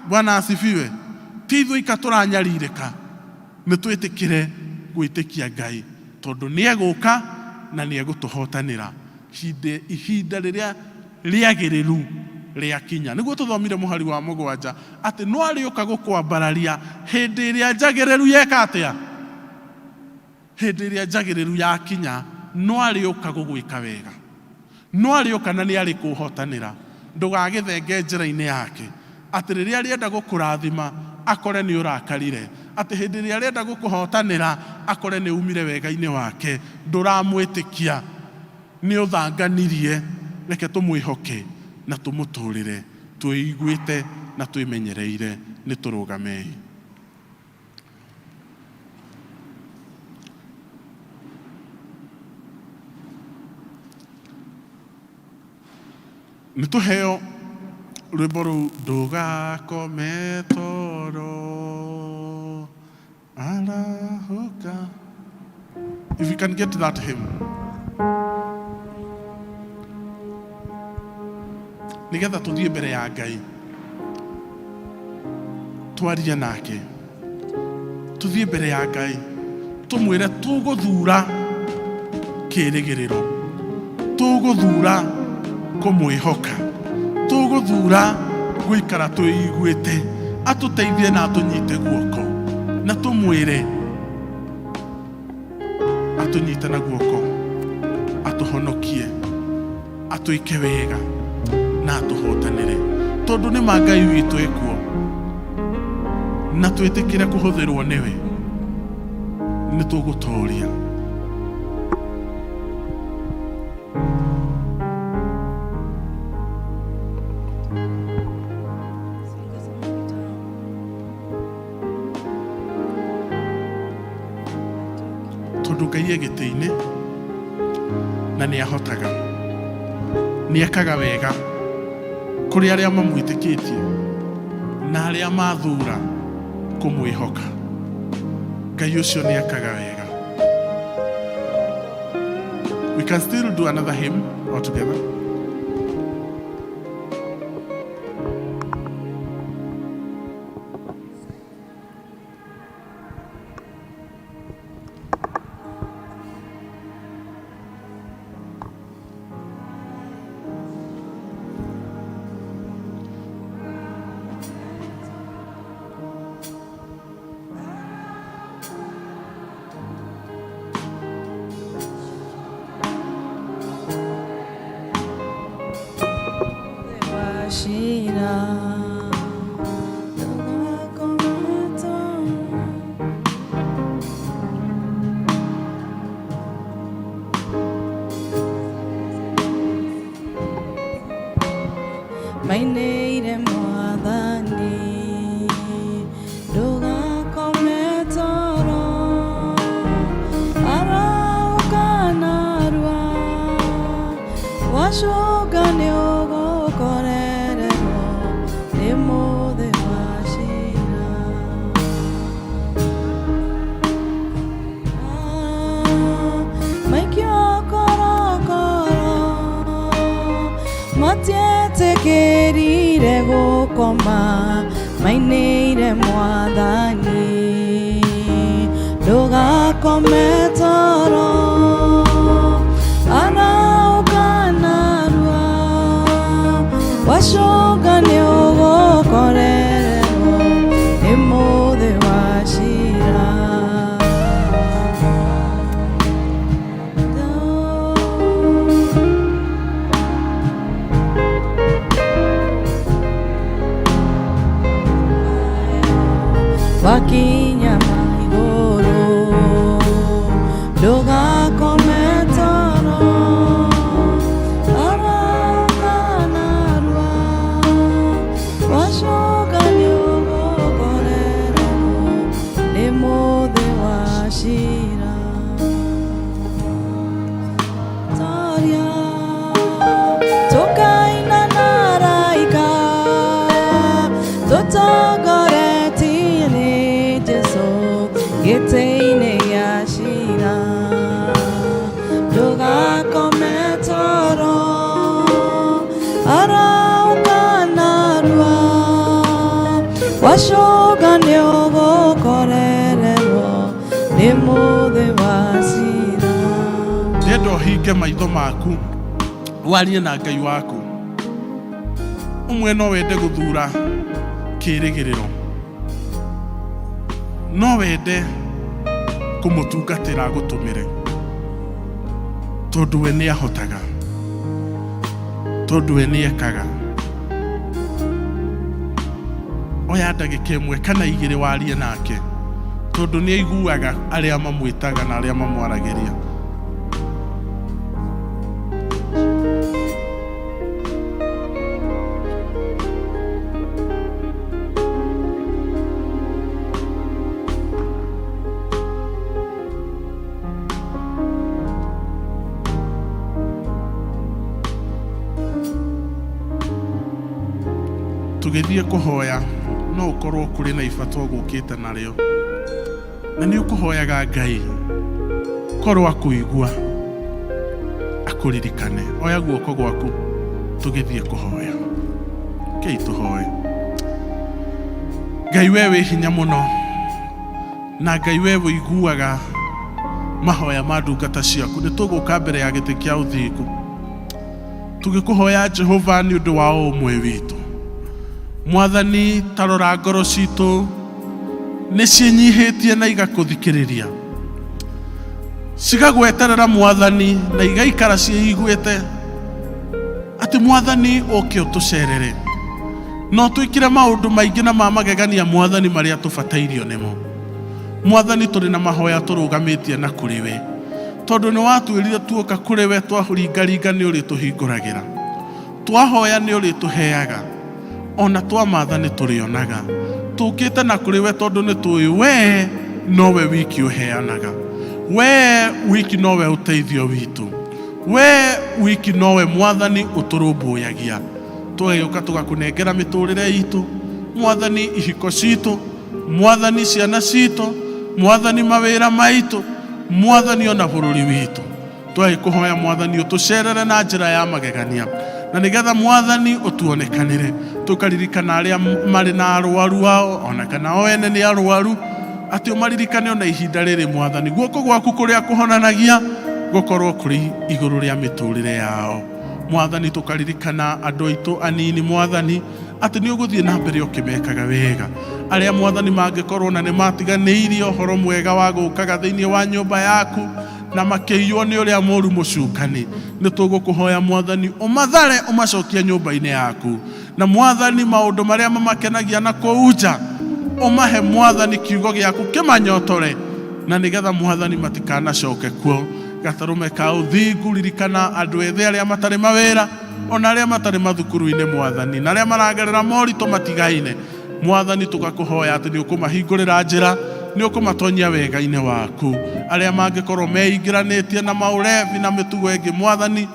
Bwana asifiwe. Tithwika turanyaririka, ni twitikire gwitikia Ngai tondu ni eguka na ni egutuhotanira ihinda riria riagiriru riakinya. Niguo tuthomire muhari wa 7 ati no arioka gukwambararia hindi iria njagiriru yeka atia. Hindi iria njagiriru yakinya no arioka gugwika wega, no arioka na ni ari kuhotanira. Ndugagithenge njira-ini yake ati riria arienda gukurathima akore ni urakarire, ati hindi iria arienda gukuhotanira akore ni umire wega-ini wake. Nduramwitikia, ni uthanganirie. Reke tumwihoke na tumuturire, tuiguite na twimenyereire. Ni turugamei. Ni tuheo rwimbo ru ndugakome toro arahuka. If you can get to that hymn. Nigetha tuthie mbere ya Ngai twarie nake, tuthie mbere ya Ngai tumwire tuguthura kirigiriro, tuguthura kumwihoka, tuguthura guikara tuiguite, atuteithie na atunyite guoko, na tumwire atunyite na guoko, atuhonokie, atuike wega na atuhotanire. Tondu ni Ngai witu ekuo na twitikire kuhuthirwo niwe, ni tugutoria. Tondu Ngai egiti-ini na ni ahotaga, ni ekaga wega kuri aria mamwitikitie na aria mathura kumwihoka. Ngai ucio ni ekaga wega. We can still do another hymn all together. maineire mwathani ndugakome toro arauka narua wacoka nĩ ũgũkorererwo nĩ mũthĩ wa cira maikio korokoro matietĩkĩrire gũkoma mainĩire mwathani ndũgakome toro arauka narua wacoka nĩ ũgũkorererwo nĩ mũthĩ wa cira wakinya maigũrũ ndũgakome toro arauka narua wacoka nĩ ũgũkorererwo nĩ mũthĩ wa cira toria tũkaina na araika tũtongoretie nĩ Jesũ gĩtĩ-inĩ gĩa cira ndũgakome toro arauka narua wacoka nĩ ũgũkorererwo nĩ mũthĩ wa cira ndenda ũhinge maitho maku warie na Ngai waku ũmwe no wende gũthura kĩĩrĩgĩrĩro no wende kũmũtungatĩra gũtũmĩre tondũ we nĩ ahotaga tondũ we nĩ ekaga oya ndagĩka ĩmwe kana igĩrĩ warie nake tondũ nĩ aiguaga arĩa mamwĩtaga na arĩa mamwaragĩria tũgĩthiĩ kũhoya no ũkorwo kũrĩ na ibata ũgũkĩte narĩo na nĩ ũkũhoyaga Ngai korwo akũigua akũririkane oya guoko gwaku tũgĩthiĩ kũhoya kei tũhoe Ngai we wĩ hinya mũno na Ngai we ũiguaga mahoya ma ndungata ciaku nĩ tũgũka mbere ya gĩtĩ kĩa ũthingu tũgĩkũhoya Jehova nĩ ũndũ wa ũmwe witũ Mwathani tarora ngoro citũ nĩ ciĩnyihĩtie na igakũthikĩrĩria cigagweterera Mwathani na igaikara ciĩiguĩte atĩ Mwathani ũke ũtũcerere no twĩkire maũndũ maingĩ na ma magegania Mwathani marĩa tũbatairio nĩmo Mwathani tũrĩ na mahoya tũrũgamĩtie na kũrĩ we tondũ nĩ watwĩrire tuoka kũrĩ we twaringaringa nĩ ũrĩ tũhingũragĩra twahoya nĩ ũrĩ tũheaga ona twamatha nĩ tũrĩonaga tũkĩte na kũrĩ we tondũ nĩ tũĩ we nowe wiki ũheanaga we wiki nowe ũteithio witũ we wiki nowe Mwathani ũtũrũmbũyagia tũgĩũka tũgakũnengera mĩtũrĩre itũ Mwathani ihiko citũ Mwathani ciana citũ Mwathani mawĩra maitũ Mwathani ona bũrũri witũ twagĩkũhoya Mwathani ũtũcerere na njĩra ya magegania na nĩgetha Mwathani ũtuonekanĩre tũkaririkana arĩa marĩ na arwaru ao ona kana o ene nĩ arwaru atĩ ũmaririkane ona ihinda rĩrĩ Mwathani guoko gwaku kũrĩa kũhonanagia gũkorwo kũrĩ igũrũ rĩa mĩtũrĩre yao Mwathani tũkaririkana andũ aitũ anini Mwathani atĩ nĩ ũgũthiĩ na mbere ũkĩmekaga wega arĩa Mwathani mangĩkorwo na nĩ matiganĩirie ũhoro mwega wa gũũkaga thĩinĩ wa nyũmba yaku na makĩiywo nĩ ũrĩa mũũru mũcukani. Nĩ tũgũkũhoya Mwathani ũmathare ũmacokie nyũmba-inĩ yaku, na Mwathani maũndũ marĩa mamakenagia na kũu nja ũmahe Mwathani kiugo gĩaku kĩmanyotore, na nĩgetha Mwathani matikanacoke kuo. Gatarume ka ũthingu ririkana andũ ethĩ arĩa matarĩ mawĩra, ona arĩa matarĩ mathukuru-inĩ Mwathani, na arĩa maragerera moritũ matigaine. Mwathani tũgakũhoya atĩ nĩ ũkũmahingũrĩra njĩra, nĩ ũkũmatonyia wega-inĩ waku. Arĩa mangĩkorwo meingĩranĩtie na maũrevi na mĩtugo ĩngĩ Mwathani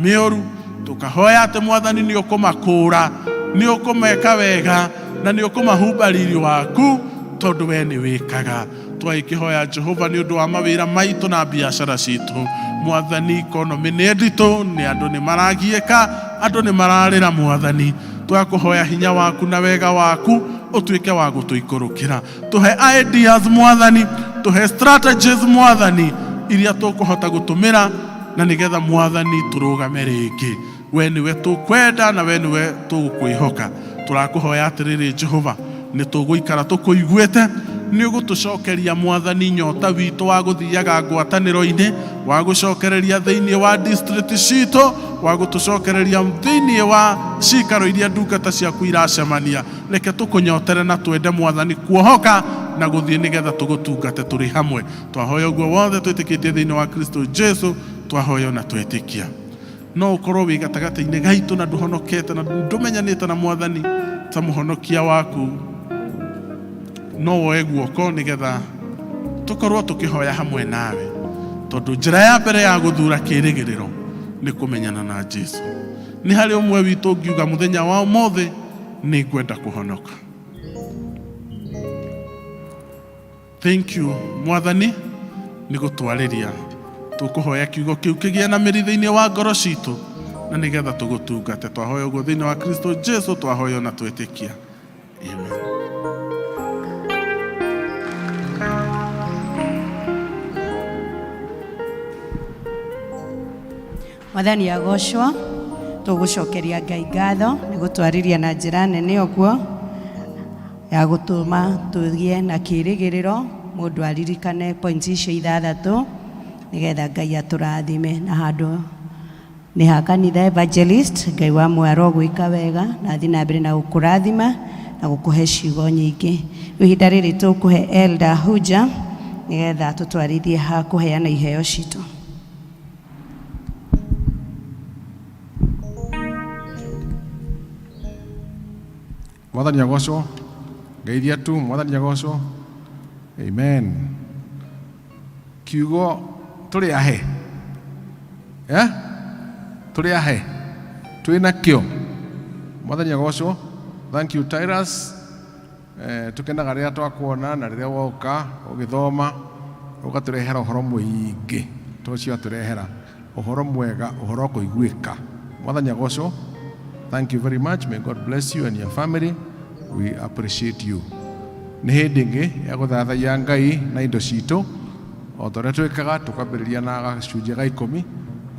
mĩũru, tũkahoya atĩ Mwathani nĩ ũkũmakũra, nĩ ũkũmeka wega, na nĩ ũkũmahumba riri waku, tondũ we nĩ wĩkaga. Twagĩkĩhoya Jehova nĩ ũndũ wa mawĩra maitũ na biacara citũ. Mwathani ikonomi nĩ nditũ, nĩ andũ nĩ maragiĩka, andũ nĩ mararĩra Mwathani. Twakũhoya hinya waku na wega waku ũtuĩke wa gũtũikũrũkĩra. Tũhe ideas Mwathani, tũhe strategies Mwathani, iria tũkũhota gũtũmĩra, na nĩgetha Mwathani tũrũgame rĩngĩ. We nĩwe tũkwenda na we nĩwe tũgũkwĩhoka. Tũrakũhoya atĩrĩrĩ Jehova, nĩ tũgũikara tũkũiguĩte, nĩ ũgũtũcokeria Mwathani nyota witũ wa gũthiaga ngwatanĩro-inĩ, wa gũcokereria thĩinĩ wa district citũ, wa gũtũcokereria thĩinĩ wa cikaro iria ndungata ciaku iracemania. Reke tũkũnyotere na twende Mwathani kuohoka na gũthiĩ nĩgetha tũgũtungate tũrĩ hamwe. Twahoya ũguo wothe twĩtĩkĩtie thĩinĩ wa Kristo Jesu, twahoya na twĩtĩkia. No ũkorwo wĩ gatagatĩ-inĩ gaitũ na ndũhonokete na ndũmenyanĩte na Mwathani ta mũhonokia waku, no woe guoko nĩgetha tũkorwo tũkĩhoya hamwe nawe, tondũ njĩra ya mbere ya gũthura kĩĩrĩgĩrĩro nĩ kũmenyana na Jesu. Nĩ harĩ ũmwe witũ ũngiuga mũthenya wa ũmũthĩ nĩ ngwenda kũhonoka. Thank you Mwathani nĩ gũtwarĩria. Tũkũhoya kiugo kĩu kĩgĩe na mĩri thĩinĩ wa ngoro citũ, na nĩgetha tũgũtungate. Twahoya ũguo thĩinĩ wa Kristo Jesu, twahoya na twĩtĩkia. Amen. Mwathani agocwo. Tũgũcokeria Ngai ngatho nĩ gũtwarĩria na njĩra nene ũguo ya gũtũma tũgĩe na kĩĩrĩgĩrĩro. Mũndũ aririkane points icio 6 nĩgetha Ngai atũrathime. Na handũ nĩ ha kanitha Evangelist, Ngai wa mwaro gwĩka wega na athiĩ na mbere na gũkũrathima na gũkũhe ciugo nyingĩ. Ihinda rĩrĩ tũkũhe Elder Huja nĩgetha tũtwarithie ha kũheana iheo citũ. Mwathani agocwo. Ngeithia tu Mwathani agocwo. Amen. Kiugo tũrĩ ahe. Tũrĩ ahe. Twĩna kĩo. Mwathani agocwo. Thank you Tyrus. Tũkenaga rĩrĩa twakuona na rĩrĩa woka ũgĩthoma ũgatũrehera ũhoro mũingĩ. Tũcio atũrehera ũhoro mwega, ũhoro kũiguĩka. Mwathani agocwo. Thank you very much. May God bless you and your family. We appreciate you. Nĩ hĩndĩ ĩngĩ ya gũthathaiya Ngai na indo citũ, o ta ũrĩa twĩkaga tũkwambĩrĩria na gacunjĩ ga 10.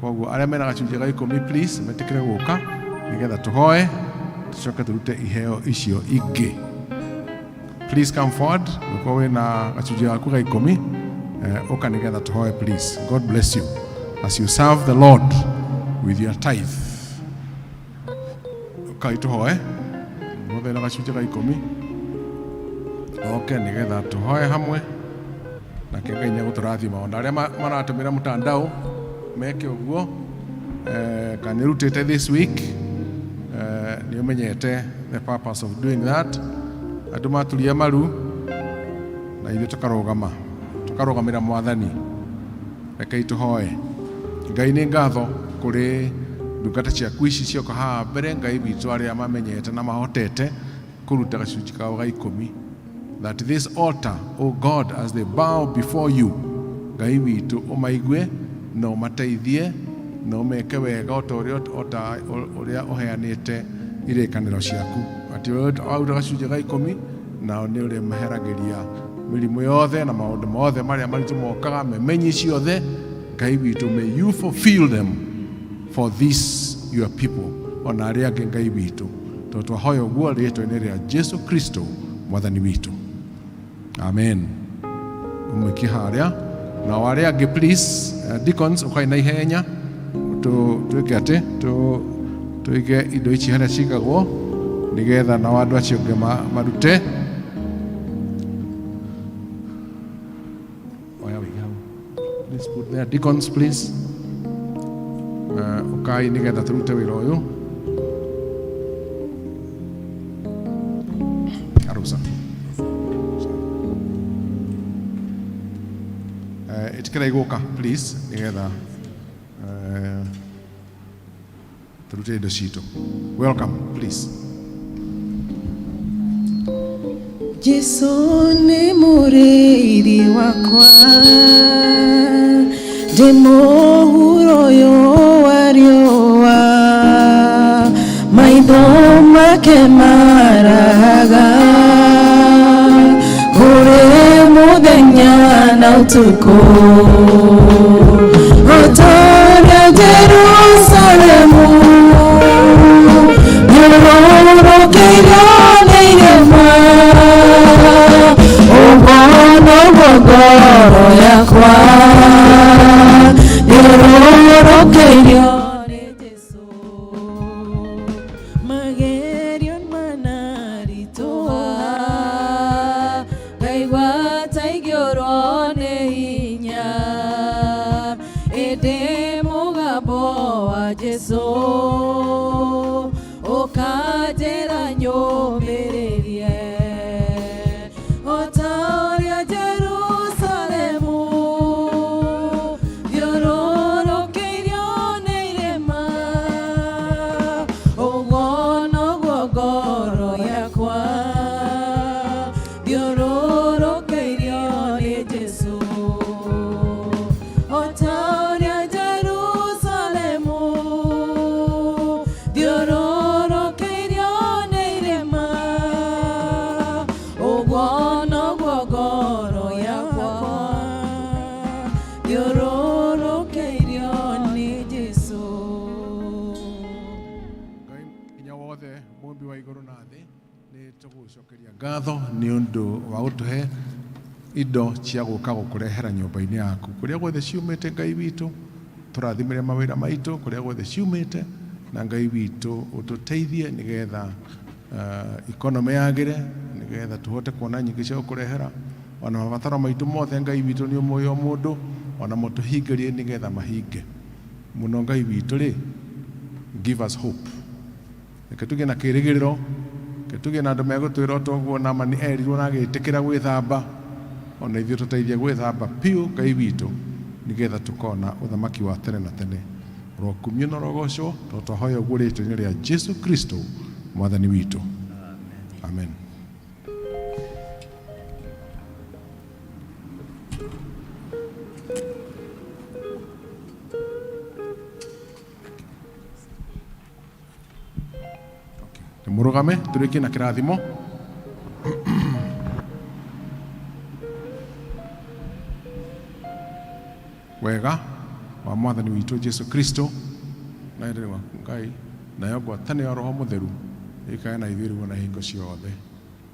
Koguo arĩa mena gacunjĩ ga 10 please metĩkĩre gũka nĩgetha tũhoe tũcoke tũrute iheo icio ingĩ. Please come forward. Ũkorwo wĩna gacunjĩ gaku ga 10 ũka nĩgetha tũhoe please. God bless you as you serve the Lord with your tithe. Kai tũhoe mũthenya na gacunjĩ ga 10 nĩgetha tũhoe hamwe na Ngai nĩ agũtũrathima. Ona arĩa maratũmĩra mtandao meke ũguo. Kana rutĩte this week nĩ ũmenyete the purpose of doing that. Andũ maturia maru na ithuĩ tũkarũgamĩra Mwathani. Rekei tũhoe. Ngai nĩ ngatho kũrĩ ndungata ciaku ici cioka haha mbere, Ngai witũ arĩa mamenyete na mahotete kũruta gacunjĩ kao ga 10. That this altar, oh God, as they bow before you, Ngai witũ ũmaigue na ũmateithie na ũmeke wega o ta ũrĩa ũheanĩte irĩkanĩro ciaku. Atĩ wauta gacunjĩ ga 10 nao nĩ ũrĩa maheragĩria mĩrimũ yothe na maũndũ mothe marĩa maritũ mokaga, memenyi ciothe. Ngai witũ, may you fulfill them for this your people. Ona arĩa angĩ Ngai witũ, tondũ twahoya ũguo rĩĩtwa-inĩ rĩa Jesu Kristo Mwathani witũ. Amen. Umwĩkie harĩa na wale angĩ please deacons ukai na ihenya tuĩke atĩ tuige indo ici harĩa cigagwo nigetha na andũ acio angĩ marute. Please put there, deacons please. Ukai nigetha turute wĩra ũyũ. Arusa. Itikira iguka please nigetha turute indo citũ. Welcome please. Jesu nĩ mũrĩithi wakwa, ndĩ mũhuro ũyũ wa riũa, maitho make maraga kũrĩ mũthenya na ũtukũ, o ta ũrĩa Jerusalemu yũrũrũkĩirio nĩ irĩma, ngoro yakwa yũrũrũkĩirio nĩ Jesũ, magerio manaritũha, ngaigua ta ingĩũrwo nĩ hinya, ĩndĩ mũgambo wa Jesũ ũkanjĩra nyũmĩrĩrie, ngatho nĩ ũndũ wa gũtũhe indo cia gũka gũkũrehera nyũmba-inĩ yaku kũrĩa guothe ciumĩte. Ngai witũ tũrathimĩre mawĩra maitũ kũrĩa guothe ciumĩte, na Ngai witũ ũtũteithie nĩgetha economy yagĩre, nĩgetha tũhote kuona nyingĩ cia gũkũrehera ona mabataro maitũ mothe. Ngai witũ nĩ ũmwe o mũndũ, ona mũtũhingĩrie nĩgetha mahinge mũno. Ngai witũ rĩ, give us hope, reke tũgĩe na kĩĩrĩgĩrĩro, tũgĩe na andũ megũtwĩra o toguo Naamani erirwo na agĩtĩkĩra gwĩthamba, ona ithuĩ tũteithie gwĩthamba piũ Ngai witũ, nĩgetha tũkona ũthamaki wa tene na tene. Rokumio na rogocwo twahoya ũguo rĩĩtwa-inĩ rĩa Jesu Kristo mwathani witũ, amen. Mũrũgame tũrĩkie na kĩrathimo. Wega wa mwathani witũ Jesu Kristo na endere wa Ngai nayo ngwatanĩro ya Roho Mũtheru ĩikare na ithuĩ rĩu na hingo ciothe,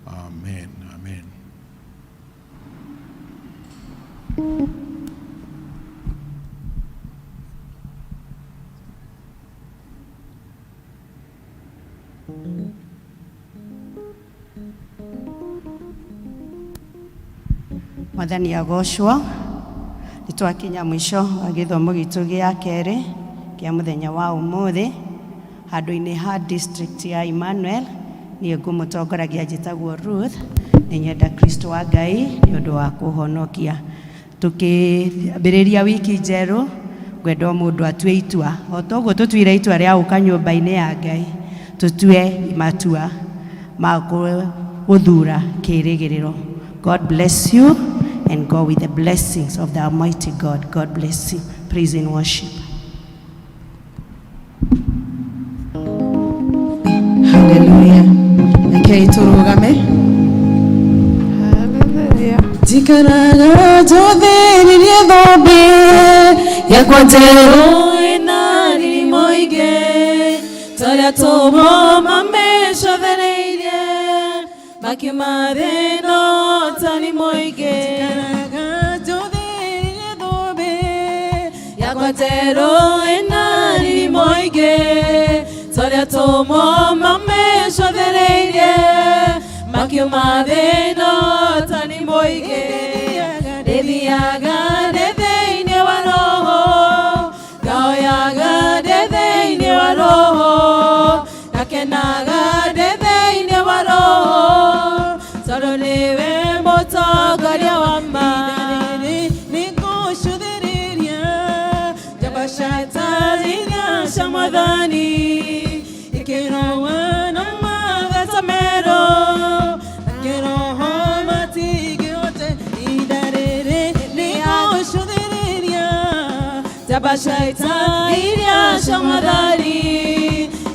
amen, amen. Mwathani agocwo. Nĩtwakinya mwisho wa gĩthomo gitũ gĩa kerĩ kĩa mũthenya wa ũmũthĩ handũ-inĩ ha district ya Emmanuel. Niĩ ngũmũtongoragia njĩtagwo Ruth, nĩ nyenda Kristo wa Ngai nĩ ũndũ wa kũhonokia. Tukĩambĩrĩria wiki njerũ, ngwenda mũndũ atue itua o toguo tũtuire itua rĩa gũka nyũmba-inĩ ya Ngai, tũtue matua ma gũthura kĩĩrĩgĩrĩro. God bless you and go with the blessings of the Almighty God. God bless you. Praise and worship. Hallelujah. Okay, turugame. Hallelujah. Jikaraga jodheririe dhobe ya kwatero enari moige toria tomo mamesho vereire makimadeno tani moige jikaraga jodheririe dhobe yakwa njerũ ĩna riri mũingĩ tũrĩa tũmũma mĩcũthĩrĩirie makiuma thĩno tani mũingĩ ndĩthiaga ndĩ thĩinĩ wa roho ngahoyaga ndĩ thĩinĩ wa roho ngakenaga ndĩ thĩinĩ wa roho tondũ nĩwe mũtongoria wa maĩ nĩngũcũthĩrĩria njamba ciatarĩria cia Mwathani ikĩroa na matheta merũ akĩroho matingĩhote ihinda rĩrĩ nĩngũcũthĩrĩria njamba ciatarĩria cia Mwathani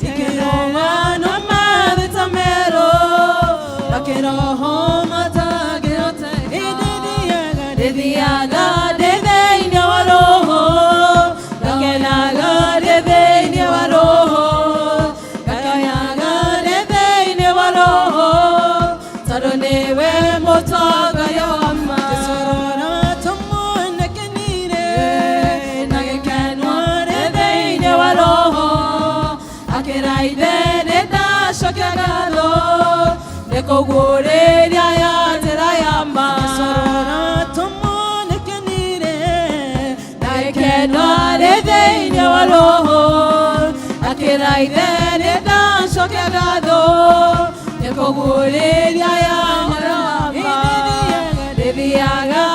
ikĩroa na matheta merũ akĩroho matangĩhote ndĩthiaga ndĩ thĩinĩ wa roho ngakenaga ndĩ thĩinĩ wa roho ngahoyaga ndĩ thĩinĩ wa roho tondũ nĩwe mũtongoria wa maĩ tũmũnekenire na gĩkeno ndĩ thĩinĩ wa roho akĩraithe nĩndacokia ngatho nĩkũguũrĩria ya njĩra ya maĩ tũmũnekenire na gĩkeno ndĩ thĩinĩ wa roho akĩraithe nĩndacokia ngatho nĩkũguũrĩria ya njĩra ya maĩ ndĩthiaga